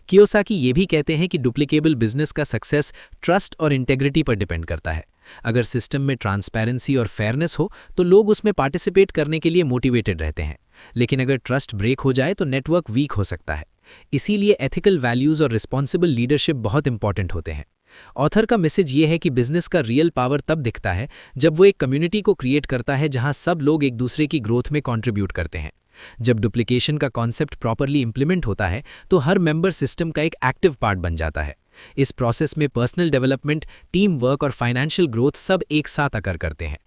कियोसाकी ये भी कहते हैं कि डुप्लीकेबल बिजनेस का सक्सेस ट्रस्ट और इंटेग्रिटी पर डिपेंड करता है। अगर सिस्टम में ट्रांसपेरेंसी और फेयरनेस हो तो लोग उसमें पार्टिसिपेट करने के लिए मोटिवेटेड रहते हैं। लेकिन अगर ट्रस्ट ब्रेक हो जाए तो नेटवर्क वीक हो सकता है। इसीलिए एथिकल वैल्यूज़ और रिस्पॉन्सिबल लीडरशिप बहुत इंपॉर्टेंट होते हैं। ऑथर का मैसेज ये है कि बिजनेस का रियल पावर तब दिखता है जब वो एक कम्युनिटी को क्रिएट करता है जहां सब लोग एक दूसरे की ग्रोथ में कंट्रीब्यूट करते हैं। जब डुप्लीकेशन का कॉन्सेप्ट प्रॉपरली इंप्लीमेंट होता है तो हर मेंबर सिस्टम का एक एक्टिव पार्ट बन जाता है। इस प्रोसेस में पर्सनल डेवलपमेंट, टीम वर्क और फाइनेंशियल ग्रोथ सब एक साथ अकर करते हैं।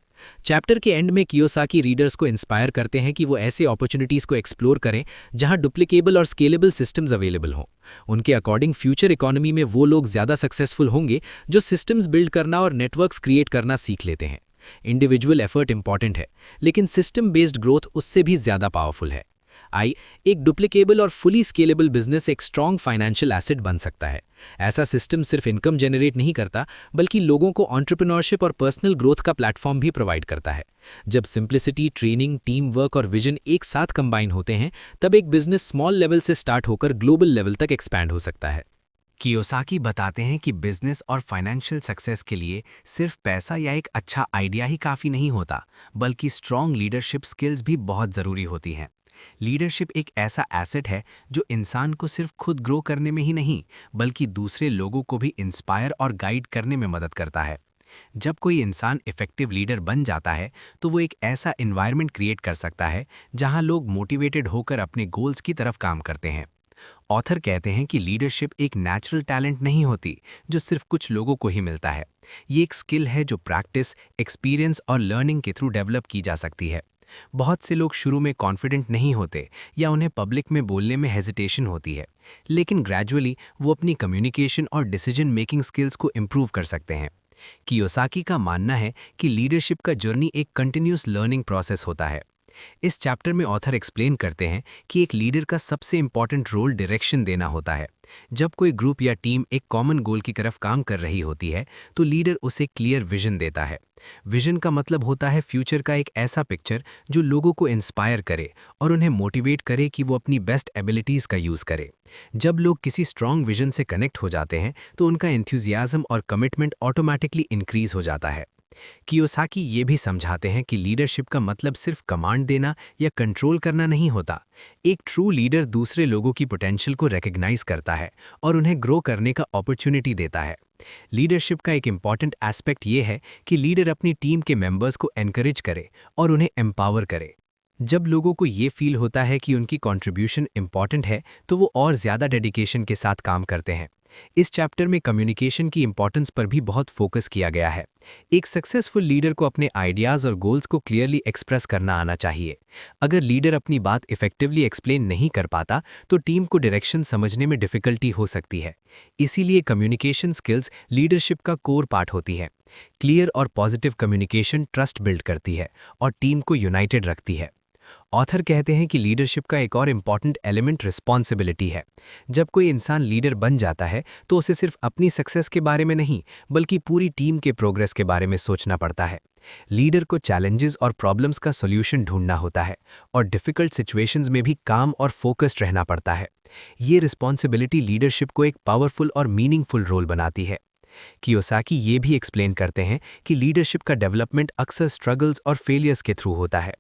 चैप्टर के एंड में कियोसाकी रीडर्स को इंस्पायर करते हैं कि वो ऐसे अपॉर्चुनिटीज़ को एक्सप्लोर करें जहां डुप्लीकेबल और स्केलेबल सिस्टम्स अवेलेबल हों। उनके अकॉर्डिंग फ्यूचर इकोनॉमी में वो लोग ज़्यादा सक्सेसफुल होंगे जो सिस्टम्स बिल्ड करना और नेटवर्क्स क्रिएट करना सीख लेते हैं। इंडिविजुअल एफर्ट इंपॉर्टेंट है, लेकिन सिस्टम बेस्ड ग्रोथ उससे भी ज़्यादा पावरफुल है। एक डुप्लीकेबल और फुली स्केलेबल बिजनेस एक स्ट्रॉन्ग फाइनेंशियल एसेट बन सकता है। ऐसा सिस्टम सिर्फ इनकम जनरेट नहीं करता, बल्कि लोगों को एंटरप्रेन्योरशिप और पर्सनल ग्रोथ का प्लेटफॉर्म भी प्रोवाइड करता है। जब सिंप्लिसिटी, ट्रेनिंग, टीम वर्क और विजन एक साथ कंबाइन होते हैं, तब एक बिजनेस स्मॉल लेवल से स्टार्ट होकर ग्लोबल लेवल तक एक्सपैंड हो सकता है। कियोसाकी बताते हैं कि बिजनेस और फाइनेंशियल सक्सेस के लिए सिर्फ पैसा या एक अच्छा आइडिया ही काफ़ी नहीं होता, बल्कि स्ट्रॉन्ग लीडरशिप स्किल्स भी बहुत ज़रूरी होती हैं। लीडरशिप एक ऐसा एसेट है जो इंसान को सिर्फ खुद ग्रो करने में ही नहीं, बल्कि दूसरे लोगों को भी इंस्पायर और गाइड करने में मदद करता है। जब कोई इंसान इफेक्टिव लीडर बन जाता है तो वो एक ऐसा एनवायरनमेंट क्रिएट कर सकता है जहां लोग मोटिवेटेड होकर अपने गोल्स की तरफ काम करते हैं। ऑथर कहते हैं कि लीडरशिप एक नेचुरल टैलेंट नहीं होती जो सिर्फ कुछ लोगों को ही मिलता है। ये एक स्किल है जो प्रैक्टिस, एक्सपीरियंस और लर्निंग के थ्रू डेवलप की जा सकती है। बहुत से लोग शुरू में कॉन्फिडेंट नहीं होते या उन्हें पब्लिक में बोलने में हेजिटेशन होती है, लेकिन ग्रेजुअली वो अपनी कम्युनिकेशन और डिसीजन मेकिंग स्किल्स को इम्प्रूव कर सकते हैं। कियोसाकी का मानना है कि लीडरशिप का जर्नी एक कंटिन्यूस लर्निंग प्रोसेस होता है। इस चैप्टर में ऑथर एक्सप्लेन करते हैं कि एक लीडर का सबसे इंपॉर्टेंट रोल डायरेक्शन देना होता है। जब कोई ग्रुप या टीम एक कॉमन गोल की तरफ काम कर रही होती है तो लीडर उसे क्लियर विजन देता है। विजन का मतलब होता है फ्यूचर का एक ऐसा पिक्चर जो लोगों को इंस्पायर करे और उन्हें मोटिवेट करे कि वो अपनी बेस्ट एबिलिटीज़ का यूज़ करे। जब लोग किसी स्ट्रॉन्ग विजन से कनेक्ट हो जाते हैं तो उनका एंथुजियाज्म और कमिटमेंट ऑटोमेटिकली इंक्रीज हो जाता है। कियोसाकी ये भी समझाते हैं कि लीडरशिप का मतलब सिर्फ कमांड देना या कंट्रोल करना नहीं होता। एक ट्रू लीडर दूसरे लोगों की पोटेंशियल को रिकॉग्नाइज करता है और उन्हें ग्रो करने का अपॉर्चुनिटी देता है। लीडरशिप का एक इम्पॉर्टेंट एस्पेक्ट ये है कि लीडर अपनी टीम के मेंबर्स को एनकरेज करे और उन्हें एम्पावर करे। जब लोगों को ये फील होता है कि उनकी कंट्रीब्यूशन इम्पॉर्टेंट है तो वो और ज़्यादा डेडिकेशन के साथ काम करते हैं। इस चैप्टर में कम्युनिकेशन की इंपॉर्टेंस पर भी बहुत फोकस किया गया है। एक सक्सेसफुल लीडर को अपने आइडियाज़ और गोल्स को क्लियरली एक्सप्रेस करना आना चाहिए। अगर लीडर अपनी बात इफेक्टिवली एक्सप्लेन नहीं कर पाता तो टीम को डायरेक्शन समझने में डिफ़िकल्टी हो सकती है। इसीलिए कम्युनिकेशन स्किल्स लीडरशिप का कोर पार्ट होती है। क्लियर और पॉजिटिव कम्युनिकेशन ट्रस्ट बिल्ड करती है और टीम को यूनाइटेड रखती है। ऑथर कहते हैं कि लीडरशिप का एक और इम्पॉर्टेंट एलिमेंट रिस्पॉन्सिबिलिटी है। जब कोई इंसान लीडर बन जाता है तो उसे सिर्फ अपनी सक्सेस के बारे में नहीं बल्कि पूरी टीम के प्रोग्रेस के बारे में सोचना पड़ता है। लीडर को चैलेंजेस और प्रॉब्लम्स का सॉल्यूशन ढूंढना होता है और डिफ़िकल्ट सिचुएशंस में भी काम और फोकस्ड रहना पड़ता है। ये रिस्पॉन्सिबिलिटी लीडरशिप को एक पावरफुल और मीनिंगफुल रोल बनाती है। कियोसाकी ये भी एक्सप्लेन करते हैं कि लीडरशिप का डेवलपमेंट अक्सर स्ट्रगल्स और फेलियर्स के थ्रू होता है।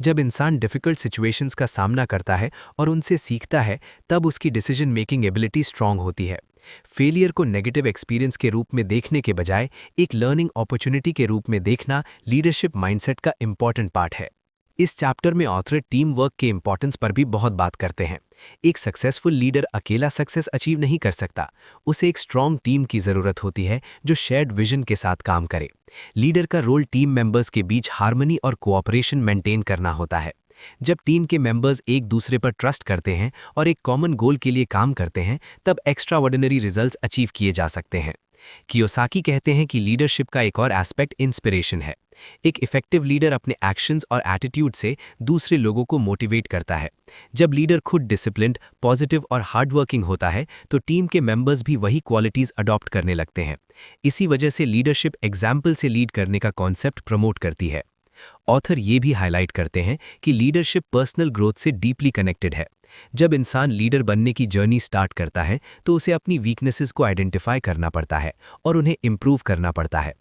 जब इंसान डिफ़िकल्ट सिचुएशंस का सामना करता है और उनसे सीखता है तब उसकी डिसीजन मेकिंग एबिलिटी स्ट्रांग होती है। फेलियर को नेगेटिव एक्सपीरियंस के रूप में देखने के बजाय एक लर्निंग अपॉर्चुनिटी के रूप में देखना लीडरशिप माइंडसेट का इम्पॉर्टेंट पार्ट है। इस चैप्टर में ऑथर टीम वर्क के इंपॉर्टेंस पर भी बहुत बात करते हैं। एक सक्सेसफुल लीडर अकेला सक्सेस अचीव नहीं कर सकता, उसे एक स्ट्रॉन्ग टीम की ज़रूरत होती है जो शेयर्ड विजन के साथ काम करे। लीडर का रोल टीम मेंबर्स के बीच हार्मनी और कोऑपरेशन मेंटेन करना होता है। जब टीम के मेंबर्स एक दूसरे पर ट्रस्ट करते हैं और एक कॉमन गोल के लिए काम करते हैं तब एक्स्ट्राऑर्डिनरी रिजल्ट्स अचीव किए जा सकते हैं। कियोसाकी कहते हैं कि लीडरशिप का एक और एस्पेक्ट इंस्पिरेशन है। एक इफेक्टिव लीडर अपने एक्शंस और एटीट्यूड से दूसरे लोगों को मोटिवेट करता है। जब लीडर खुद डिसिप्लिन्ड, पॉजिटिव और हार्डवर्किंग होता है तो टीम के मेंबर्स भी वही क्वालिटीज़ अडॉप्ट करने लगते हैं। इसी वजह से लीडरशिप एग्जाम्पल से लीड करने का कॉन्सेप्ट प्रमोट करती है। ऑथर ये भी हाईलाइट करते हैं कि लीडरशिप पर्सनल ग्रोथ से डीपली कनेक्टेड है। जब इंसान लीडर बनने की जर्नी स्टार्ट करता है तो उसे अपनी वीकनेसेस को आइडेंटिफाई करना पड़ता है और उन्हें इम्प्रूव करना पड़ता है।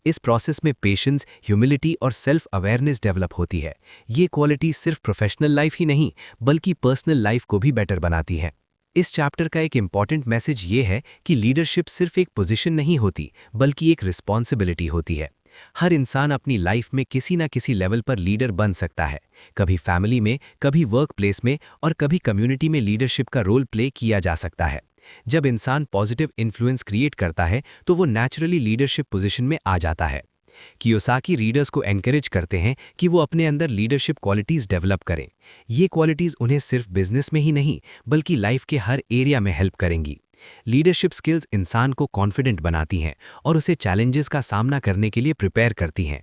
इस प्रोसेस में पेशेंस, ह्यूमिलिटी और सेल्फ अवेयरनेस डेवलप होती है। ये क्वालिटी सिर्फ प्रोफेशनल लाइफ ही नहीं बल्कि पर्सनल लाइफ को भी बेटर बनाती है। इस चैप्टर का एक इम्पॉर्टेंट मैसेज ये है कि लीडरशिप सिर्फ एक पोजीशन नहीं होती बल्कि एक रिस्पॉन्सिबिलिटी होती है। हर इंसान अपनी लाइफ में किसी ना किसी लेवल पर लीडर बन सकता है। कभी फैमिली में, कभी वर्क प्लेस में और कभी कम्युनिटी में लीडरशिप का रोल प्ले किया जा सकता है। जब इंसान पॉजिटिव इन्फ्लुएंस क्रिएट करता है तो वो नेचुरली लीडरशिप पोजीशन में आ जाता है। कियोसाकी रीडर्स को एनकरेज करते हैं कि वो अपने अंदर लीडरशिप क्वालिटीज़ डेवलप करें। ये क्वालिटीज़ उन्हें सिर्फ बिजनेस में ही नहीं बल्कि लाइफ के हर एरिया में हेल्प करेंगी। लीडरशिप स्किल्स इंसान को कॉन्फिडेंट बनाती हैं और उसे चैलेंजेस का सामना करने के लिए प्रिपेयर करती हैं।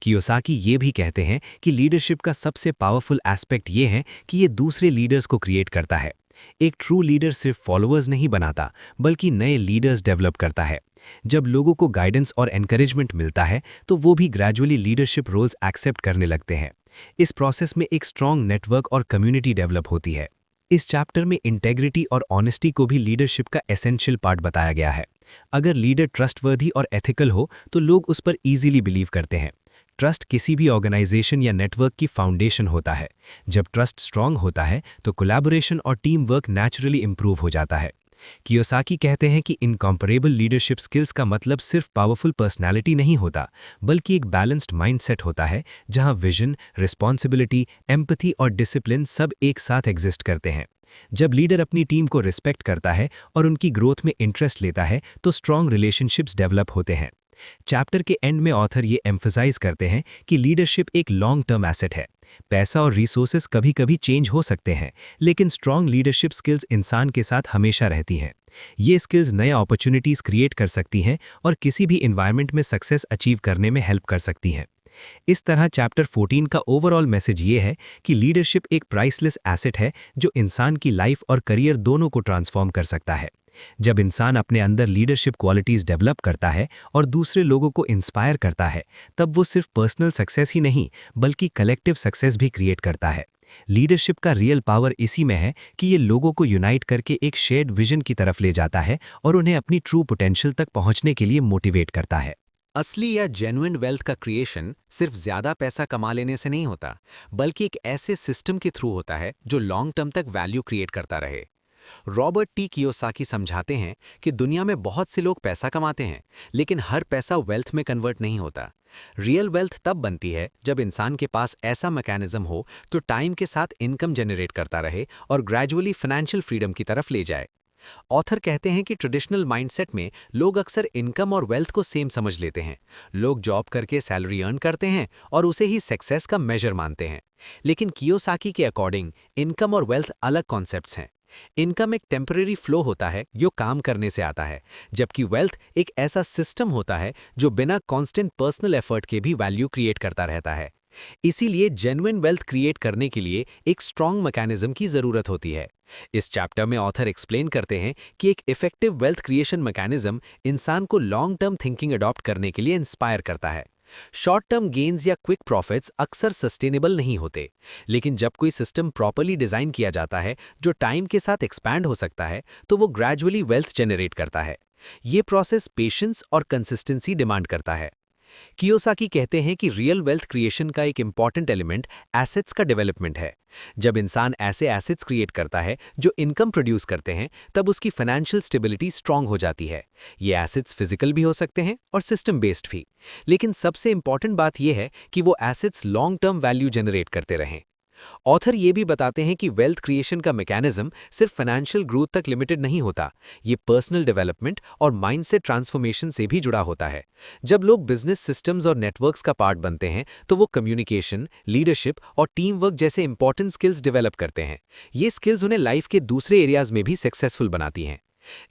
कियोसाकी ये भी कहते हैं कि लीडरशिप का सबसे पावरफुल एस्पेक्ट ये है कि ये दूसरे लीडर्स को क्रिएट करता है। एक ट्रू लीडर सिर्फ फॉलोअर्स नहीं बनाता बल्कि नए लीडर्स डेवलप करता है। जब लोगों को गाइडेंस और एनकरेजमेंट मिलता है तो वो भी ग्रेजुअली लीडरशिप रोल्स एक्सेप्ट करने लगते हैं। इस प्रोसेस में एक स्ट्रॉन्ग नेटवर्क और कम्युनिटी डेवलप होती है। इस चैप्टर में इंटेग्रिटी और ऑनेस्टी को भी लीडरशिप का एसेंशियल पार्ट बताया गया है। अगर लीडर ट्रस्टवर्दी और एथिकल हो तो लोग उस पर ईजिली बिलीव करते हैं। ट्रस्ट किसी भी ऑर्गेनाइजेशन या नेटवर्क की फाउंडेशन होता है। जब ट्रस्ट स्ट्रांग होता है तो कोलैबोरेशन और टीम वर्क नेचुरली इंप्रूव हो जाता है। कियोसाकी कहते हैं कि इनकॉम्परेबल लीडरशिप स्किल्स का मतलब सिर्फ पावरफुल पर्सनैलिटी नहीं होता बल्कि एक बैलेंस्ड माइंडसेट होता है जहां विजन, रिस्पॉन्सिबिलिटी, एम्पैथी और डिसिप्लिन सब एक साथ एग्जिस्ट करते हैं। जब लीडर अपनी टीम को रिस्पेक्ट करता है और उनकी ग्रोथ में इंटरेस्ट लेता है तो स्ट्रॉन्ग रिलेशनशिप्स डेवलप होते हैं। चैप्टर के एंड में ऑथर ये एम्फसाइज करते हैं कि लीडरशिप एक लॉन्ग टर्म एसेट है। पैसा और रिसोर्सेज कभी कभी चेंज हो सकते हैं लेकिन स्ट्रॉन्ग लीडरशिप स्किल्स इंसान के साथ हमेशा रहती हैं। ये स्किल्स नए अपॉर्चुनिटीज़ क्रिएट कर सकती हैं और किसी भी इन्वायरमेंट में सक्सेस अचीव करने में हेल्प कर सकती हैं। इस तरह चैप्टर 14 का ओवरऑल मैसेज ये है कि लीडरशिप एक प्राइसलेस एसेट है जो इंसान की लाइफ और करियर दोनों को ट्रांसफॉर्म कर सकता है। जब इंसान अपने अंदर लीडरशिप क्वालिटीज डेवलप करता है और दूसरे लोगों को इंस्पायर करता है, तब वो सिर्फ पर्सनल सक्सेस ही नहीं बल्कि कलेक्टिव सक्सेस भी क्रिएट करता है। लीडरशिप का रियल पावर इसी में है कि ये लोगों को यूनाइट करके एक शेयर्ड विजन की तरफ ले जाता है और उन्हें अपनी ट्रू पोटेंशियल तक पहुंचने के लिए मोटिवेट करता है। असली या जेन्युइन वेल्थ का क्रिएशन सिर्फ ज्यादा पैसा कमा लेने से नहीं होता, बल्कि एक ऐसे सिस्टम के थ्रू होता है जो लॉन्ग टर्म तक वैल्यू क्रिएट करता रहे। रॉबर्ट टी कियोसाकी समझाते हैं कि दुनिया में बहुत से लोग पैसा कमाते हैं, लेकिन हर पैसा वेल्थ में कन्वर्ट नहीं होता। रियल वेल्थ तब बनती है जब इंसान के पास ऐसा मैकेनिज्म हो जो टाइम के साथ इनकम जनरेट करता रहे और ग्रेजुअली फाइनेंशियल फ्रीडम की तरफ ले जाए। ऑथर कहते हैं कि ट्रेडिशनल माइंडसेट में लोग अक्सर इनकम और वेल्थ को सेम समझ लेते हैं। लोग जॉब करके सैलरी अर्न करते हैं और उसे ही सक्सेस का मेजर मानते हैं। लेकिन कियोसाकी के अकॉर्डिंग इनकम और वेल्थ अलग कॉन्सेप्ट्स हैं। इनकम एक टेम्परेरी फ्लो होता है जो काम करने से आता है, जबकि वेल्थ एक ऐसा सिस्टम होता है जो बिना कांस्टेंट पर्सनल एफर्ट के भी वैल्यू क्रिएट करता रहता है। इसीलिए जेन्युइन वेल्थ क्रिएट करने के लिए एक स्ट्रॉन्ग मैकेनिज्म की जरूरत होती है। इस चैप्टर में ऑथर एक्सप्लेन करते हैं कि एक इफेक्टिव वेल्थ क्रिएशन मैकेनिज्म इंसान को लॉन्ग टर्म थिंकिंग अडॉप्ट करने के लिए इंस्पायर करता है। शॉर्ट टर्म गेन्स या क्विक प्रॉफिट्स अक्सर सस्टेनेबल नहीं होते, लेकिन जब कोई सिस्टम प्रॉपर्ली डिजाइन किया जाता है जो टाइम के साथ एक्सपैंड हो सकता है, तो वो ग्रेजुअली वेल्थ जनरेट करता है। ये प्रोसेस पेशेंस और कंसिस्टेंसी डिमांड करता है। कियोसाकी कहते हैं कि रियल वेल्थ क्रिएशन का एक इंपॉर्टेंट एलिमेंट एसेट्स का डेवलपमेंट है। जब इंसान ऐसे एसेट्स क्रिएट करता है जो इनकम प्रोड्यूस करते हैं, तब उसकी फाइनेंशियल स्टेबिलिटी स्ट्रांग हो जाती है। ये एसेट्स फिजिकल भी हो सकते हैं और सिस्टम बेस्ड भी, लेकिन सबसे इंपॉर्टेंट बात यह है कि वो assets long term value generate करते रहें। ऑथर ये भी बताते हैं कि वेल्थ क्रिएशन का मैकेनिज्म सिर्फ फाइनेंशियल ग्रोथ तक लिमिटेड नहीं होता, ये पर्सनल डेवलपमेंट और माइंडसेट ट्रांसफॉर्मेशन से भी जुड़ा होता है। जब लोग बिजनेस सिस्टम्स और नेटवर्क्स का पार्ट बनते हैं, तो वो कम्युनिकेशन, लीडरशिप और टीम वर्क जैसे इंपॉर्टेंट स्किल्स डेवलप करते हैं। ये स्किल्स उन्हें लाइफ के दूसरे एरियाज में भी सक्सेसफुल बनाती हैं।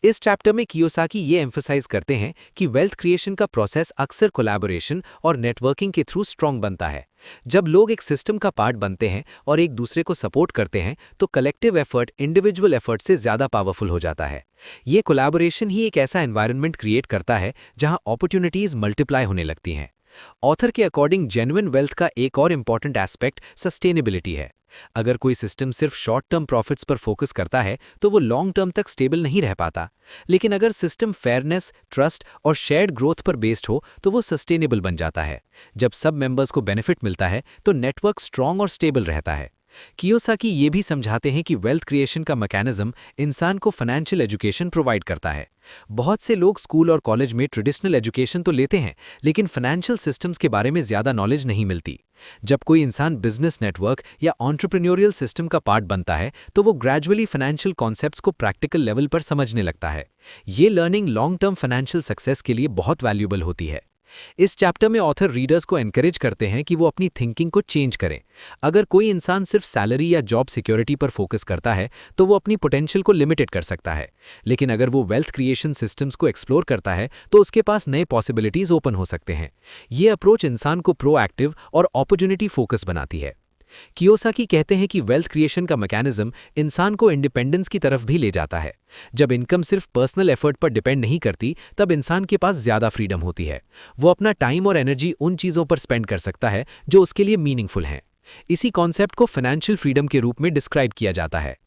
इस चैप्टर में कियोसाकी ये एम्फसाइज करते हैं कि वेल्थ क्रिएशन का प्रोसेस अक्सर कोलैबोरेशन और नेटवर्किंग के थ्रू स्ट्रांग बनता है। जब लोग एक सिस्टम का पार्ट बनते हैं और एक दूसरे को सपोर्ट करते हैं, तो कलेक्टिव एफर्ट इंडिविजुअल एफर्ट से ज्यादा पावरफुल हो जाता है। ये कोलैबोरेशन ही एक ऐसा एनवायरनमेंट क्रिएट करता है जहां अपॉर्चुनिटीज मल्टीप्लाई होने लगती हैं। ऑथर के अकॉर्डिंग जेन्युइन वेल्थ का एक और इंपॉर्टेंट एस्पेक्ट सस्टेनेबिलिटी है। अगर कोई सिस्टम सिर्फ शॉर्ट टर्म प्रॉफिट्स पर फोकस करता है, तो वो लॉन्ग टर्म तक स्टेबल नहीं रह पाता। लेकिन अगर सिस्टम फेयरनेस, ट्रस्ट और शेयर्ड ग्रोथ पर बेस्ड हो, तो वो सस्टेनेबल बन जाता है। जब सब मेंबर्स को बेनिफिट मिलता है, तो नेटवर्क स्ट्रांग और स्टेबल रहता है। कियोसाकी ये भी समझाते हैं कि वेल्थ क्रिएशन का मैकेनिज्म इंसान को फाइनेंशियल एजुकेशन प्रोवाइड करता है। बहुत से लोग स्कूल और कॉलेज में ट्रेडिशनल एजुकेशन तो लेते हैं, लेकिन फाइनेंशियल सिस्टम्स के बारे में ज्यादा नॉलेज नहीं मिलती। जब कोई इंसान बिजनेस नेटवर्क या एंटरप्रेन्योरियल सिस्टम का पार्ट बनता है, तो वो ग्रेजुअली फाइनेंशियल कॉन्सेप्ट्स को प्रैक्टिकल लेवल पर समझने लगता है। ये learning long term financial success के लिए बहुत वैल्यूएबल होती है। इस चैप्टर में ऑथर रीडर्स को एनकरेज करते हैं कि वो अपनी थिंकिंग को चेंज करें। अगर कोई इंसान सिर्फ सैलरी या जॉब सिक्योरिटी पर फोकस करता है, तो वो अपनी पोटेंशियल को लिमिटेड कर सकता है। लेकिन अगर वो वेल्थ क्रिएशन सिस्टम्स को एक्सप्लोर करता है, तो उसके पास नए पॉसिबिलिटीज ओपन हो सकते हैं। ये अप्रोच इंसान को प्रोएक्टिव और अपॉर्चुनिटी फोकस बनाती है। कियोसाकी कहते हैं कि वेल्थ क्रिएशन का मैकेनिज्म इंसान को इंडिपेंडेंस की तरफ भी ले जाता है। जब इनकम सिर्फ पर्सनल एफर्ट पर डिपेंड नहीं करती, तब इंसान के पास ज्यादा फ्रीडम होती है। वो अपना टाइम और एनर्जी उन चीजों पर स्पेंड कर सकता है जो उसके लिए मीनिंगफुल हैं। इसी कॉन्सेप्ट को फाइनेंशियल फ्रीडम के रूप में डिस्क्राइब किया जाता है।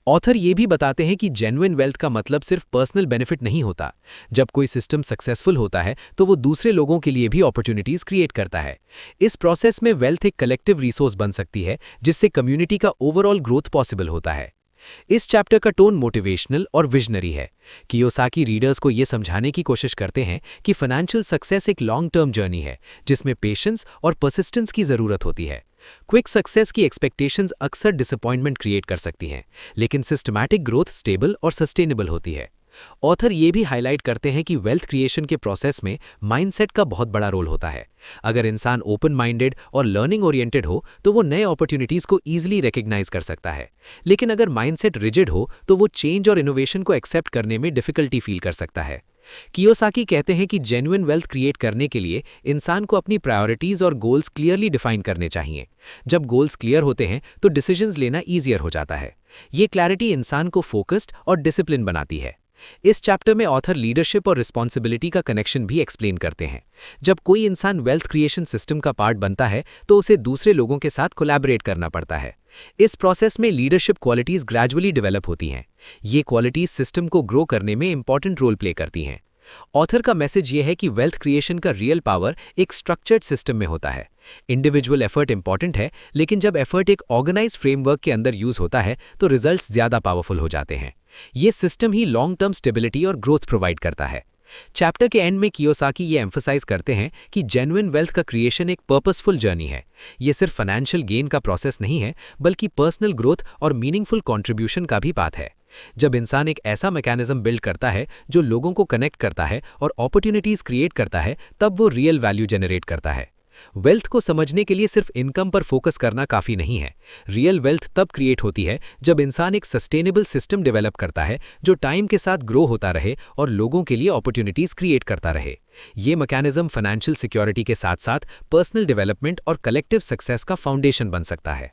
ऑथर ये भी बताते हैं कि जेन्युइन वेल्थ का मतलब सिर्फ पर्सनल बेनिफिट नहीं होता। जब कोई सिस्टम सक्सेसफुल होता है, तो वो दूसरे लोगों के लिए भी अपॉर्चुनिटीज क्रिएट करता है। इस प्रोसेस में वेल्थ एक कलेक्टिव रिसोर्स बन सकती है, जिससे कम्युनिटी का ओवरऑल ग्रोथ पॉसिबल होता है। इस चैप्टर का टोन मोटिवेशनल और विजनरी है। कियोसाकी रीडर्स को यह समझाने की कोशिश करते हैं कि फाइनेंशियल सक्सेस एक लॉन्ग टर्म जर्नी है, जिसमें पेशेंस और परसिस्टेंस की जरूरत होती है। क्विक सक्सेस की एक्सपेक्टेशंस अक्सर डिसअपॉइंटमेंट क्रिएट कर सकती हैं, लेकिन सिस्टमैटिक ग्रोथ स्टेबल और सस्टेनेबल होती है। ऑथर ये भी हाईलाइट करते हैं कि वेल्थ क्रिएशन के प्रोसेस में माइंडसेट का बहुत बड़ा रोल होता है। अगर इंसान ओपन माइंडेड और लर्निंग ओरिएंटेड हो, तो वो नए अपॉर्चुनिटीज को ईजिली रिकॉग्नाइज कर सकता है। लेकिन अगर माइंडसेट रिजिड हो, तो वो चेंज और इनोवेशन को एक्सेप्ट करने में डिफिकल्टी फील कर सकता है। कियोसाकी कहते हैं कि जेन्युइन वेल्थ क्रिएट करने के लिए इंसान को अपनी प्रायोरिटीज और गोल्स क्लियरली डिफाइन करने चाहिए। जब गोल्स क्लियर होते हैं तो डिसीजंस लेना ईजियर हो जाता है। ये क्लैरिटी इंसान को फोकस्ड और डिसिप्लिन बनाती है। इस चैप्टर में ऑथर लीडरशिप और रिस्पॉन्सिबिलिटी का कनेक्शन भी एक्सप्लेन करते हैं। जब कोई इंसान वेल्थ क्रिएशन सिस्टम का पार्ट बनता है तो उसे दूसरे लोगों के साथ कोलैबोरेट करना पड़ता है। इस प्रोसेस में लीडरशिप क्वालिटीज ग्रेजुअली डेवलप होती हैं। ये क्वालिटीज सिस्टम को ग्रो करने में इंपॉर्टेंट रोल प्ले करती हैं। ऑथर का मैसेज ये है कि वेल्थ क्रिएशन का रियल पावर एक स्ट्रक्चर्ड सिस्टम में होता है। इंडिविजुअल एफर्ट इंपॉर्टेंट है, लेकिन जब एफर्ट एक ऑर्गेनाइज फ्रेमवर्क के अंदर यूज होता है तो रिजल्ट्स ज्यादा पावरफुल हो जाते हैं। ये सिस्टम ही लॉन्ग टर्म स्टेबिलिटी और ग्रोथ प्रोवाइड करता है। चैप्टर के एंड में कियोसाकी ये एम्फसाइज करते हैं कि जेन्युइन वेल्थ का क्रिएशन एक पर्पसफुल जर्नी है। ये सिर्फ फाइनेंशियल गेन का प्रोसेस नहीं है, बल्कि पर्सनल ग्रोथ और मीनिंगफुल कंट्रीब्यूशन का भी पाथ है। जब इंसान एक ऐसा मैकेनिज्म बिल्ड करता है जो लोगों को कनेक्ट करता है और अपॉर्चुनिटीज क्रिएट करता है, तब वो रियल वैल्यू जनरेट करता है। वेल्थ को समझने के लिए सिर्फ इनकम पर फोकस करना काफी नहीं है। रियल वेल्थ तब क्रिएट होती है जब इंसान एक सस्टेनेबल सिस्टम डेवलप करता है जो टाइम के साथ ग्रो होता रहे और लोगों के लिए अपॉर्चुनिटीज क्रिएट करता रहे। ये मैकेनिज्म फाइनेंशियल सिक्योरिटी के साथ साथ पर्सनल डेवलपमेंट और कलेक्टिव सक्सेस का फाउंडेशन बन सकता है।